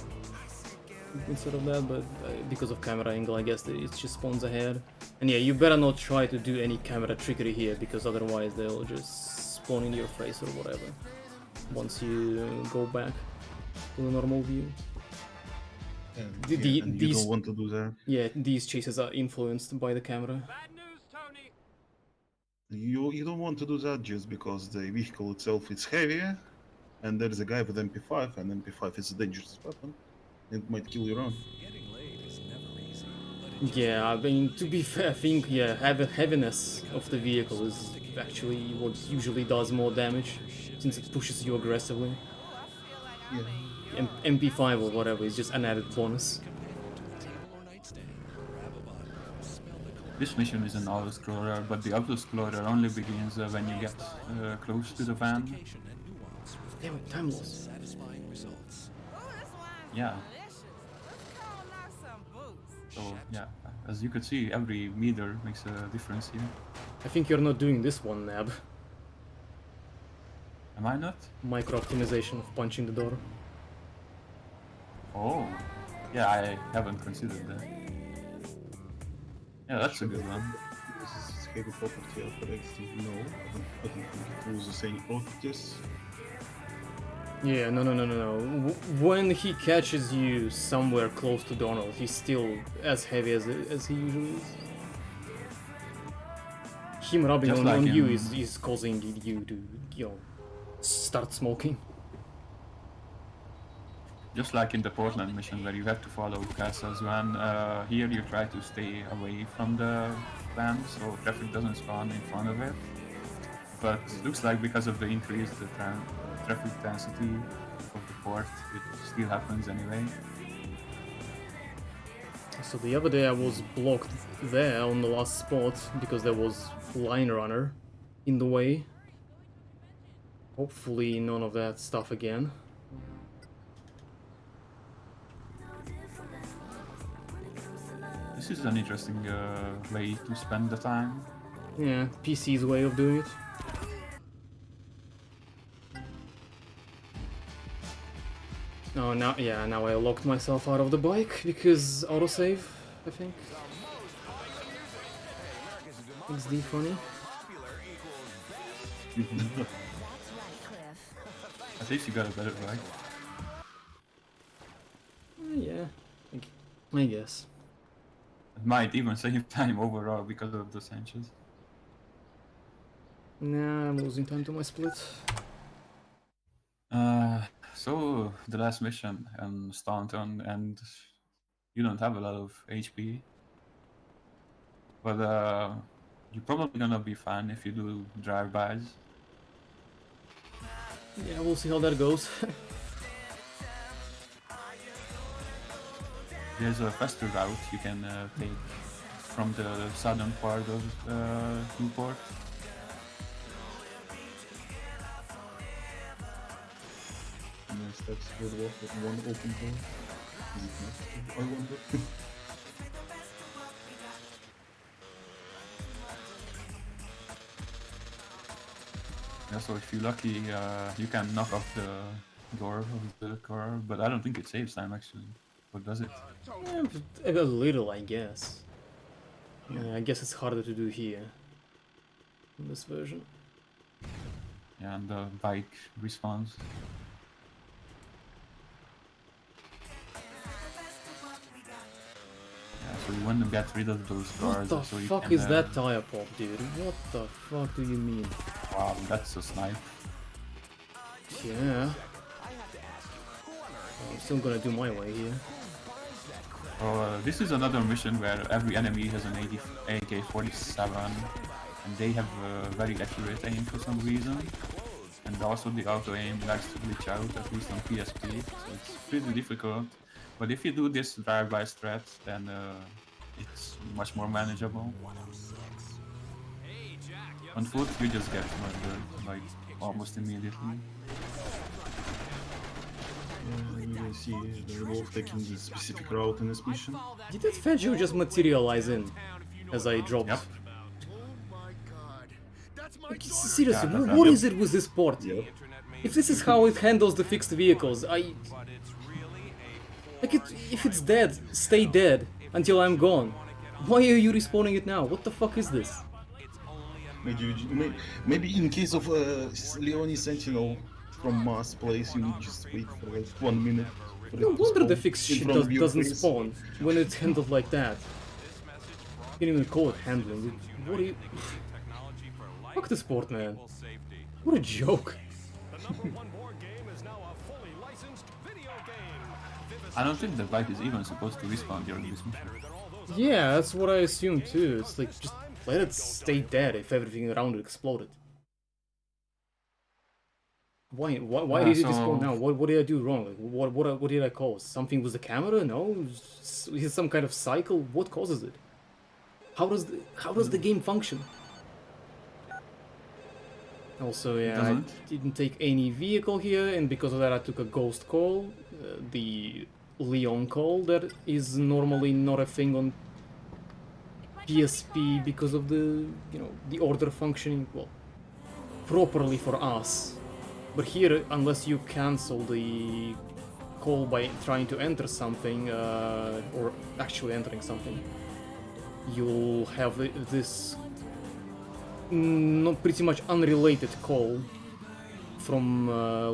Speaker 2: instead of that, but because of camera angle, I guess it just spawns ahead. And yeah, you better not try to do any camera trickery here, because otherwise they'll just spawn in your face or whatever once you go back to the normal view.
Speaker 3: And you don't want to do that.
Speaker 2: Yeah, these chases are influenced by the camera.
Speaker 3: You don't want to do that just because the vehicle itself is heavier, and there's a guy with MP5, and MP5 is a dangerous weapon. It might kill your own.
Speaker 2: Yeah, I mean, to be fair, I think, yeah, the heaviness of the vehicle is actually what usually does more damage, since it pushes you aggressively.
Speaker 3: Yeah.
Speaker 2: MP5 or whatever is just an added bonus.
Speaker 1: This mission is an auto-scroller, but the auto-scroller only begins when you get close to the van.
Speaker 2: Damn it, time loss.
Speaker 1: Yeah. So, yeah, as you can see, every meter makes a difference here.
Speaker 2: I think you're not doing this one, Nab.
Speaker 1: Am I not?
Speaker 2: Micro-optimization of punching the door.
Speaker 1: Oh, yeah, I haven't considered that. Yeah, that's a good one.
Speaker 3: This is heavy property of Redlof. No, I don't think it loses any properties.
Speaker 2: Yeah, no. When he catches you somewhere close to Donald, he's still as heavy as he usually is. Him rubbing
Speaker 1: Just
Speaker 2: on
Speaker 1: like
Speaker 2: you
Speaker 1: in-
Speaker 2: is causing you to, start smoking.
Speaker 1: Just like in the Portland mission where you have to follow Castle's van, here you try to stay away from the van so traffic doesn't spawn in front of it. But looks like because of the increased traffic density of the port, it still happens anyway.
Speaker 2: So the other day I was blocked there on the last spot because there was line runner in the way. Hopefully none of that stuff again.
Speaker 1: This is an interesting way to spend the time.
Speaker 2: Yeah, PC's way of doing it. Oh, now I locked myself out of the bike because autosave, I think. XD funny.
Speaker 1: At least you got a better bike.
Speaker 2: Yeah, I guess.
Speaker 1: It might even save time overall because of the Sanchez.
Speaker 2: Nah, I'm losing time to my split.
Speaker 1: So the last mission in Staunton, and you don't have a lot of HP, but you're probably gonna be fine if you do drive-bys.
Speaker 2: Yeah, we'll see how that goes.
Speaker 1: There's a faster route you can take from the southern part of Newport.
Speaker 3: Nice, that's Redlof with one open door. Is it not? I wonder.
Speaker 1: Yeah, so if you're lucky, you can knock off the door of the car, but I don't think it saves time actually. Or does it?
Speaker 2: A little, I guess. Yeah, I guess it's harder to do here. In this version.
Speaker 1: Yeah, and the bike respawns. Yeah, so you want to get rid of those cars.
Speaker 2: What the
Speaker 1: so you
Speaker 2: fuck
Speaker 1: can,
Speaker 2: is that tire pop, dude? What the fuck do you mean?
Speaker 1: Wow, that's a snipe.
Speaker 2: Yeah. I'm still gonna do my way here.
Speaker 1: This is another mission where every enemy has an AK-47 and they have very accurate aim for some reason. And also the auto aim likes to glitch out, at least on PSP, so it's pretty difficult. But if you do this drive-by strat, then it's much more manageable. On foot, you just get murdered, like, almost immediately.
Speaker 3: You will see the Redlof taking this specific route in this mission.
Speaker 2: Did that Fedju just materialize in as I dropped?
Speaker 1: Yep.
Speaker 2: Like, seriously,
Speaker 1: Yeah,
Speaker 2: what is it with this port?
Speaker 3: Yep.
Speaker 2: If this is how it handles the fixed vehicles, like if it's dead, stay dead until I'm gone. Why are you respawning it now? What the fuck is this?
Speaker 3: Maybe in case of Leone Sentinel from Mass place, you need just wait for like 1 minute. For
Speaker 2: No
Speaker 3: it to
Speaker 2: wonder the
Speaker 3: spawn
Speaker 2: fixed
Speaker 3: in
Speaker 2: shit
Speaker 3: front of your
Speaker 2: doesn't
Speaker 3: face.
Speaker 2: spawn when it's handled like that. You can't even call it handling. What are you... Fuck the sport, man. What a joke.
Speaker 1: I don't think the bike is even supposed to respawn during this mission.
Speaker 2: Yeah, that's what I assumed too. It's like, just let it stay dead if everything around it exploded. Why did it respawn now? What did I do wrong? Like, what did I cause? Something with the camera? No? Is it some kind of cycle? What causes it? How does the game function? Also, yeah, I didn't take any vehicle here, and because of that I took a ghost call. The Leon call that is normally not a thing on PSP because of the, the order functioning, well, properly for us. But here, unless you cancel the call by trying to enter something, or actually entering something, you'll have this pretty much unrelated call from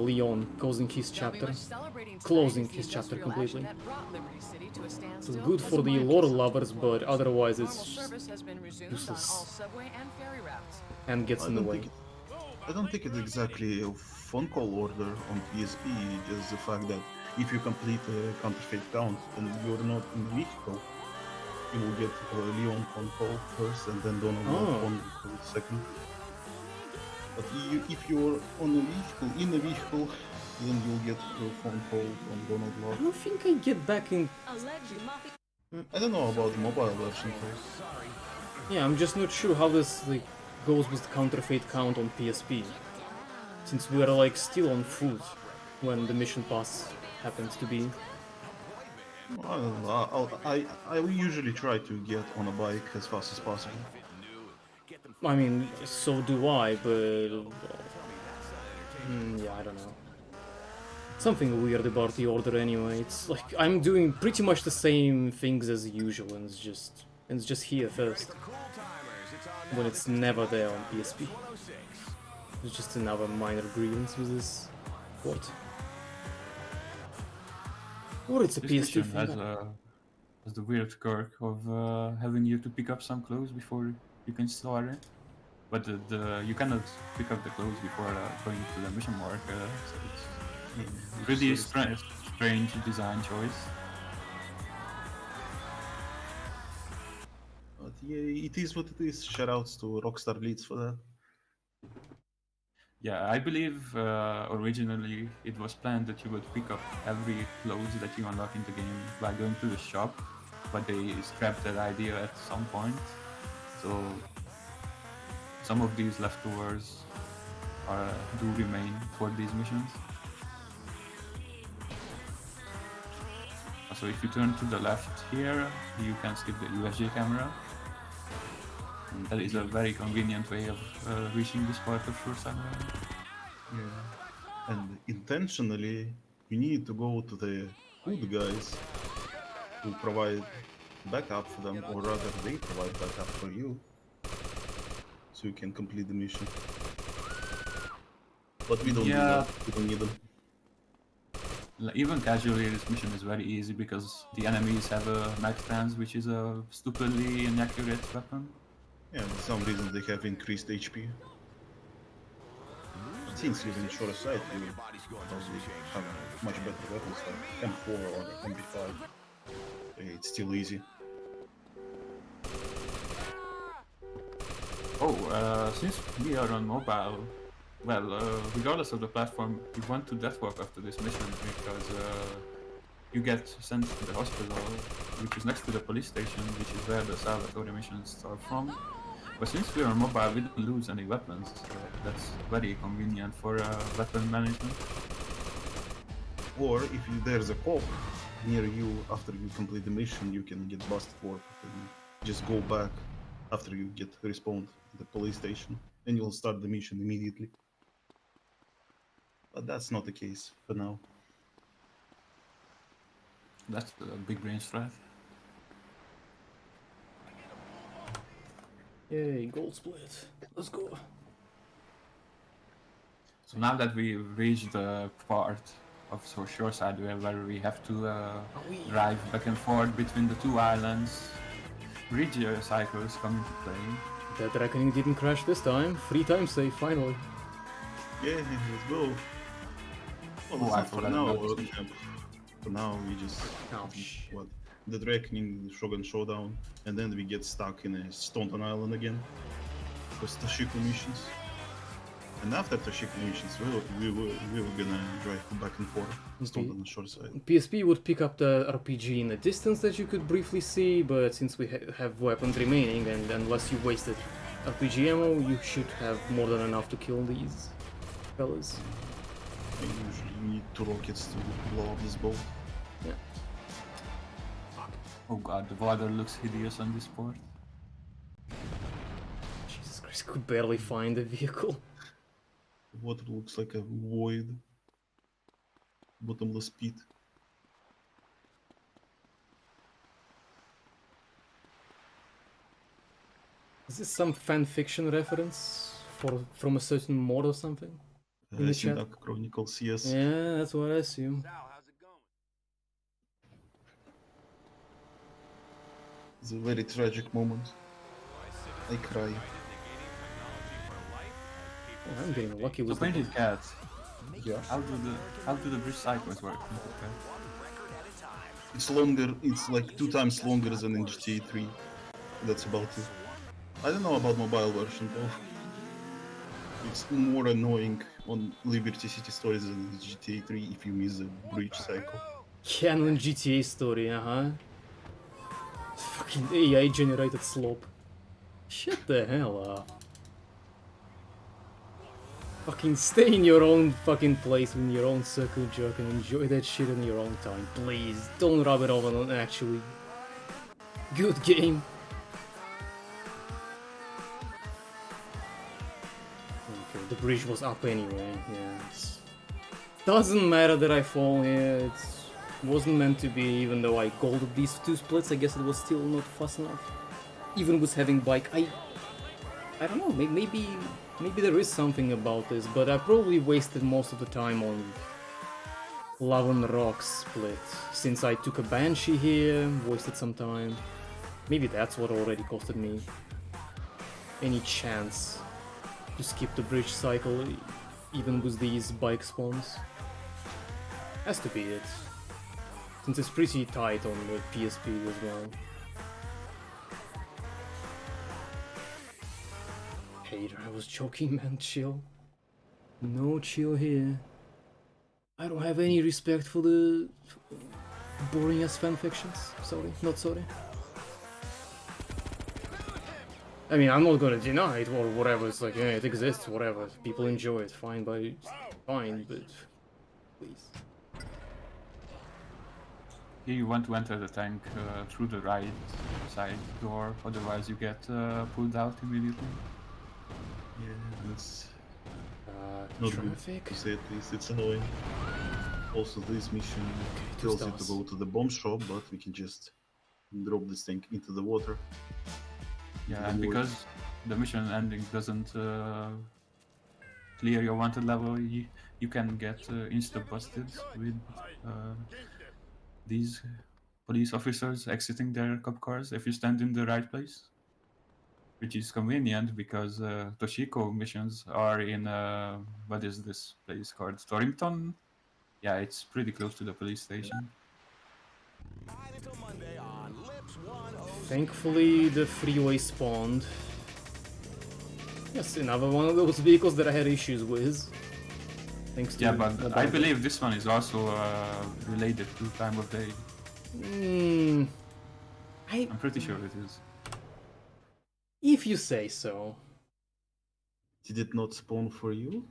Speaker 2: Leon closing his chapter completely. So good for the lore lovers, but otherwise it's useless and gets in the way.
Speaker 3: I don't think it's exactly a phone call order on PSP, just the fact that if you complete a counterfeit count and you're not in the vehicle, you will get a Leon phone call first and then Donald phone call second. But if you're in a vehicle, then you'll get a phone call from Donald
Speaker 2: I don't think I get back in...
Speaker 3: I don't know about the mobile version though.
Speaker 2: Yeah, I'm just not sure how this goes with the counterfeit count on PSP. Since we are still on foot when the mission pass happens to be.
Speaker 3: I don't know. I usually try to get on a bike as fast as possible.
Speaker 2: I mean, so do I, but... yeah, I don't know. Something weird about the order anyway. It's like I'm doing pretty much the same things as usual, and it's just here first. When it's never there on PSP. It's just another minor grievance with this port. Or it's a
Speaker 1: This
Speaker 2: PS2
Speaker 1: mission
Speaker 2: thing.
Speaker 1: has the weird quirk of having you to pick up some clothes before you can start it. But you cannot pick up the clothes before going to the mission marker, so it's really strange design choice.
Speaker 3: But yeah, it is what it is. Shoutouts to Rockstar Leads for that.
Speaker 1: Yeah, I believe originally it was planned that you would pick up every clothes that you unlock in the game by going to the shop but they scrapped that idea at some point. So some of these leftovers do remain for these missions. So if you turn to the left here, you can skip the USG camera. And that is a very convenient way of reaching this part of Shoreside.
Speaker 3: Yeah. And intentionally, you need to go to the good guys who provide backup for them, or rather, they provide backup for you, so you can complete the mission. But we don't do that. We don't need them.
Speaker 1: Even casually, this mission is very easy because the enemies have a Mag 10s, which is a stupidly inaccurate weapon.
Speaker 3: Yeah, for some reason they have increased HP. Since using short sight, you probably have much better weapons like M4 or MP5. It's still easy.
Speaker 1: Oh, since we are on mobile, well, regardless of the platform, you want to death walk after this mission because you get sent to the hospital, which is next to the police station, which is where the Salvatore missions are from. But since we are on mobile, we don't lose any weapons. That's very convenient for weapon management.
Speaker 3: Or if there's a cop near you after you complete the mission, you can get busted for it and just go back after you get respawned at the police station, and you'll start the mission immediately. But that's not the case for now.
Speaker 1: That's a big brain strat.
Speaker 2: Yay, gold split. Let's go.
Speaker 1: So now that we've reached the part of Shoreside where we have to drive back and forth between the two islands, bridge cycles come into play.
Speaker 2: That reckoning didn't crash this time. 3 times safe, finally.
Speaker 3: Yeah, let's go. Well,
Speaker 1: Oh, I
Speaker 3: for
Speaker 1: forgot
Speaker 3: now.
Speaker 1: about this.
Speaker 3: For now, we just what the Reckoning, Shogun Showdown, and then we get stuck in a Staunton Island again with Toshiko missions. And after Toshiko missions, we were gonna drive back and forth, Staunton and Shoreside.
Speaker 2: PSP would pick up the RPG in a distance that you could briefly see, but since we have weapons remaining, and unless you wasted RPG ammo, you should have more than enough to kill these fellas.
Speaker 3: I usually need 2 rockets to blow up this boat.
Speaker 2: Yeah.
Speaker 1: Oh god, the water looks hideous on this port.
Speaker 2: Jesus Christ, could barely find the vehicle.
Speaker 3: The water looks like a void, bottomless pit.
Speaker 2: Is this some fan fiction reference from a certain mod or something? In the chat?
Speaker 3: Sindak Chronicles, yes.
Speaker 2: Yeah, that's what I assume.
Speaker 3: It's a very tragic moment. I cry.
Speaker 2: Yeah, I'm getting lucky
Speaker 1: So
Speaker 2: with the
Speaker 1: Painted Cat,
Speaker 3: Yeah.
Speaker 1: how do the bridge cycles work? Painted Cat?
Speaker 3: It's longer, it's like 2 times longer than in GTA 3. That's about it. I don't know about mobile version though. It's more annoying on Liberty City Stories than in GTA 3 if you miss the bridge cycle.
Speaker 2: canon GTA story, Fucking AI generated slope. Shut the hell up. Fucking stay in your own fucking place in your own circle jerk and enjoy that shit in your own time. Please, don't rub it off on an actually good game. Okay, the bridge was up anyway, yeah. Doesn't matter that I fall here, it wasn't meant to be, even though I golded these 2 splits, I guess it was still not fast enough. Even with having bike, I don't know, maybe there is something about this, but I probably wasted most of the time on Love on the Rocks split. Since I took a Banshee here, wasted some time. Maybe that's what already costed me any chance to skip the bridge cycle, even with these bike spawns. Has to be it. Since it's pretty tight on the PSP as well. Hater, I was joking, man, chill. No chill here. I don't have any respect for the boring as fanfictions. Sorry, not sorry. I mean, I'm not gonna deny it or whatever. It's like, yeah, it exists, whatever. People enjoy it, fine, but fine, but please.
Speaker 1: Here you want to enter the tank through the right side door, otherwise you get pulled out immediately.
Speaker 3: Yeah, that's not good
Speaker 2: Traffic.
Speaker 3: to say at least. It's annoying. Also, this mission
Speaker 2: two
Speaker 3: tells you
Speaker 2: stars.
Speaker 3: to go to the bomb shop, but we can just drop this tank into the water.
Speaker 1: Yeah, and because the mission ending doesn't clear your wanted level, you can get insta-busted with these police officers exiting their cop cars if you stand in the right place. Which is convenient because Toshiko missions are in, what is this place called? Storrington? Yeah, it's pretty close to the police station.
Speaker 2: Thankfully, the freeway spawned. Yes, another one of those vehicles that I had issues with. Thanks to
Speaker 1: Yeah, but I believe this one is also related to time of day. I'm pretty sure it is.
Speaker 2: If you say so.
Speaker 3: Did it not spawn for you?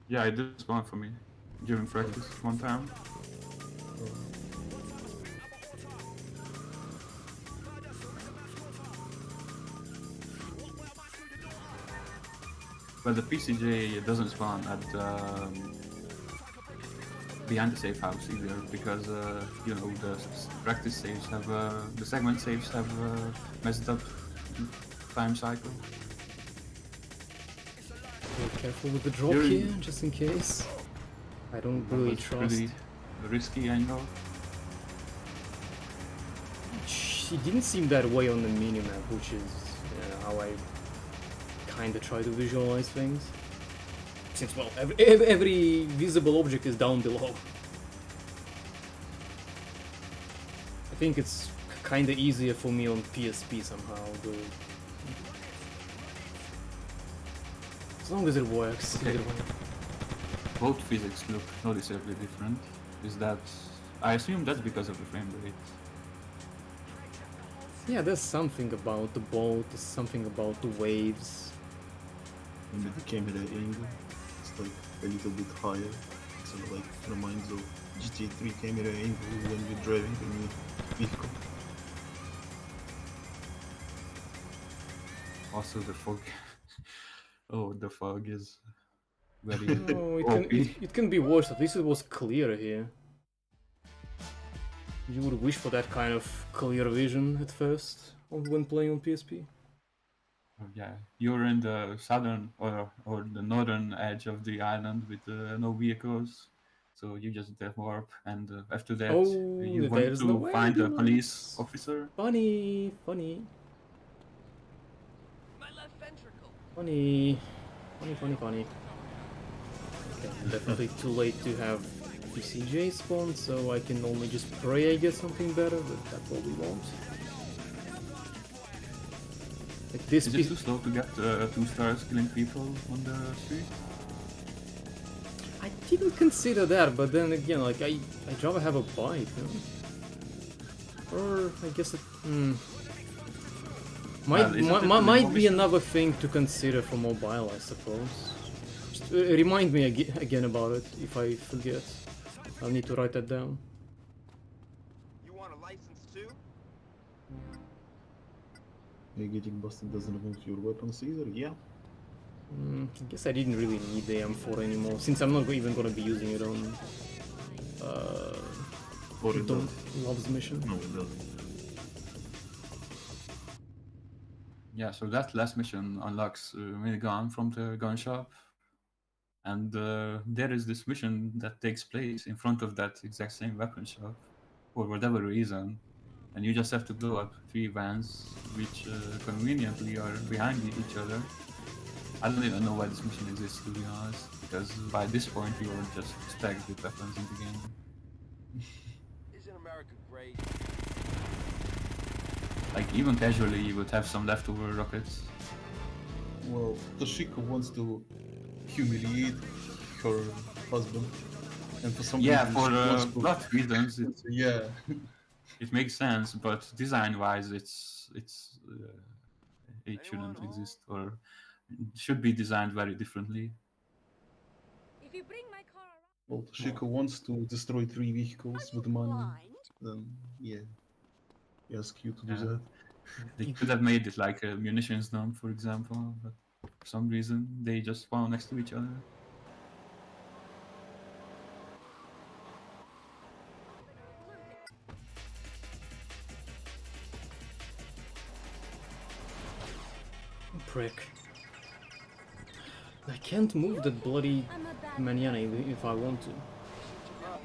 Speaker 1: Yeah, it did spawn for me during practice one time. But the PCJ doesn't spawn at behind the safe house either, because you know, the practice saves have the segment saves have messed up time cycle.
Speaker 2: Be careful with the drop here, just in case. I don't really trust.
Speaker 1: Pretty risky angle.
Speaker 2: She didn't seem that way on the minimap, which is how I kinda try to visualize things. Since, well, every visible object is down below. I think it's kinda easier for me on PSP somehow, but... as long as it works.
Speaker 1: Okay. Both physics look noticeably different. Is that... I assume that's because of the frame rate.
Speaker 2: Yeah, there's something about the boat, there's something about the waves.
Speaker 3: Maybe the camera angle, it's like a little bit higher. So like reminds of GTA 3 camera angle when you're driving a new vehicle.
Speaker 1: Also the fog. Oh, the fog is very
Speaker 2: No,
Speaker 1: OP.
Speaker 2: it can be worse, at least it was clearer here. You would wish for that kind of clear vision at first when playing on PSP.
Speaker 1: Oh, yeah, you're in the southern or the northern edge of the island with no vehicles, so you just warp, and after that you want
Speaker 2: there's
Speaker 1: to
Speaker 2: no
Speaker 1: find a police
Speaker 2: ambulance.
Speaker 1: officer.
Speaker 2: Funny.
Speaker 6: My left ventricle.
Speaker 2: Funny. Okay, definitely too late to have PCJ spawn, so I can only just pray I get something better, but that's what we want. Like this
Speaker 1: Is it too slow to get 2 stars killing people on the street?
Speaker 2: I didn't consider that, but then again, like I'd rather have a bike, you know? Or I guess it might be another thing to consider for mobile, I suppose. Just remind me again about it if I forget. I'll need to write that down.
Speaker 6: You want a license too?
Speaker 3: Getting busted doesn't remove your weapons either, yeah.
Speaker 2: I guess I didn't really need the M4 anymore, since I'm not even gonna be using it on
Speaker 3: Or it
Speaker 2: Don't
Speaker 3: does.
Speaker 2: Love's mission.
Speaker 3: No, it doesn't.
Speaker 1: Yeah, so that last mission unlocks minigun from the gun shop, and there is this mission that takes place in front of that exact same weapon shop for whatever reason, and you just have to blow up 3 vans which conveniently are behind each other. I don't even know why this mission exists, to be honest, because by this point you are just stacked with weapons in the game.
Speaker 6: Isn't America great?
Speaker 1: Like, even casually you would have some leftover rockets.
Speaker 3: Well, Toshiko wants to humiliate her husband And for some
Speaker 1: Yeah,
Speaker 3: reason,
Speaker 1: for
Speaker 3: she wants to-
Speaker 1: plot reasons,
Speaker 3: yeah.
Speaker 1: it makes sense, but design-wise, it shouldn't exist, or should be designed very differently.
Speaker 7: If you bring my car around,
Speaker 3: Well, Shiko wants to destroy 3 vehicles with money. Then, yeah. He asks you to do
Speaker 1: Yeah.
Speaker 3: that.
Speaker 1: They could have made it like a munitions dump, for example, but for some reason they just spawn next to each other.
Speaker 2: Prick. I can't move that bloody
Speaker 7: I'm a bad
Speaker 2: manana if I want to.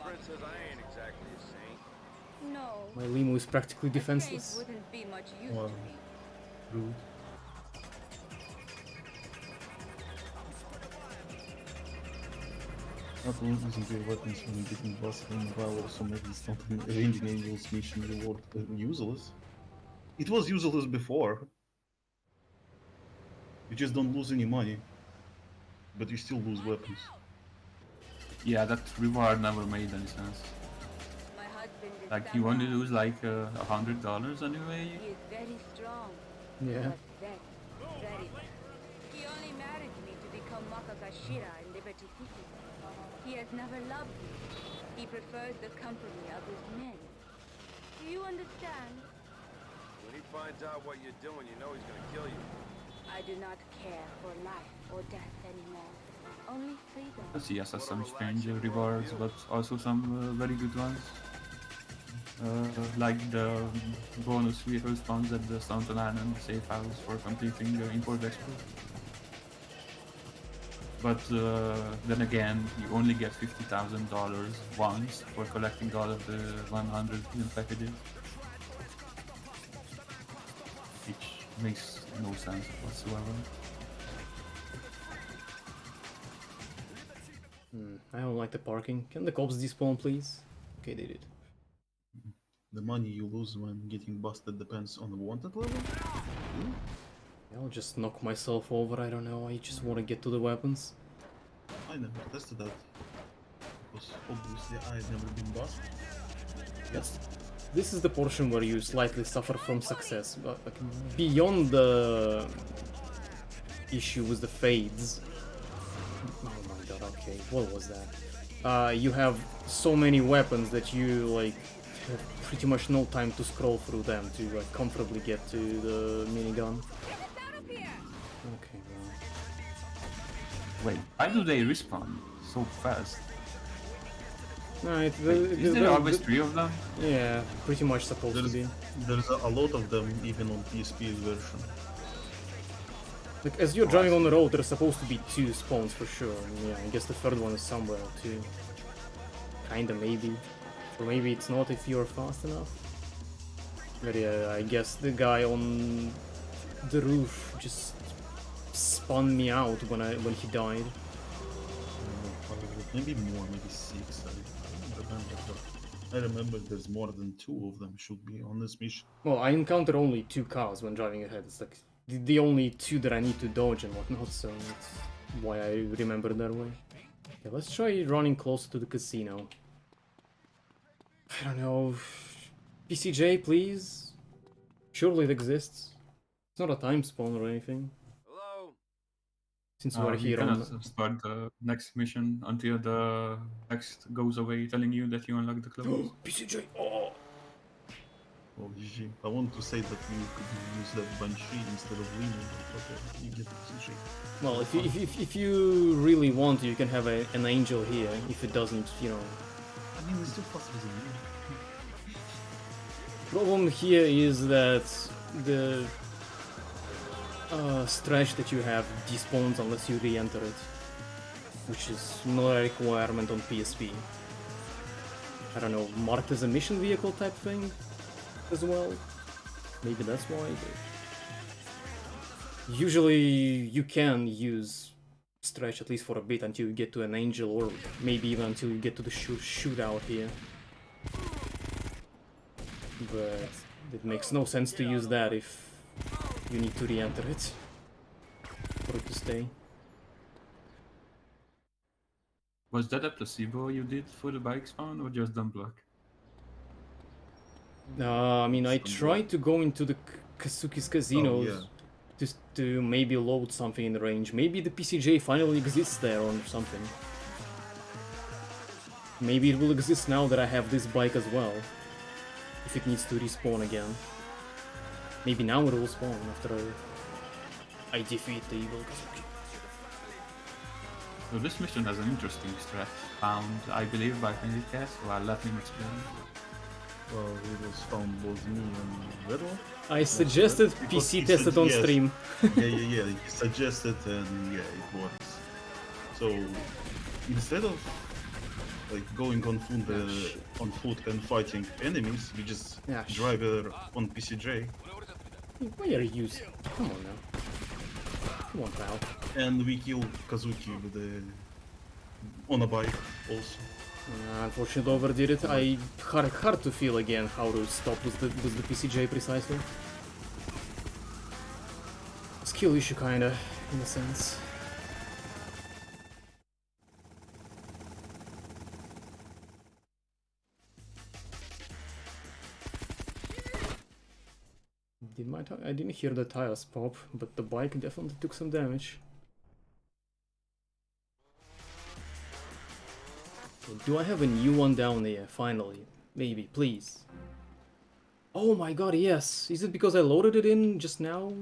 Speaker 6: Princess, I ain't exactly a saint.
Speaker 7: No.
Speaker 2: My limo is practically
Speaker 7: A saint
Speaker 2: defenseless.
Speaker 7: wouldn't be much use
Speaker 3: Wow.
Speaker 7: to me.
Speaker 3: Rude. Not only using your weapons when getting busted in morale also makes this not an arranging angels mission reward useless. It was useless before. You just don't lose any money. But you still lose weapons.
Speaker 1: Yeah, that reward never made any sense.
Speaker 7: My husband is
Speaker 1: Like you only
Speaker 7: samurai.
Speaker 1: lose like $100 anyway.
Speaker 7: He is very strong.
Speaker 2: Yeah.
Speaker 7: But very bad. He only married me to become Makagashira in Liberty City. He has never loved me. He prefers the company of his men. Do you understand?
Speaker 6: When he finds out what you're doing, you know he's gonna kill you.
Speaker 7: I do not care for life or death anymore. Only freedom.
Speaker 1: Yes, yes, some strange rewards, but also some very good ones. Like the bonus vehicle spawns at the Staunton Island safe house for completing the import-export. But then again, you only get $50,000 once for collecting all of the 100 hidden packages. Which makes no sense whatsoever.
Speaker 2: I don't like the parking. Can the cops despawn, please? Okay, they did.
Speaker 3: The money you lose when getting busted depends on the wanted level?
Speaker 2: I'll just knock myself over, I don't know, I just want to get to the weapons.
Speaker 3: I never tested that. Because obviously I had never been busted.
Speaker 2: This is the portion where you slightly suffer from success, but like, beyond the issue with the fades. Oh my god, okay, what was that? You have so many weapons that you like have pretty much no time to scroll through them to like comfortably get to the minigun. Okay, well.
Speaker 1: Wait, why do they respawn so fast?
Speaker 2: No,
Speaker 1: Wait, is there always 3 of them?
Speaker 2: Yeah, pretty much supposed to be.
Speaker 3: There's a lot of them even on PSP version.
Speaker 2: Like, as you're driving on the road, there's supposed to be 2 spawns for sure. And yeah, I guess the third one is somewhere too. Kinda, maybe. Or maybe it's not if you're fast enough. But yeah, I guess the guy on the roof just spun me out when he died.
Speaker 3: Maybe more, maybe 6. I don't remember, but I remember there's more than 2 of them should be on this mission.
Speaker 2: Well, I encounter only 2 cars when driving ahead. It's like the only 2 that I need to dodge and whatnot, so that's why I remember that way. Okay, let's try running closer to the casino. I don't know. PCJ, please? Surely it exists. It's not a time spawn or anything.
Speaker 6: Hello?
Speaker 2: Since we're
Speaker 1: You
Speaker 2: here on
Speaker 1: cannot start the next mission until the text goes away telling you that you unlock the clothes.
Speaker 2: PCJ! Oh!
Speaker 3: Oh, GG. I want to say that you could use that Banshee instead of Lino, but okay, you get the GG.
Speaker 2: Well, if you really want, you can have an angel here. If it doesn't, you know.
Speaker 3: I mean, it's still faster than you.
Speaker 2: Problem here is that the stretch that you have despawns unless you re-enter it, which is not a requirement on PSP. I don't know, marked as a mission vehicle type thing as well. Maybe that's why. But usually you can use stretch at least for a bit until you get to an angel, or maybe even until you get to the shootout here. But it makes no sense to use that if you need to re-enter it for it to stay.
Speaker 1: Was that a placebo you did for the bike spawn or just dumb luck?
Speaker 2: I mean, I
Speaker 3: Some
Speaker 2: tried to go into the Kazuki's casinos
Speaker 3: yeah.
Speaker 2: just to maybe load something in the range. Maybe the PCJ finally exists there or something. Maybe it will exist now that I have this bike as well. If it needs to respawn again. Maybe now it will spawn after I defeat the evil Kazuki.
Speaker 1: So this mission has an interesting strat found, I believe, by Fenricast, so I'll let him explain.
Speaker 3: Well, it was found both me and Redlof.
Speaker 2: I suggested
Speaker 3: Because
Speaker 2: PC
Speaker 3: he
Speaker 2: tested
Speaker 3: said
Speaker 2: on
Speaker 3: yes.
Speaker 2: stream.
Speaker 3: Yeah. He suggested, and yeah, it works. So instead of like going on foot and fighting enemies, we just
Speaker 2: Yeah,
Speaker 3: drive on PCJ,
Speaker 2: Why are you? Come on now. Come on, pal.
Speaker 3: and we kill Kazuki on a bike also.
Speaker 2: Unfortunately, overdid it. I hard to feel again how to stop with the PCJ precisely. Skill issue, kinda, in a sense. I didn't hear the tires pop, but the bike definitely took some damage. Do I have a new one down there, finally? Maybe, please. Oh my god, yes! Is it because I loaded it in just now?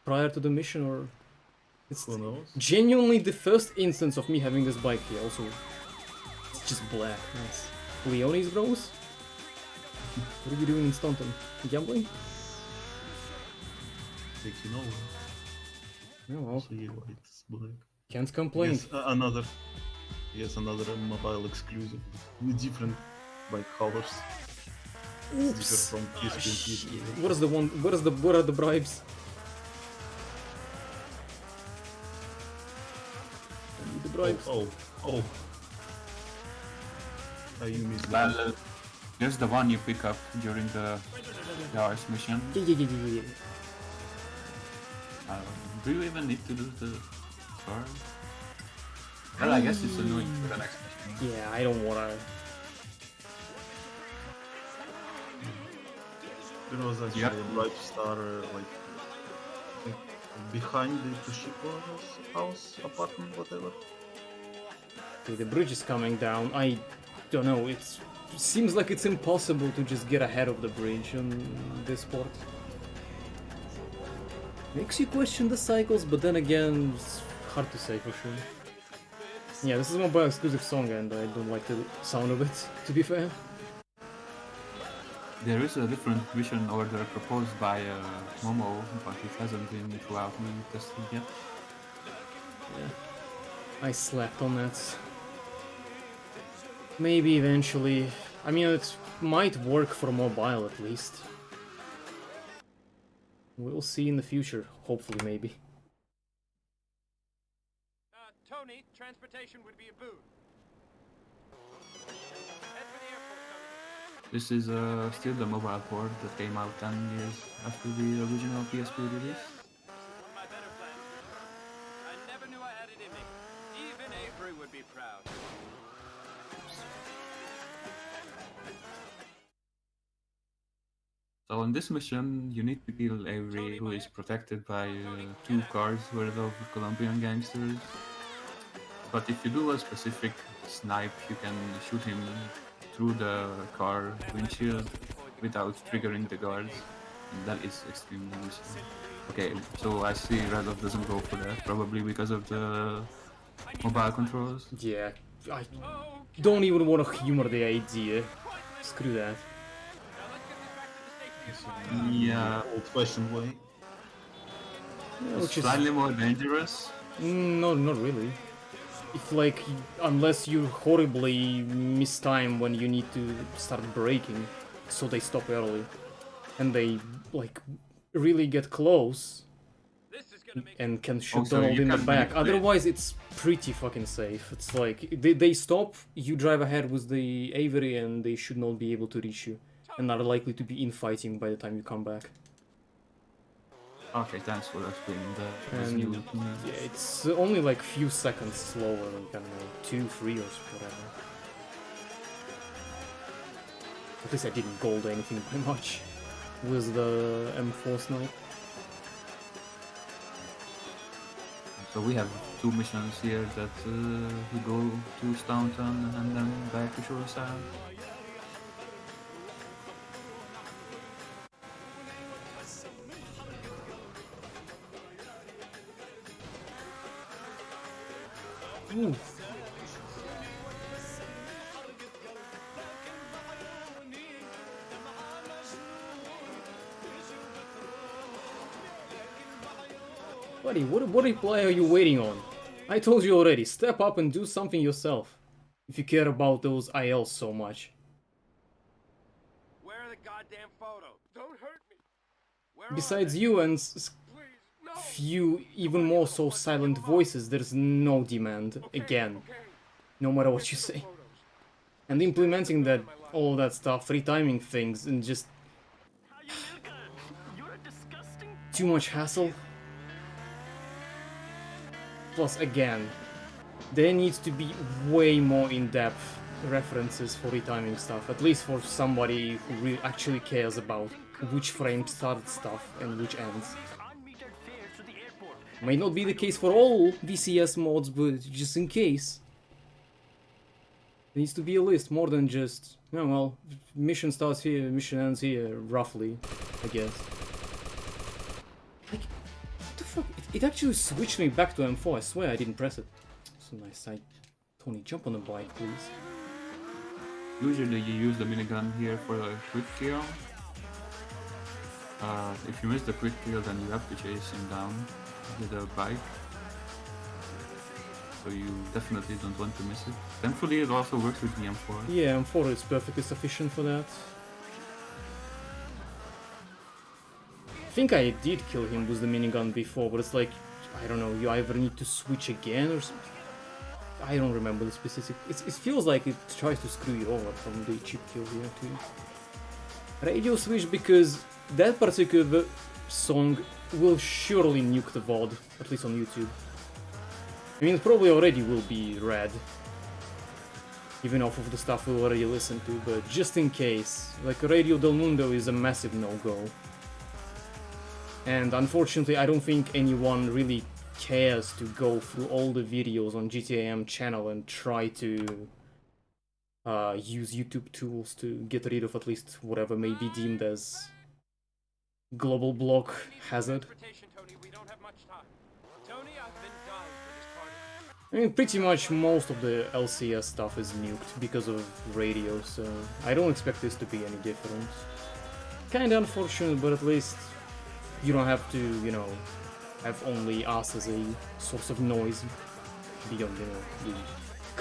Speaker 2: Prior to the mission, or... It's
Speaker 3: Who knows?
Speaker 2: genuinely the first instance of me having this bike here, also. It's just black, nice. Leone's bros? What are you doing in Staunton? Gambling?
Speaker 3: Taking over.
Speaker 2: Oh well,
Speaker 3: See why it's black.
Speaker 2: can't complain.
Speaker 3: Yes, another mobile exclusive with different bike colors.
Speaker 2: Oops!
Speaker 3: Different from PSP and PSP.
Speaker 2: What is the one? What are the bribes? I need the bribes.
Speaker 3: Oh. You missed
Speaker 1: Well,
Speaker 3: that.
Speaker 1: there's the one you pick up during the Yars mission.
Speaker 2: Yeah.
Speaker 1: Do you even need to do the star? Well, I guess it's annoying for the next mission.
Speaker 2: Yeah, I don't wanna.
Speaker 3: There was actually
Speaker 1: Yeah.
Speaker 3: a bright star like behind the Toshiko's house, apartment, whatever.
Speaker 2: Okay, the bridge is coming down. I don't know. It seems like it's impossible to just get ahead of the bridge on this port. Makes you question the cycles, but then again, it's hard to say for sure. Yeah, this is a mobile exclusive song, and I don't like the sound of it, to be fair.
Speaker 1: There is a different mission order proposed by Momo, but it hasn't been throughout me tested yet.
Speaker 2: Yeah. I slept on that. Maybe eventually. I mean, it might work for mobile at least. We'll see in the future, hopefully, maybe.
Speaker 6: Tony, transportation would be a boon. Head for the airport, Tony.
Speaker 1: This is still the mobile port that came out 10 years after the original PSP release.
Speaker 6: One of my better plans. I never knew I had it in me. Even Avery would be proud.
Speaker 1: So on this mission, you need to kill Avery, who is protected by 2 cars worth of Colombian gangsters. But if you do a specific snipe, you can shoot him through the car windshield without triggering the guards, and that is extremely useful. Okay, so I see Redlof doesn't go for that, probably because of the mobile controls.
Speaker 2: Yeah, I don't even want to humor the idea. Screw that.
Speaker 1: Yeah,
Speaker 3: Old-fashioned way.
Speaker 2: Yeah,
Speaker 1: it's
Speaker 2: which is
Speaker 1: slightly more dangerous.
Speaker 2: no, not really. If like, unless you horribly miss time when you need to start braking, so they stop early, and they like really get close and can shoot
Speaker 1: Also,
Speaker 2: Donald
Speaker 1: you
Speaker 2: in the
Speaker 1: can
Speaker 2: back.
Speaker 1: manipulate.
Speaker 2: Otherwise, it's pretty fucking safe. It's like they stop, you drive ahead with the Avery, and they should not be able to reach you, and are likely to be infighting by the time you come back.
Speaker 1: Okay, thanks for explaining that. It was
Speaker 2: And
Speaker 1: new to me.
Speaker 2: yeah, it's only like few seconds slower, like I don't know, 2, 3 or whatever. At least I didn't gold anything by much with the M4 snipe.
Speaker 1: So we have 2 missions here that we go to Staunton and then back to Shoreside.
Speaker 2: Ooh. Buddy, what reply are you waiting on? I told you already, step up and do something yourself. If you care about those ILs so much.
Speaker 6: Where are the goddamn photos? Don't hurt me. Where
Speaker 2: Besides
Speaker 6: are they?
Speaker 2: you and
Speaker 6: Please, no.
Speaker 2: few even more so silent voices, there's no demand, again,
Speaker 6: Okay.
Speaker 2: no matter what you say. And implementing that, all that stuff, retiming things, and just too much hassle. Plus, again, there needs to be way more in-depth references for retiming stuff, at least for somebody who actually cares about which frame starts stuff and which ends. May not be the case for all VCS mods, but just in case. There needs to be a list, more than just, oh well, mission starts here, mission ends here, roughly, I guess. Like, what the fuck? It actually switched me back to M4, I swear I didn't press it. So nice, Tony, jump on the bike, please.
Speaker 1: Usually you use the minigun here for a quick kill. If you miss the quick kill, then you have to chase him down with a bike. So you definitely don't want to miss it. Thankfully, it also works with the M4.
Speaker 2: Yeah, M4 is perfectly sufficient for that. I think I did kill him with the minigun before, but it's like, I don't know, you either need to switch again or something. I don't remember the specific. It feels like it tries to screw you over from the chip kill here too. Radio switch because that particular song will surely nuke the VOD, at least on YouTube. I mean, it probably already will be red, even off of the stuff we already listened to, but just in case, like Radio Del Mundo is a massive no-go. And unfortunately, I don't think anyone really cares to go through all the videos on GTAM channel and try to use YouTube tools to get rid of at least whatever may be deemed as global block hazard. I mean, pretty much most of the LCS stuff is nuked because of radio, so I don't expect this to be any different. Kinda unfortunate, but at least you don't have to, you know, have only us as a source of noise beyond, you know, the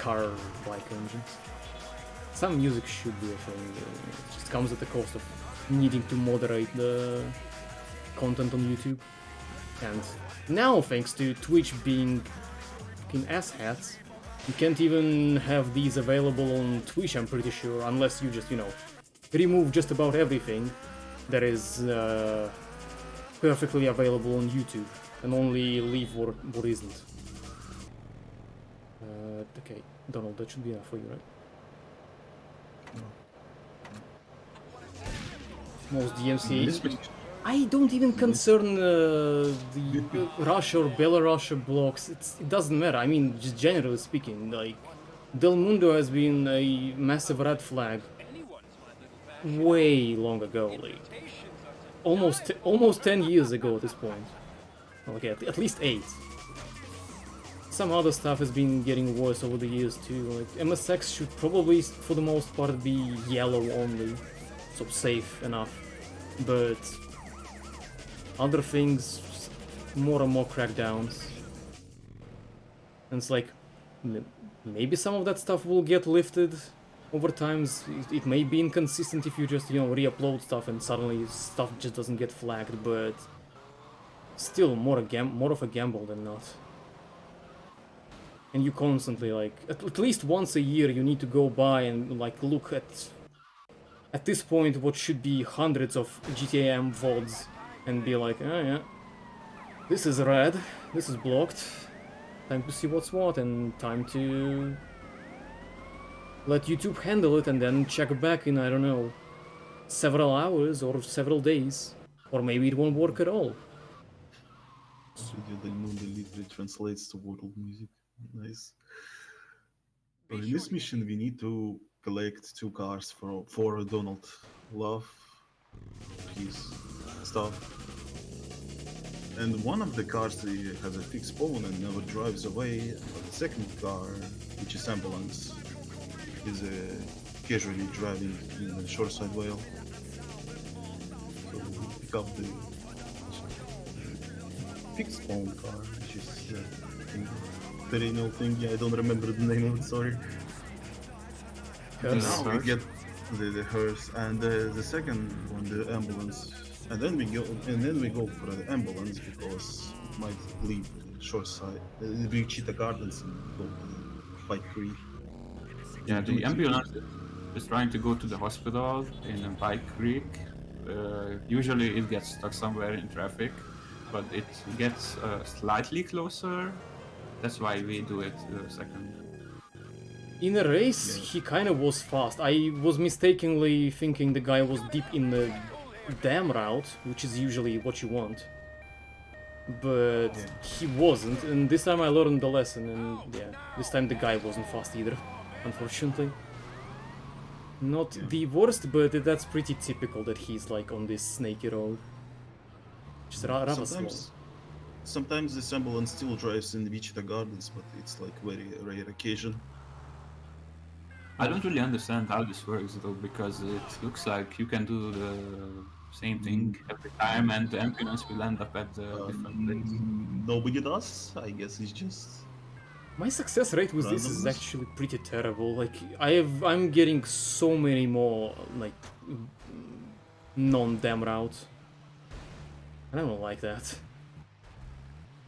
Speaker 2: car or bike engines. Some music should be a thing, it just comes at the cost of needing to moderate the content on YouTube. And now, thanks to Twitch being fucking asshats, you can't even have these available on Twitch, I'm pretty sure, unless you just, you know, remove just about everything that is perfectly available on YouTube, and only leave what isn't. Okay, Donald, that should be enough for you, right? Most DMCA. I don't even concern the Russia or Belarus blocks. It doesn't matter. I mean, just generally speaking, like Del Mundo has been a massive red flag way long ago, like almost 10 years ago at this point. Okay, at least 8. Some other stuff has been getting worse over the years too. Like MSX should probably, for the most part, be yellow only, so safe enough. But other things, more and more crackdowns. And it's like, maybe some of that stuff will get lifted over time. It may be inconsistent if you just, you know, re-upload stuff and suddenly stuff just doesn't get flagged, but still more of a gamble than not. And you constantly, like, at least once a year you need to go by and, like, look at this point what should be hundreds of GTAM VODs and be like, oh yeah, This is red. This is blocked. Time to see what's what and time to let YouTube handle it and then check back in, I don't know, several hours or several days. Or maybe it won't work at all.
Speaker 3: Video del Mundo literally translates to world music. Nice. Well, in this mission, we need to collect 2 cars for Donald Love, his stuff. And one of the cars has a fixed spawn and never drives away, but the second car, which is ambulance, is casually driving in the shoreside whale. So we pick up the fixed spawn car, which is the Renault thingy. I don't remember the name of it, sorry.
Speaker 2: Hearse.
Speaker 3: Now we get the hearse and the second one, the ambulance, and then we go for the ambulance because it might leave the shoreside, the Wichita Gardens and go to the Pike Creek.
Speaker 1: Yeah, the ambulance is trying to go to the hospital in Pike Creek. Usually it gets stuck somewhere in traffic, but it gets slightly closer. That's why we do it second.
Speaker 2: In a race, he kind of was fast. I was mistakenly thinking the guy was deep in the dam route, which is usually what you want. But he wasn't, and this time I learned the lesson, and yeah, this time the guy wasn't fast either, unfortunately. Not the worst, but that's pretty typical that he's like on this snaky road. Just rather slow.
Speaker 3: Sometimes this ambulance still drives in the Wichita Gardens, but it's like very rare occasion.
Speaker 1: I don't really understand how this works though, because it looks like you can do the same thing every time and the ambulance will end up at the different place.
Speaker 3: Nobody does. I guess it's just...
Speaker 2: My success rate with this is actually pretty terrible. Like, I'm getting so many more, like, non-dam routes. I don't like that.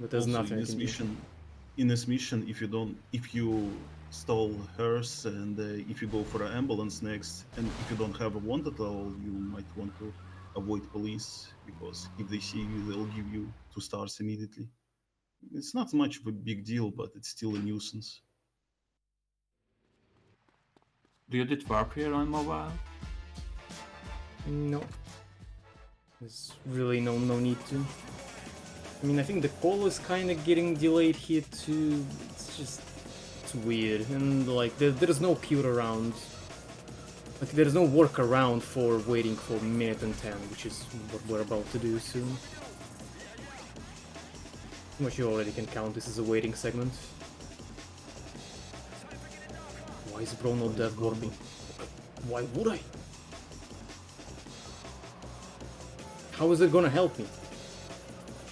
Speaker 2: But there's
Speaker 3: also,
Speaker 2: nothing I can do.
Speaker 3: In this mission, if you stall hearse and if you go for an ambulance next, and if you don't have a want at all, you might want to avoid police, because if they see you, they'll give you 2 stars immediately. It's not much of a big deal, but it's still a nuisance.
Speaker 1: Do you did warp here on mobile?
Speaker 2: No. There's really no need to. I mean, I think the call is kind of getting delayed here too. It's weird, and like there's no queue around. Like there's no workaround for waiting for minute and 10, which is what we're about to do soon. Which you already can count this as a waiting segment. Why is bro not death warping? Why would I? How is it gonna help me?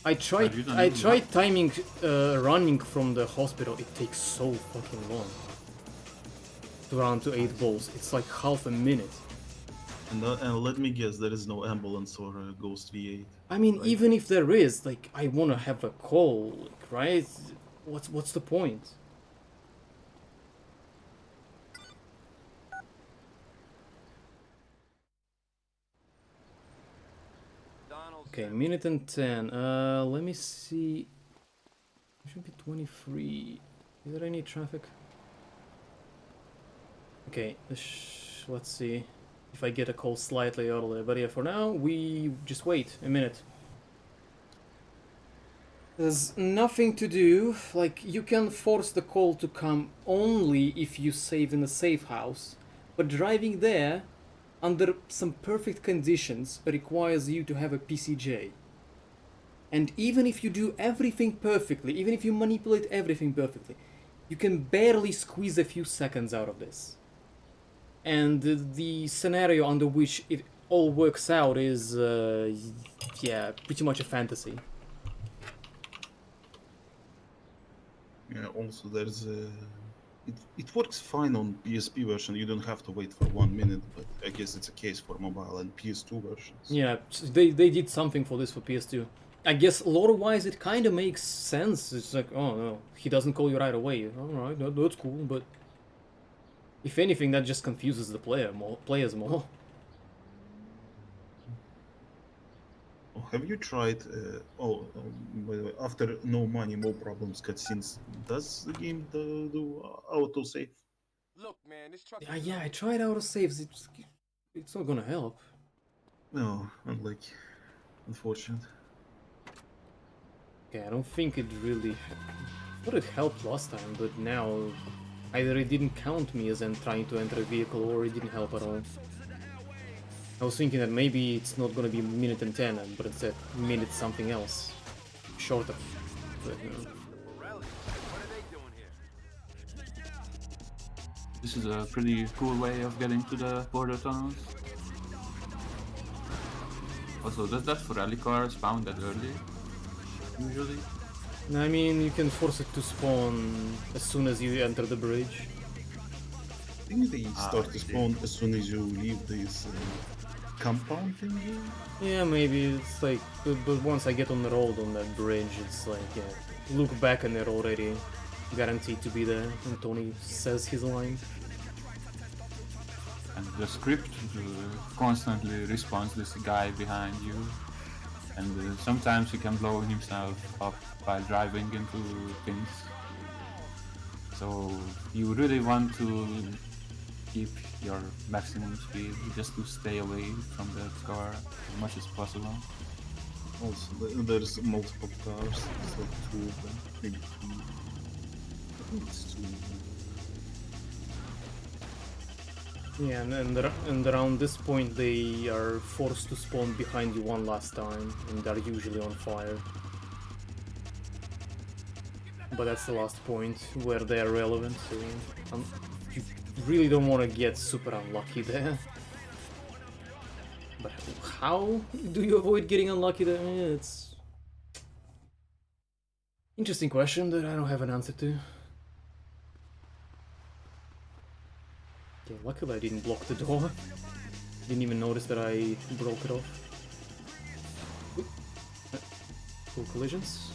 Speaker 2: I tried timing running from the hospital. It takes so fucking long to run to 8 balls. It's like half a minute.
Speaker 3: And let me guess, there is no ambulance or a Ghost V8.
Speaker 2: I mean,
Speaker 3: right?
Speaker 2: even if there is, like, I wanna have a call, like, right? What's the point? Okay, minute and 10. Let me see. It should be 23. Is there any traffic? Okay, let's see if I get a call slightly earlier. But yeah, for now, we just wait a minute. There's nothing to do. Like, you can force the call to come only if you save in a safe house. But driving there, under some perfect conditions, requires you to have a PCJ. And even if you do everything perfectly, even if you manipulate everything perfectly, you can barely squeeze a few seconds out of this. And the scenario under which it all works out is, yeah, pretty much a fantasy.
Speaker 3: Yeah, also there's it works fine on PSP version. You don't have to wait for 1 minute, but I guess it's a case for mobile and PS2 versions.
Speaker 2: Yeah, they did something for this for PS2. I guess lore-wise it kind of makes sense. It's like, oh no, he doesn't call you right away. Alright, that's cool, but if anything, that just confuses the players more.
Speaker 3: have you tried? By the way, after no money, no problems cutscenes, does the game do autosave?
Speaker 6: Look, man, this truck.
Speaker 2: Yeah, I tried autosaves. It's not gonna help.
Speaker 3: No, unlike unfortunate.
Speaker 2: Okay, I don't think it really. I thought it helped last time, but now either it didn't count me as I'm trying to enter a vehicle, or it didn't help at all. I was thinking that maybe it's not gonna be minute and 10, but instead minute something else, shorter. But,
Speaker 1: This is a pretty cool way of getting to the border tunnels. Also, does that rally car spawn that early? Usually?
Speaker 2: I mean, you can force it to spawn as soon as you enter the bridge.
Speaker 3: I think they start to spawn as soon as you leave this compound thingy.
Speaker 2: Yeah, maybe it's like, but once I get on the road on that bridge, it's like, yeah, look back and they're already guaranteed to be there. And Tony says his line.
Speaker 1: And the script constantly respawns this guy behind you. And sometimes he can blow himself up by driving into things. So you really want to keep your maximum speed just to stay away from that car as much as possible.
Speaker 3: Also, there's multiple cars. It's like two of them, maybe three. I think it's two.
Speaker 2: Yeah, and around this point they are forced to spawn behind you one last time, and they're usually on fire. But that's the last point where they are relevant, so you really don't want to get super unlucky there. But how do you avoid getting unlucky there? Yeah, it's interesting question that I don't have an answer to. Okay, luckily I didn't block the door. Didn't even notice that I broke it off. Oop. Full collisions.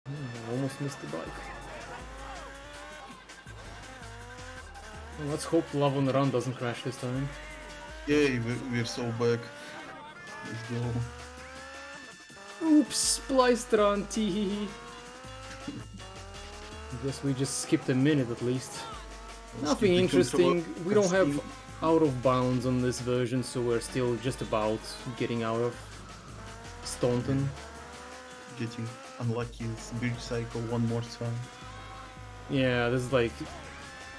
Speaker 2: I almost missed the bike. Well, let's hope Love on the Run doesn't crash this time.
Speaker 3: Yay, we're so back. Let's go.
Speaker 2: Oops, spliced run, teehee. Guess we just skipped a minute at least. Nothing interesting. We don't have out of bounds on this version, so we're still just about getting out of Staunton.
Speaker 3: Getting unlucky with bridge cycle one more time.
Speaker 2: Yeah, this is like,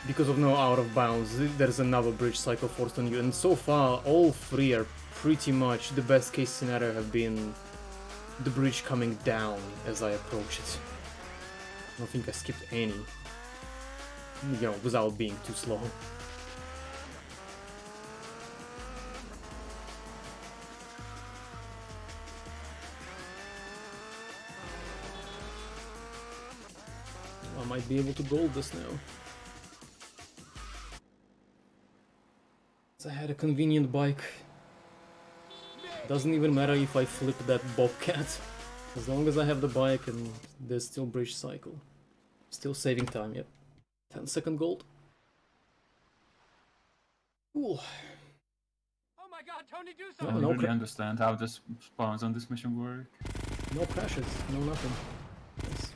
Speaker 2: because of no out of bounds, there's another bridge cycle forced on you, and so far all three are pretty much the best case scenario have been the bridge coming down as I approach it. I don't think I skipped any, you know, without being too slow. I might be able to gold this now. I had a convenient bike. Doesn't even matter if I flip that bobcat. As long as I have the bike and there's still bridge cycle. Still saving time, yep. 10-second gold. Cool.
Speaker 6: Oh my god, Tony, do
Speaker 1: I
Speaker 6: something!
Speaker 1: don't
Speaker 2: no
Speaker 1: really understand how the spawns on this mission work.
Speaker 2: No crashes, no nothing. Nice.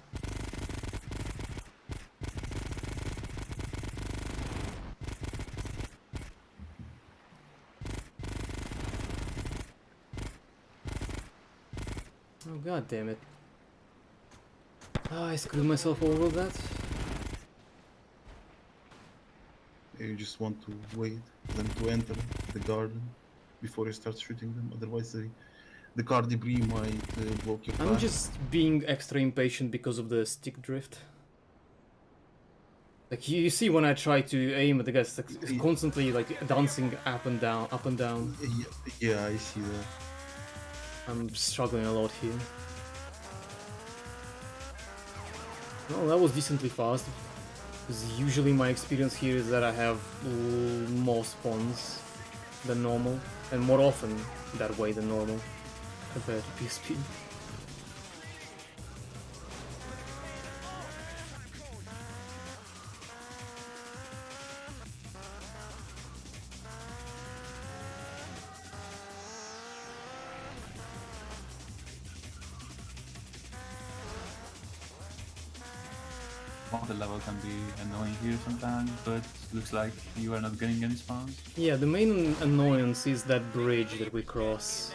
Speaker 2: Oh god damn it. Ah, I screwed myself over with that.
Speaker 3: You just want to wait them to enter the garden before you start shooting them. Otherwise, the car debris might block your
Speaker 2: I'm
Speaker 3: path.
Speaker 2: just being extra impatient because of the stick drift. Like you see when I try to aim at the guys, it's constantly like dancing up and down, up and down.
Speaker 3: Yeah, I see that.
Speaker 2: I'm struggling a lot here. Well, that was decently fast. Because usually my experience here is that I have more spawns than normal, and more often that way than normal compared to PSP.
Speaker 1: The level can be annoying here sometimes, but looks like you are not getting any spawns.
Speaker 2: Yeah, the main annoyance is that bridge that we cross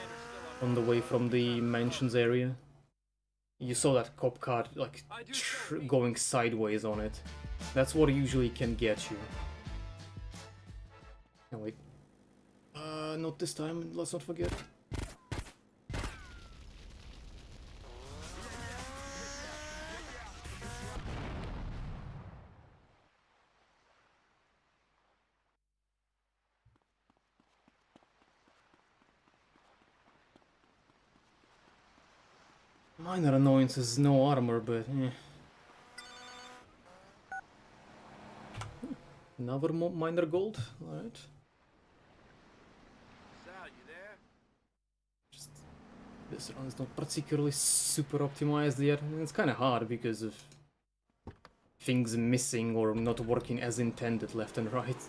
Speaker 2: on the way from the mansions area. You saw that cop car like going sideways on it. That's what usually can get you. Oh wait. Not this time, let's not forget. Minor annoyances, no armor, but eh. Another minor gold, alright.
Speaker 6: Sal, you there?
Speaker 2: Just this run is not particularly super optimized yet. It's kind of hard because of things missing or not working as intended left and right.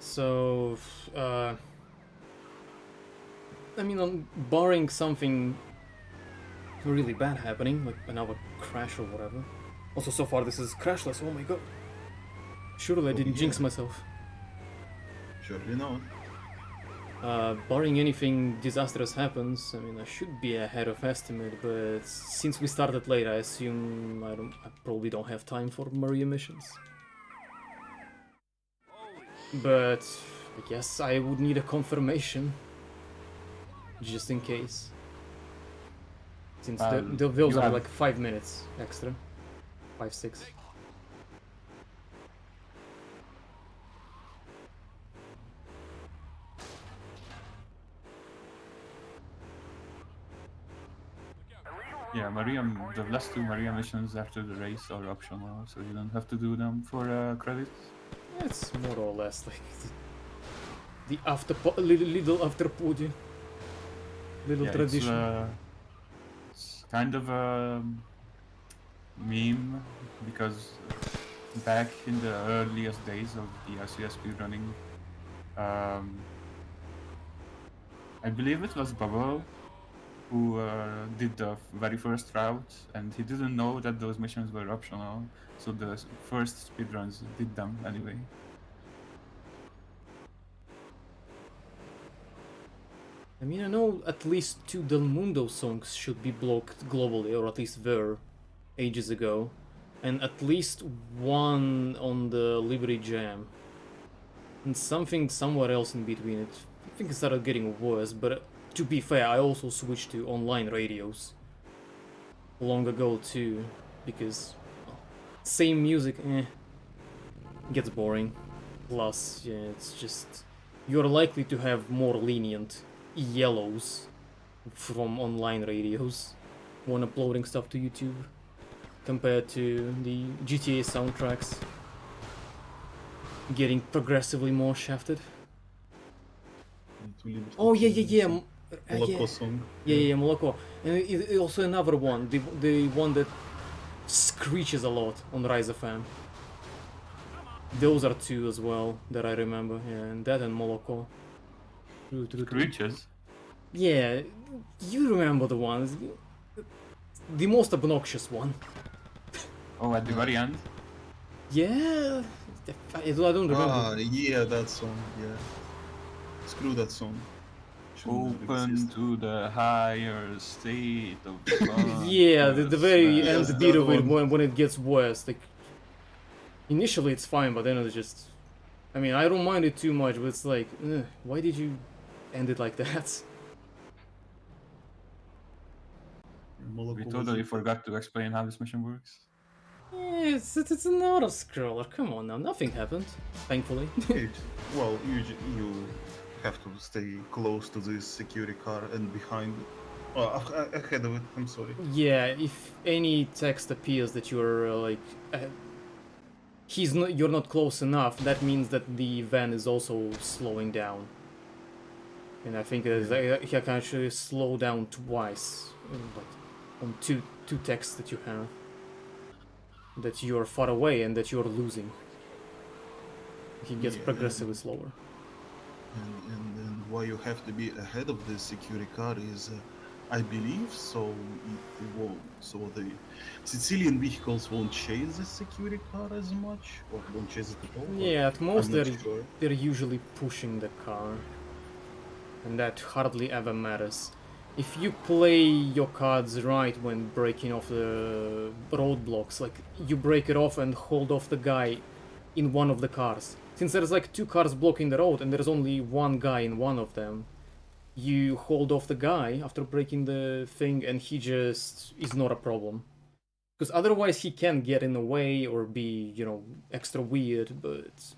Speaker 2: So, I mean, barring something really bad happening, like another crash or whatever. Also, so far this is crashless, oh my god. Surely I didn't jinx myself.
Speaker 3: Surely not.
Speaker 2: Barring anything disastrous happens, I mean, I should be ahead of estimate, but since we started late, I assume I probably don't have time for Maria missions. But I guess I would need a confirmation, just in case. Since the bills are like 5 minutes extra. 5, 6.
Speaker 1: Yeah, the last 2 Maria missions after the race are optional, so you don't have to do them for credits.
Speaker 2: It's more or less like the little after party, little tradition.
Speaker 1: It's kind of a meme because back in the earliest days of the RCS speedrunning, I believe it was Bubble who did the very first route, and he didn't know that those missions were optional, so the first speedruns did them anyway.
Speaker 2: I mean, I know at least 2 Del Mundo songs should be blocked globally, or at least were, ages ago, and at least 1 on the Liberty Jam, and something somewhere else in between it. I think it started getting worse, but to be fair, I also switched to online radios long ago too, because well, same music, gets boring. Plus, yeah, it's just you're likely to have more lenient yellows from online radios when uploading stuff to YouTube compared to the GTA soundtracks getting progressively more shafted. Oh yeah.
Speaker 3: Молоко song.
Speaker 2: Yeah, Moloko. And also another one, the one that screeches a lot on Rise of FM. Those are two as well that I remember, yeah, and that and Moloko.
Speaker 1: Creatures.
Speaker 2: Yeah, you remember the ones. The most obnoxious one.
Speaker 1: Oh, at the very end.
Speaker 2: Yeah, I don't remember.
Speaker 3: Ah, yeah, that song. Yeah. Screw that song. Shouldn't
Speaker 1: Open
Speaker 3: exist.
Speaker 1: to the higher state of fun.
Speaker 2: Yeah, the very end
Speaker 3: Yes,
Speaker 2: bit
Speaker 3: that
Speaker 2: of it
Speaker 3: one.
Speaker 2: when it gets worse. Like initially it's fine, but then it's just. I mean, I don't mind it too much, but it's like, why did you end it like that?
Speaker 1: We totally forgot to explain how this mission works.
Speaker 2: Yeah, it's an auto-scroller, come on now, nothing happened, thankfully.
Speaker 3: Well, you have to stay close to this security car and behind. Oh, ahead of it. I'm sorry.
Speaker 2: Yeah, if any text appears that you're you're not close enough, that means that the van is also slowing down. And I think he can actually slow down twice, like on two texts that you have. That you're far away and that you're losing. He gets progressively slower.
Speaker 3: And why you have to be ahead of the security car is, I believe, so the Sicilian vehicles won't chase the security car as much, or won't chase it at all.
Speaker 2: Yeah, at most
Speaker 3: sure.
Speaker 2: they're usually pushing the car, and that hardly ever matters. If you play your cards right when breaking off the roadblocks, like you break it off and hold off the guy in one of the cars. Since there's like two cars blocking the road and there's only one guy in one of them, you hold off the guy after breaking the thing and he just is not a problem. Because otherwise he can get in the way or be, you know, extra weird, but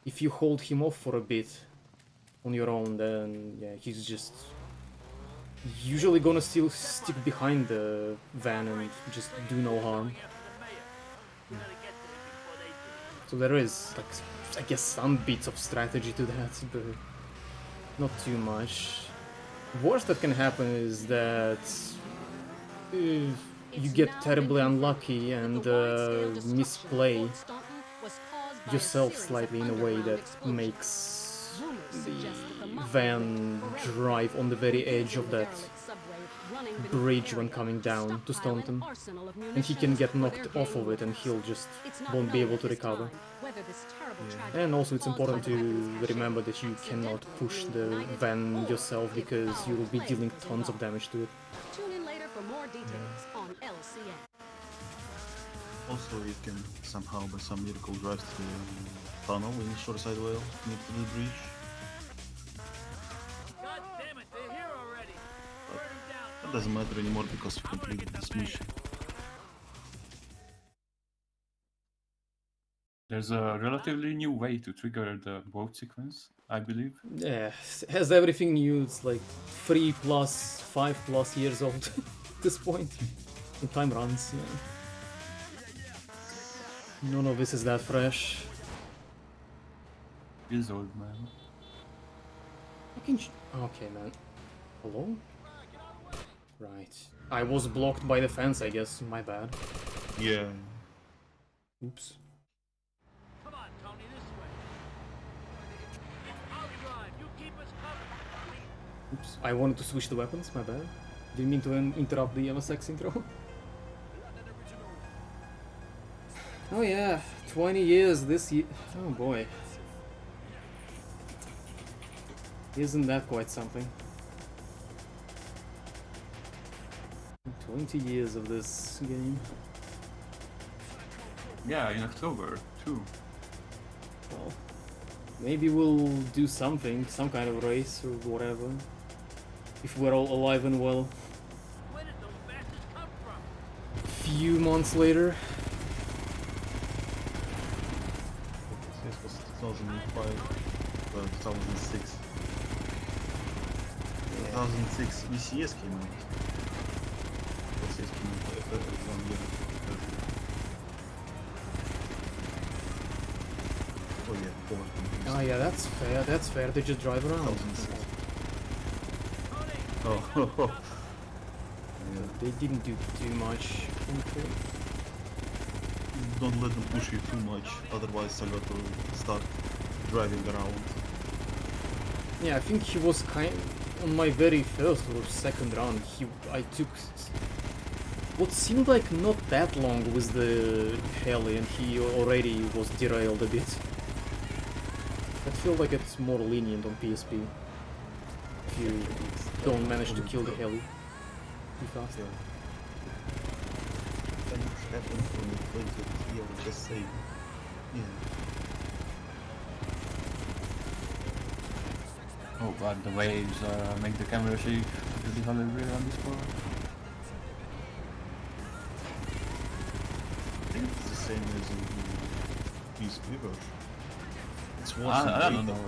Speaker 2: if you hold him off for a bit on your own, then yeah, he's just usually gonna still stick behind the van and just do no harm. So there is, like, I guess some bits of strategy to that, but not too much. Worst that can happen is that you get terribly unlucky and misplay yourself slightly in a way that makes the van drive on the very edge of that bridge when coming down to Staunton, and he can get knocked off of it and he'll just won't be able to recover. And also it's important to remember that you cannot push the van yourself because you will be dealing tons of damage to it.
Speaker 4: Tune in later for more details on LCN.
Speaker 3: Also, you can somehow, by some miracle, drive to the tunnel in the short side well near to the bridge.
Speaker 6: God damn it, they're here already.
Speaker 3: But that doesn't matter anymore because you completed this mission.
Speaker 1: There's a relatively new way to trigger the boat sequence, I believe.
Speaker 2: Yeah, it has everything new. It's like 3+, 5+ years old at this point. In time runs, yeah. None of this is that fresh.
Speaker 1: He's old, man.
Speaker 2: Okay, man. Hello? Right. I was blocked by the fence, I guess. My bad.
Speaker 3: Yeah.
Speaker 2: Oops.
Speaker 6: Come on, Tony, this way. I'll drive. You keep us covered.
Speaker 2: Oops. I wanted to switch the weapons, my bad. Didn't mean to interrupt the MSX intro. Oh yeah, 20 years this year. Oh boy. Isn't that quite something? 20 years of this game.
Speaker 1: Yeah, in October, too.
Speaker 2: Well, maybe we'll do something, some kind of race or whatever. If we're all alive and well.
Speaker 6: Where did those bastards come from?
Speaker 2: Few months later.
Speaker 3: This was 2005, 2006. 2006 VCS came out. system of 1 year. Oh yeah, 4.
Speaker 2: Oh yeah, that's fair. That's fair. They just drive around.
Speaker 3: 2006. Oh, yeah.
Speaker 2: They didn't do too much.
Speaker 3: Don't let them push you too much, otherwise Salvatore will start driving around.
Speaker 2: Yeah, I think he was on my very first or second round. I took what seemed like not that long with the heli, and he already was derailed a bit. I feel like it's more lenient on PSP if you don't manage to kill the heli too fast.
Speaker 3: Yeah. Things happen when you play it here, just say, yeah.
Speaker 1: Oh god, the waves make the camera shake really hallelujah on this part.
Speaker 3: I think it's the same as in PSP version. It's worse
Speaker 1: I
Speaker 3: than
Speaker 1: don't know,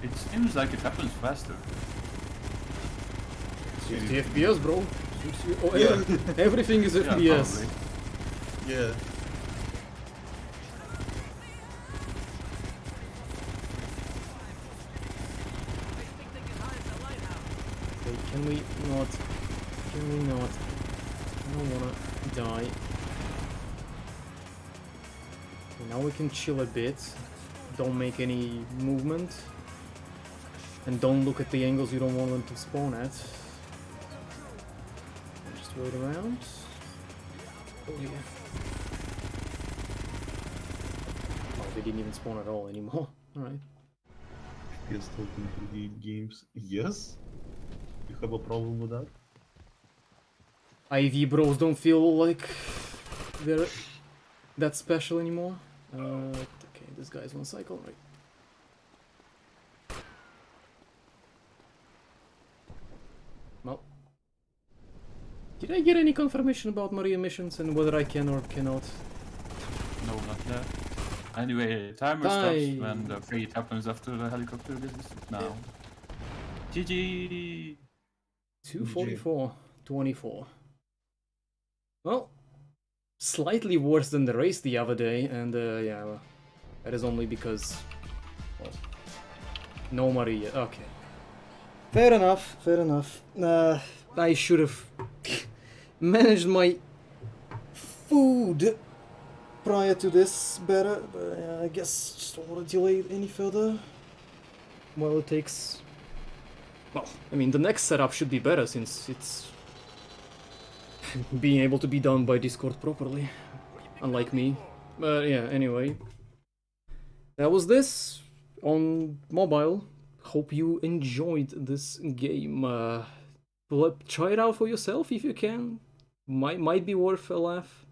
Speaker 1: it seems like it happens faster.
Speaker 2: 60 FPS, bro. Oh,
Speaker 3: Yeah.
Speaker 2: Everything is
Speaker 1: Yeah,
Speaker 2: FPS.
Speaker 1: probably.
Speaker 3: Yeah.
Speaker 2: Okay, can we not? Can we not? I don't wanna die. Okay, now we can chill a bit. Don't make any movement. And don't look at the angles you don't want them to spawn at. Just wait around. Oh yeah. Oh, they didn't even spawn at all anymore. Alright.
Speaker 3: Yes, talking to the games. Yes? You have a problem with that?
Speaker 2: IV bros don't feel like they're that special anymore. Okay, this guy's on cycle, right? Well, did I get any confirmation about Maria missions and whether I can or cannot?
Speaker 1: No, not yet. Anyway, timer
Speaker 2: Die.
Speaker 1: stops when the fate happens after the helicopter gets destroyed now. GG!
Speaker 2: 2:44:24. Well, slightly worse than the race the other day, and yeah, well, that is only because, well, no Maria. Okay. Fair enough, fair enough. I should have managed my food prior to this better, but I guess just don't want to delay it any further. Well, it takes... Well, I mean, the next setup should be better since it's being able to be done by Discord properly, unlike me. But yeah, anyway. That was this on mobile. Hope you enjoyed this game. Try it out for yourself if you can. Might be worth a laugh.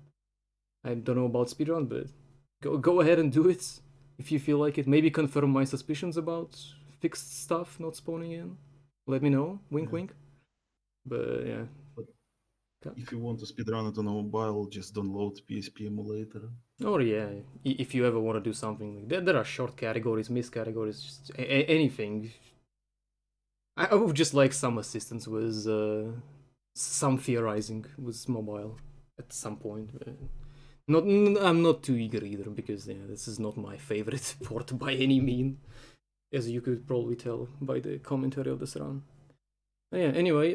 Speaker 2: I don't know about speedrun, but go ahead and do it if you feel like it. Maybe confirm my suspicions about fixed stuff not spawning in. Let me know. Wink,
Speaker 3: Yeah.
Speaker 2: wink. But yeah.
Speaker 3: If you want to speedrun it on a mobile, just download PSP emulator.
Speaker 2: Or yeah, if you ever want to do something like that, there are short categories, missed categories, just anything. I would just like some assistance with some theorizing with mobile at some point. I'm not too eager either because yeah, this is not my favorite port by any mean, as you could probably tell by the commentary of this run. Yeah. Anyway,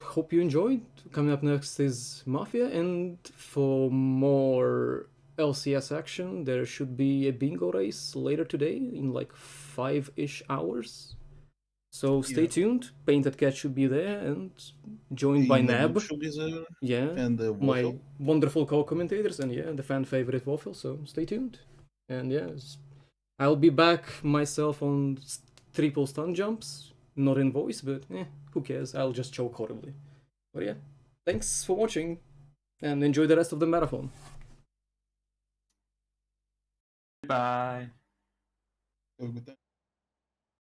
Speaker 2: hope you enjoyed. Coming up next is Mafia, and for more LCS action, there should be a bingo race later today in like 5-ish hours. So stay tuned. Painted Cat should be there and joined by Nab.
Speaker 3: Should be there.
Speaker 2: Yeah,
Speaker 3: And
Speaker 2: my
Speaker 3: Waffle.
Speaker 2: wonderful co-commentators, and yeah, the fan favorite Waffle. So stay tuned. And yes, I'll be back myself on triple stun jumps. Not in voice, but who cares? I'll just choke horribly. But yeah, thanks for watching, and enjoy the rest of the marathon.
Speaker 1: Bye!
Speaker 3: Have a good time.